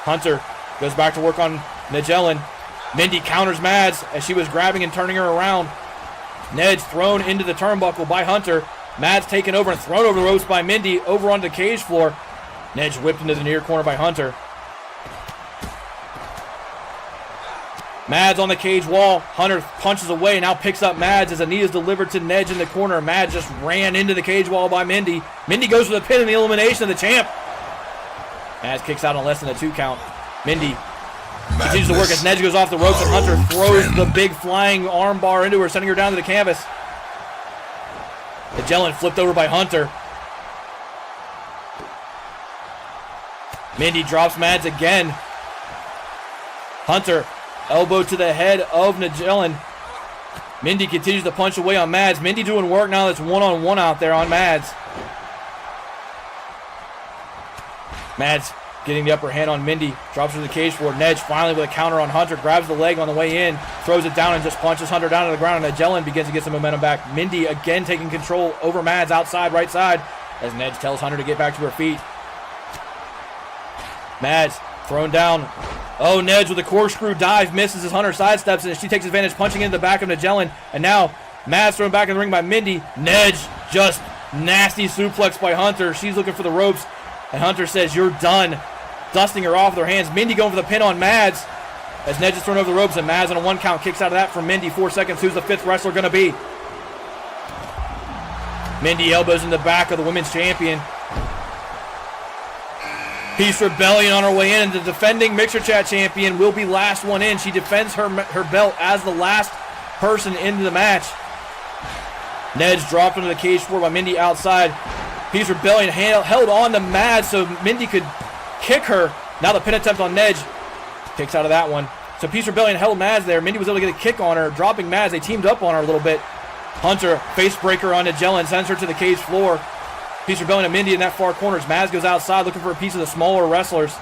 Hunter goes back to work on Nigellin. Mindy counters Mads as she was grabbing and turning her around. Nedge thrown into the turnbuckle by Hunter. Mads taken over and thrown over the ropes by Mindy. Over onto the cage floor. Nedge whipped into the near corner by Hunter. Mads on the cage wall. Hunter punches away, now picks up Mads as a knee is delivered to Nedge in the corner. Mads just ran into the cage wall by Mindy. Mindy goes for the pin and the elimination of the champ. Mads kicks out on less than a 2 count. Mindy continues to work as Nedge goes off the ropes, and Hunter throws the big flying arm bar into her, sending her down to the canvas. Nigellin flipped over by Hunter. Mindy drops Mads again. Hunter, elbow to the head of Magellan. Mindy continues to punch away on Mads. Mindy doing work now that's one-on-one out there on Mads. Mads getting the upper hand on Mindy. Drops her to the cage floor. Nedge finally with a counter on Hunter. Grabs the leg on the way in. Throws it down and just punches Hunter down to the ground. And Magellan begins to get some momentum back. Mindy again taking control over Mads outside, right side. As Nedge tells Hunter to get back to her feet. Mads thrown down. Oh, Nedge with a corkscrew dive misses as Hunter sidesteps and she takes advantage, punching into the back of Magellan. And now Mads thrown back in the ring by Mindy. Nedge just nasty suplex by Hunter. She's looking for the ropes. And Hunter says, "You're done." Dusting her off with her hands. Mindy going for the pin on Mads. As Nedge is thrown over the ropes and Mads on a 1 count kicks out of that from Mindy. 4 seconds. Who's the 5th wrestler going to be? Mindy elbows in the back of the women's champion. Peace Rebellion on her way in, and the defending Mixer Chat champion will be last one in. She defends her belt as the last person into the match. Nedge dropped into the cage floor by Mindy outside. Peace Rebellion held on to Mads so Mindy could kick her. Now the pin attempt on Nedge. Kicks out of that one. So Peace Rebellion held Mads there. Mindy was able to get a kick on her, dropping Mads. They teamed up on her a little bit. Hunter, face breaker on Magellan, sends her to the cage floor. Peace Rebellion and Mindy in that far corner. Mads goes outside looking for a piece of the smaller wrestlers.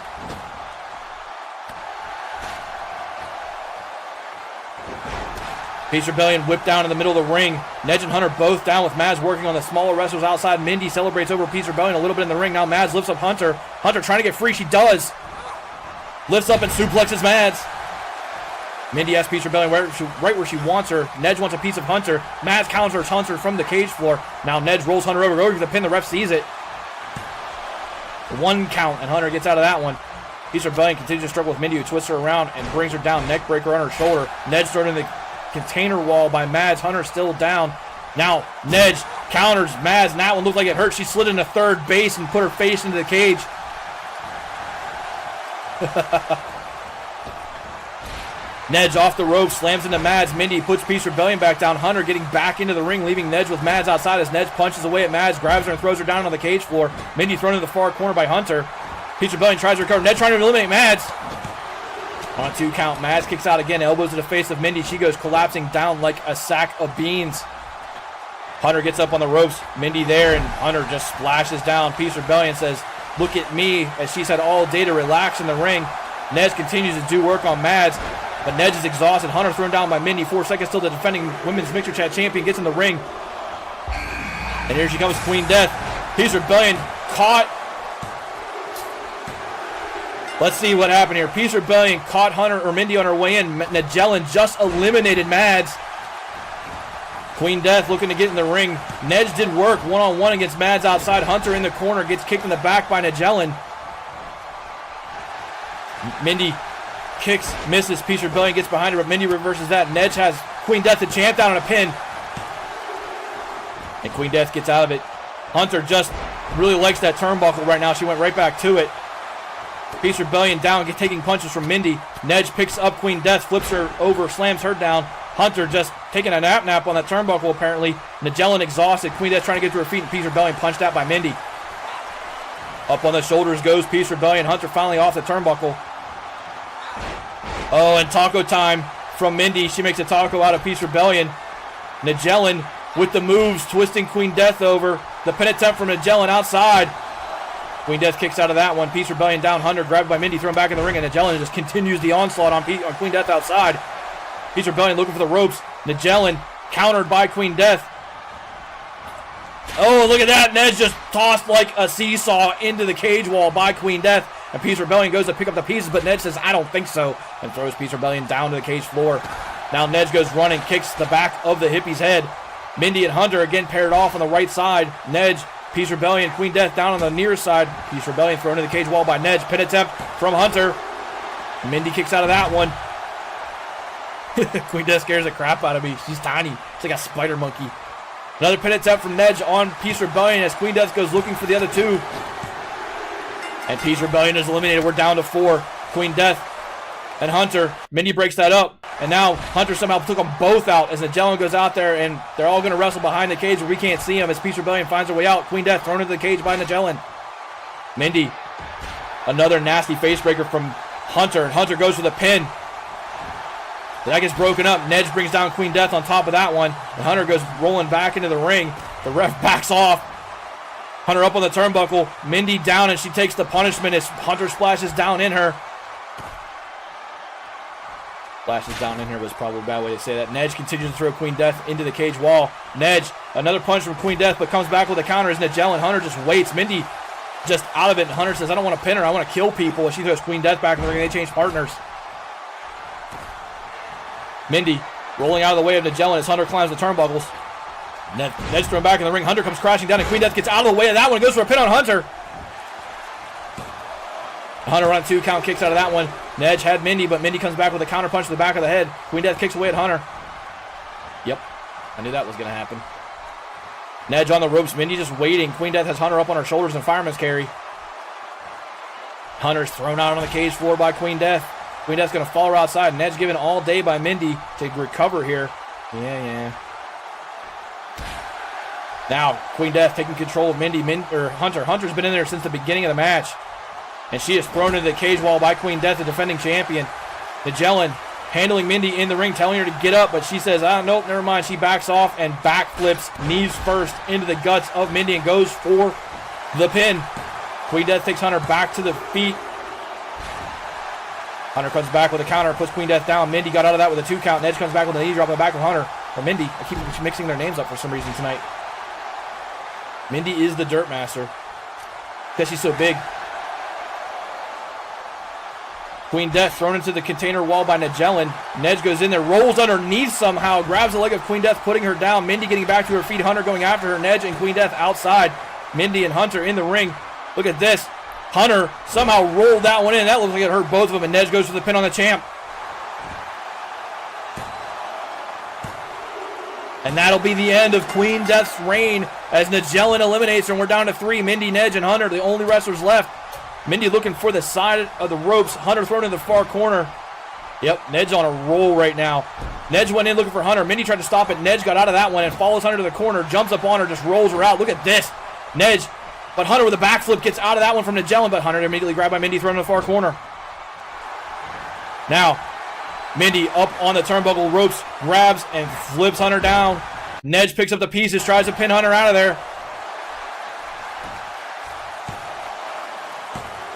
Peace Rebellion whipped down in the middle of the ring. Nedge and Hunter both down with Mads working on the smaller wrestlers outside. Mindy celebrates over Peace Rebellion a little bit in the ring. Now Mads lifts up Hunter. Hunter trying to get free. She does. Lifts up and suplexes Mads. Mindy asks Peace Rebellion right where she wants her. Nedge wants a piece of Hunter. Mads counters Hunter from the cage floor. Now Nedge rolls Hunter over to the pin. The ref sees it. 1 count, and Hunter gets out of that one. Peace Rebellion continues to struggle with Mindy, who twists her around and brings her down. Neck breaker on her shoulder. Nedge thrown in the container wall by Mads. Hunter still down. Now Nedge counters Mads, and that one looked like it hurt. She slid into third base and put her face into the cage. Nedge off the rope, slams into Mads. Mindy puts Peace Rebellion back down. Hunter getting back into the ring, leaving Nedge with Mads outside as Nedge punches away at Mads, grabs her and throws her down on the cage floor. Mindy thrown into the far corner by Hunter. Peace Rebellion tries to recover. Nedge trying to eliminate Mads. On 2 count, Mads kicks out again, elbows to the face of Mindy. She goes collapsing down like a sack of beans. Hunter gets up on the ropes. Mindy there, and Hunter just splashes down. Peace Rebellion says, "Look at me," as she's had all day to relax in the ring. Nedge continues to do work on Mads. But Nedge is exhausted. Hunter thrown down by Mindy. 4 seconds till the defending women's Mixer Chat champion gets in the ring. And here she comes, Queen Death. Peace Rebellion caught. Let's see what happened here. Peace Rebellion caught Hunter or Mindy on her way in. Magellan just eliminated Mads. Queen Death looking to get in the ring. Nedge did work one-on-one against Mads outside. Hunter in the corner gets kicked in the back by Magellan. Mindy kicks, misses. Peace Rebellion gets behind her, but Mindy reverses that. Nedge has Queen Death the champ down on a pin. And Queen Death gets out of it. Hunter just really likes that turnbuckle right now. She went right back to it. Peace Rebellion down, taking punches from Mindy. Nedge picks up Queen Death, flips her over, slams her down. Hunter just taking a nap on that turnbuckle apparently. Magellan exhausted. Queen Death trying to get to her feet, and Peace Rebellion punched out by Mindy. Up on the shoulders goes Peace Rebellion. Hunter finally off the turnbuckle. Oh, and taco time from Mindy. She makes a taco out of Peace Rebellion. Magellan with the moves, twisting Queen Death over. The pin attempt from Magellan outside. Queen Death kicks out of that one. Peace Rebellion down. Hunter grabbed by Mindy, thrown back in the ring, and Magellan just continues the onslaught on Queen Death outside. Peace Rebellion looking for the ropes. Magellan countered by Queen Death. Oh, look at that. Nedge just tossed like a seesaw into the cage wall by Queen Death. And Peace Rebellion goes to pick up the pieces, but Nedge says, "I don't think so," and throws Peace Rebellion down to the cage floor. Now Nedge goes running, kicks the back of the hippie's head. Mindy and Hunter again paired off on the right side. Nedge, Peace Rebellion, Queen Death down on the near side. Peace Rebellion thrown into the cage wall by Nedge. Pin attempt from Hunter. Mindy kicks out of that one. Queen Death scares the crap out of me. She's tiny. It's like a spider monkey. Another pin attempt from Nedge on Peace Rebellion as Queen Death goes looking for the other two. And Peace Rebellion is eliminated. We're down to 4. Queen Death and Hunter. Mindy breaks that up. And now Hunter somehow took them both out as Magellan goes out there, and they're all going to wrestle behind the cage where we can't see them as Peace Rebellion finds her way out. Queen Death thrown into the cage by Magellan. Mindy Another nasty face breaker from Hunter. And Hunter goes for the pin. That gets broken up. Nedge brings down Queen Death on top of that one. And Hunter goes rolling back into the ring. The ref backs off. Hunter up on the turnbuckle. Mindy down, and she takes the punishment as Hunter splashes down in her. Splashes down in her was probably a bad way to say that. Nedge continues to throw Queen Death into the cage wall. Nedge, another punch from Queen Death, but comes back with a counter as Nigel, Hunter just waits. Mindy just out of it, and Hunter says, I don't want to pin her, I want to kill people. As she throws Queen Death back in the ring, they change partners. Mindy rolling out of the way of Nigel as Hunter climbs the turnbuckles. Nedge thrown back in the ring. Hunter comes crashing down, and Queen Death gets out of the way of that one. Goes for a pin on Hunter. Hunter on 2 count, kicks out of that one. Nedge had Mindy, but Mindy comes back with a counter punch to the back of the head. Queen Death kicks away at Hunter. Yep, I knew that was going to happen. Nedge on the ropes. Mindy just waiting. Queen Death has Hunter up on her shoulders and fireman's carry. Hunter's thrown out on the cage floor by Queen Death. Queen Death's going to follow her outside. Nedge given all day by Mindy to recover here. Yeah. Now, Queen Death taking control of Hunter. Hunter's been in there since the beginning of the match. And she is thrown into the cage wall by Queen Death, the defending champion. Magellan handling Mindy in the ring, telling her to get up, but she says, nope, never mind. She backs off and backflips, knees first, into the guts of Mindy and goes for the pin. Queen Death takes Hunter back to the feet. Hunter comes back with a counter, puts Queen Death down. Mindy got out of that with a 2 count. Nedge comes back with a knee drop on the back of Hunter. Or Mindy. I keep mixing their names up for some reason tonight. Mindy is the Dirt Master. Because she's so big. Queen Death thrown into the container wall by Nigel. Nedge goes in there, rolls underneath somehow, grabs the leg of Queen Death, putting her down. Mindy getting back to her feet. Hunter going after her. Nedge and Queen Death outside. Mindy and Hunter in the ring. Look at this. Hunter somehow rolled that one in. That looks like it hurt both of them, and Nedge goes for the pin on the champ. And that'll be the end of Queen Death's reign as Nigel eliminates her, and we're down to 3. Mindy, Nedge, and Hunter, the only wrestlers left. Mindy looking for the side of the ropes. Hunter thrown in the far corner. Yep, Nedge on a roll right now. Nedge went in looking for Hunter. Mindy tried to stop it. Nedge got out of that one and follows Hunter to the corner. Jumps up on her, just rolls her out. Look at this. Nedge, but Hunter with a backflip gets out of that one from Nigel, but Hunter immediately grabbed by Mindy, thrown in the far corner. Now, Mindy up on the turnbuckle ropes, grabs and flips Hunter down. Nedge picks up the pieces, tries to pin Hunter out of there.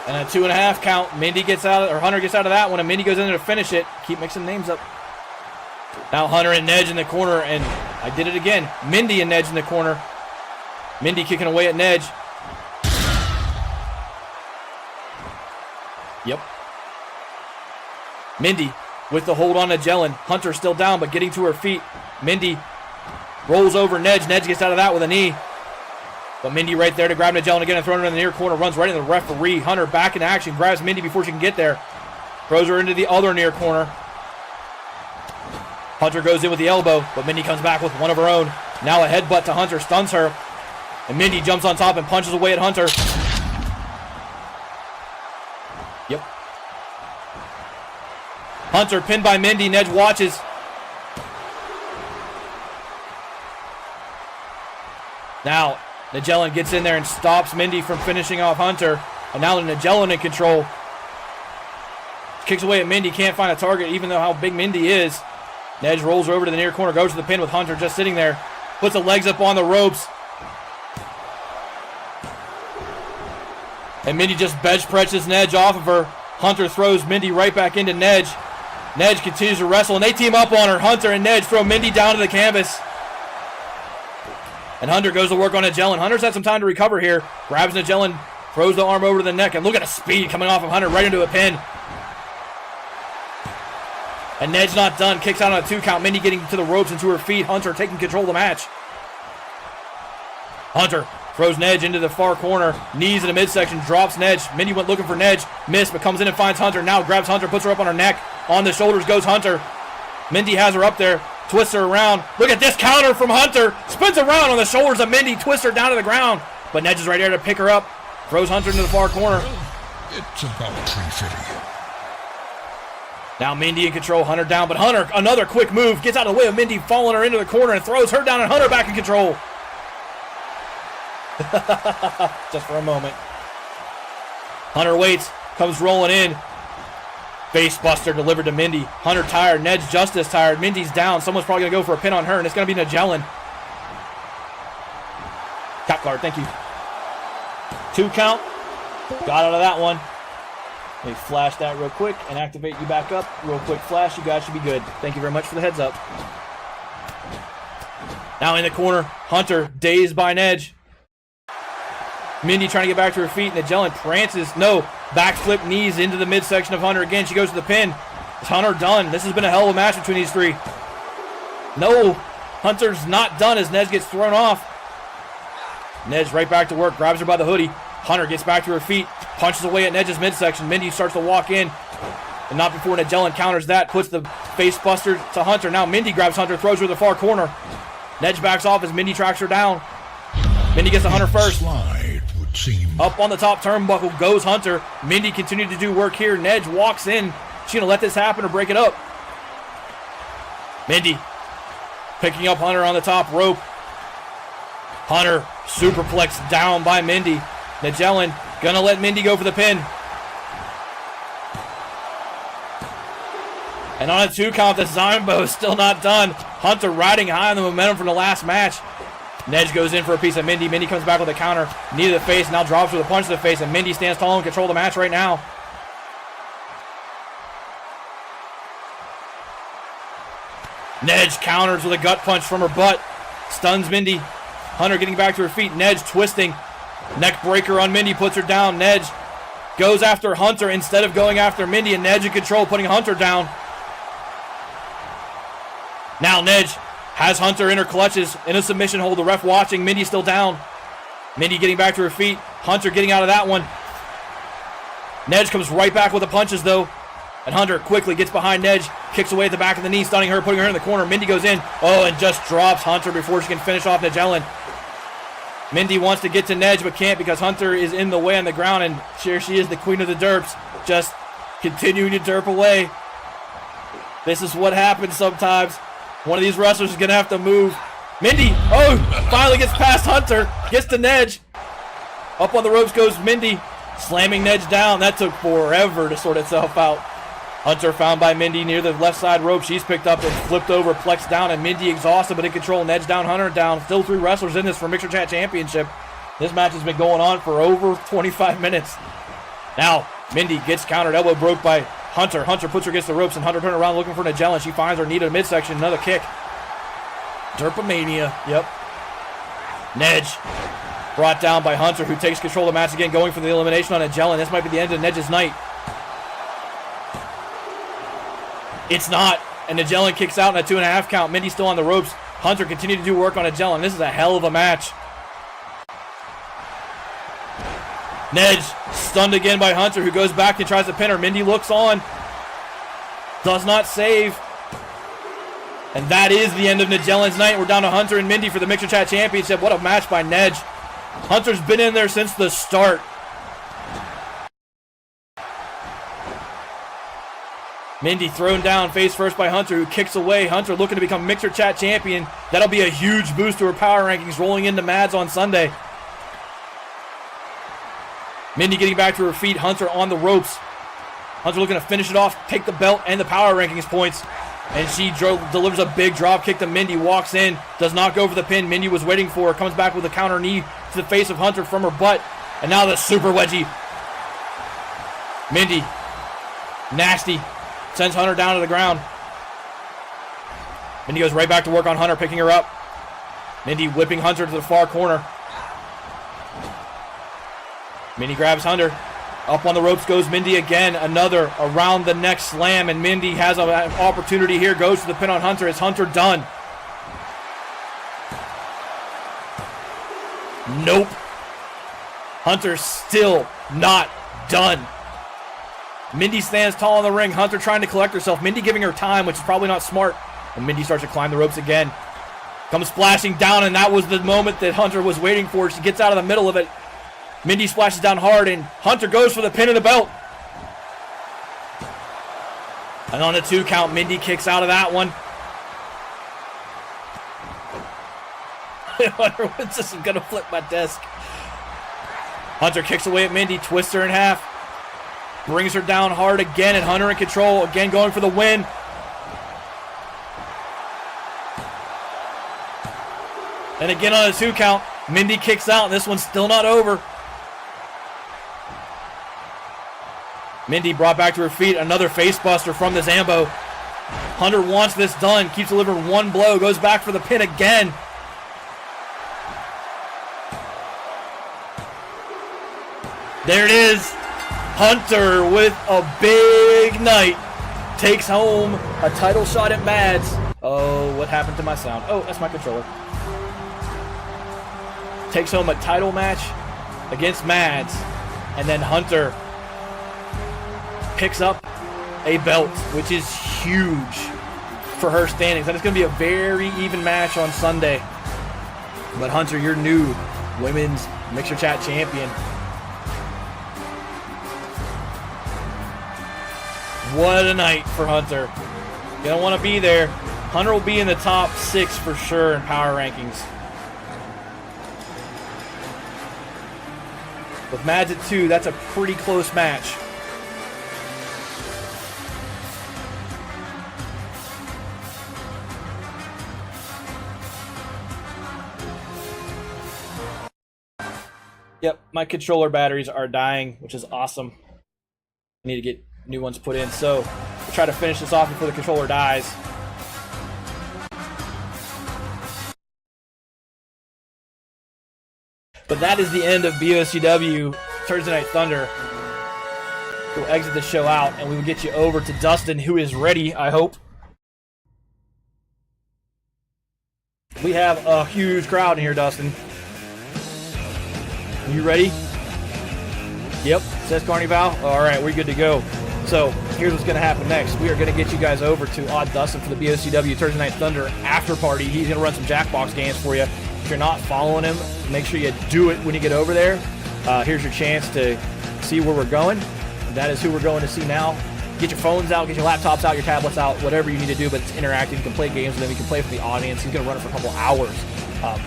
And a 2.5 count. Mindy gets out, or Hunter gets out of that one, and Mindy goes in there to finish it. Keep mixing names up. Now Hunter and Nedge in the corner, and I did it again. Mindy and Nedge in the corner. Mindy kicking away at Nedge. Yep. Mindy with the hold on Nigel. Hunter still down, but getting to her feet. Mindy rolls over Nedge. Nedge gets out of that with a knee. But Mindy right there to grab Nigel again and throw her in the near corner. Runs right into the referee. Hunter back in action. Grabs Mindy before she can get there. Throws her into the other near corner. Hunter goes in with the elbow, but Mindy comes back with one of her own. Now a headbutt to Hunter stuns her. And Mindy jumps on top and punches away at Hunter. Yep. Hunter pinned by Mindy. Nedge watches. Now, Nigel gets in there and stops Mindy from finishing off Hunter. And now Nigel in control. Kicks away at Mindy. Can't find a target even though how big Mindy is. Nedge rolls her over to the near corner. Goes to the pin with Hunter just sitting there. Puts the legs up on the ropes. And Mindy just bench presses Nedge off of her. Hunter throws Mindy right back into Nedge. Nedge continues to wrestle, and they team up on her. Hunter and Nedge throw Mindy down to the canvas. And Hunter goes to work on Nigel. Hunter's had some time to recover here. Grabs Nigel and throws the arm over to the neck. And look at the speed coming off of Hunter right into a pin. And Nedge not done. Kicks out on a 2 count. Mindy getting to the ropes and to her feet. Hunter taking control of the match. Hunter throws Nedge into the far corner. Knees in the midsection. Drops Nedge. Mindy went looking for Nedge. Missed, but comes in and finds Hunter. Now grabs Hunter. Puts her up on her neck. On the shoulders goes Hunter. Mindy has her up there. Twists her around. Look at this counter from Hunter. Spins around on the shoulders of Mindy. Twists her down to the ground. But Nedge is right there to pick her up. Throws Hunter into the far corner. It's about tree fitting. Now Mindy in control. Hunter down. But Hunter, another quick move. Gets out of the way of Mindy, following her into the corner and throws her down, and Hunter back in control. Just for a moment. Hunter waits, comes rolling in. Face buster delivered to Mindy. Hunter tired, Ned's just as tired. Mindy's down. Someone's probably going to go for a pin on her, and it's going to be Nigellin. Tap guard, thank you. 2 count. Got out of that one. Let me flash that real quick and activate you back up. Real quick flash. You guys should be good. Thank you very much for the heads up. Now in the corner, Hunter dazed by Nedge. Mindy trying to get back to her feet. Nigellin prances. No. Backflip knees into the midsection of Hunter again. She goes to the pin. Is Hunter done? This has been a hell of a match between these three. No. Hunter's not done as Nedge gets thrown off. Nedge right back to work. Grabs her by the hoodie. Hunter gets back to her feet. Punches away at Nedge's midsection. Mindy starts to walk in. And not before Nigellin counters that. Puts the face buster to Hunter. Now Mindy grabs Hunter. Throws her to the far corner. Nedge backs off as Mindy tracks her down. Mindy gets to Hunter first. Slide would seem. Up on the top turnbuckle goes Hunter. Mindy continued to do work here. Nedge walks in. She's going to let this happen or break it up. Mindy picking up Hunter on the top rope. Hunter superplex down by Mindy. Nigellin going to let Mindy go for the pin. And on a 2 count, the Zimbo is still not done. Hunter riding high on the momentum from the last match. Nedge goes in for a piece of Mindy. Mindy comes back with a counter. Knee to the face, now drops with a punch to the face, and Mindy stands tall and control the match right now. Nedge counters with a gut punch from her butt. Stuns Mindy. Hunter getting back to her feet. Nedge twisting. Neck breaker on Mindy, puts her down. Nedge goes after Hunter instead of going after Mindy, and Nedge in control, putting Hunter down. Now Nedge has Hunter in her clutches, in a submission hold. The ref watching. Mindy still down. Mindy getting back to her feet. Hunter getting out of that one. Nedge comes right back with the punches, though. And Hunter quickly gets behind Nedge, kicks away at the back of the knee, stunning her, putting her in the corner. Mindy goes in. Oh, and just drops Hunter before she can finish off Nigellin. Mindy wants to get to Nedge, but can't because Hunter is in the way on the ground, and here she is, the queen of the derps, just continuing to derp away. This is what happens sometimes. One of these wrestlers is going to have to move. Mindy, oh, finally gets past Hunter, gets to Nedge. Up on the ropes goes Mindy, slamming Nedge down. That took forever to sort itself out. Hunter found by Mindy near the left side rope. She's picked up and flipped over, plexed down, and Mindy exhausted but in control. Nedge down, Hunter down. Still 3 wrestlers in this for Mixer Chat Championship. This match has been going on for over 25 minutes. Now, Mindy gets countered, elbow broke by Hunter. Hunter puts her against the ropes, and Hunter turns around looking for Nigellin. She finds her knee to the midsection. Another kick. Derpomania. Yep. Nedge brought down by Hunter, who takes control of the match again, going for the elimination on Nigellin. This might be the end of Nedge's night. It's not. And Nigellin kicks out in a 2.5 count. Mindy's still on the ropes. Hunter continued to do work on Nigellin. This is a hell of a match. Nedge stunned again by Hunter, who goes back and tries to pin her. Mindy looks on. Does not save. And that is the end of Nigellin's night. We're down to Hunter and Mindy for the Mixer Chat Championship. What a match by Nedge. Hunter's been in there since the start. Mindy thrown down face first by Hunter, who kicks away. Hunter looking to become Mixer Chat champion. That'll be a huge boost to her power rankings rolling into Mads on Sunday. Mindy getting back to her feet. Hunter on the ropes. Hunter looking to finish it off, take the belt and the power rankings points. And she delivers a big drop kick to Mindy. Walks in, does not go for the pin. Mindy was waiting for her. Comes back with a counter knee to the face of Hunter from her butt. And now the super wedgie. Mindy, nasty. Sends Hunter down to the ground. Mindy goes right back to work on Hunter, picking her up. Mindy whipping Hunter to the far corner. Mindy grabs Hunter. Up on the ropes goes Mindy again. Another around the neck slam, and Mindy has an opportunity here. Goes to the pin on Hunter. Is Hunter done? Nope. Hunter's still not done. Mindy stands tall in the ring. Hunter trying to collect herself. Mindy giving her time, which is probably not smart. And Mindy starts to climb the ropes again. Comes splashing down, and that was the moment that Hunter was waiting for. She gets out of the middle of it. Mindy splashes down hard, and Hunter goes for the pin of the belt. And on the 2 count, Mindy kicks out of that one. Hunter was just going to flip my desk. Hunter kicks away at Mindy, twists her in half. Brings her down hard again, and Hunter in control. Again, going for the win. And again on a 2 count. Mindy kicks out, and this one's still not over. Mindy brought back to her feet. Another face buster from the Zambo. Hunter wants this done. Keeps delivering one blow. Goes back for the pin again. There it is. Hunter with a big night. Takes home a title shot at Mads. Oh, what happened to my sound? Oh, that's my controller. Takes home a title match against Mads. And then Hunter picks up a belt, which is huge for her standings. And it's going to be a very even match on Sunday. But Hunter, your new women's Mixer Chat champion. What a night for Hunter. You don't want to be there. Hunter will be in the top 6 for sure in power rankings. With Mads at 2, that's a pretty close match. Yep, my controller batteries are dying, which is awesome. I need to get new ones put in, so we'll try to finish this off before the controller dies. But that is the end of BOCW Thursday Night Thunder. We'll exit the show out, and we will get you over to Dustin, who is ready, I hope. We have a huge crowd in here, Dustin. You ready? Yep, says Carnival. All right, we're good to go. So here's what's going to happen next. We are going to get you guys over to Odd Dustin for the BOCW Thursday Night Thunder after party. He's going to run some Jackbox games for you. If you're not following him, make sure you do it when you get over there. Here's your chance to see where we're going. That is who we're going to see now. Get your phones out, get your laptops out, your tablets out, whatever you need to do, but it's interactive. You can play games with him. You can play for the audience. He's going to run it for a couple hours.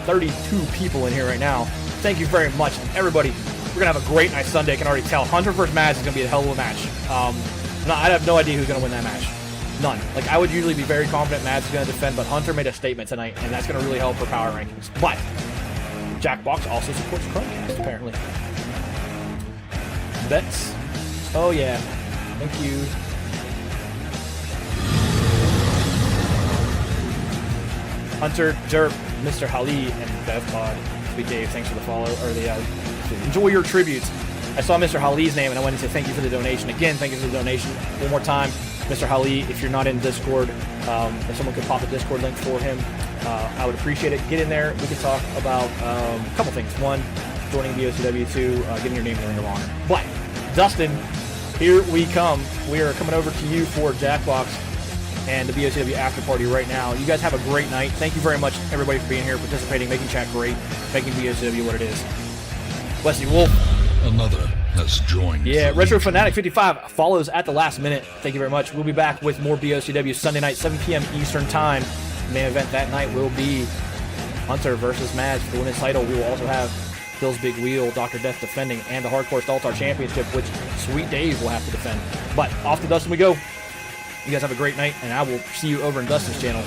32 people in here right now. Thank you very much, everybody. We're going to have a great night Sunday. I can already tell. Hunter vs. Mads is going to be a hell of a match. I have no idea who's going to win that match. None. Like, I would usually be very confident Mads is going to defend, but Hunter made a statement tonight, and that's going to really help for power rankings. But Jackbox also supports Chromecast, apparently. Bets. Oh, yeah. Thank you. Hunter, Derp, Mr. Hali, and BevPod. Sweet Dave, thanks for the follow, or the, enjoy your tributes. I saw Mr. Hali's name, and I wanted to say thank you for the donation. Again, thank you for the donation. One more time, Mr. Hali, if you're not in Discord, if someone could pop a Discord link for him, I would appreciate it. Get in there. We can talk about a couple things. One, joining BOCW. 2, getting your name in the Ring of Honor. But, Dustin, here we come. We are coming over to you for Jackbox and the BOCW after party right now. You guys have a great night. Thank you very much, everybody, for being here, participating, making chat great, making BOCW what it is. Wesley Wolf. Another has joined. Yeah, Retro Fanatic 55 follows at the last minute. Thank you very much. We'll be back with more BOCW Sunday night, 7 p.m. Eastern Time. The main event that night will be Hunter versus Mads for the women's title. We will also have Phil's Big Wheel, Dr. Death defending, and the Hardcore All-Star Championship, which Sweet Dave will have to defend. But off to Dustin we go. You guys have a great night, and I will see you over in Dustin's channel.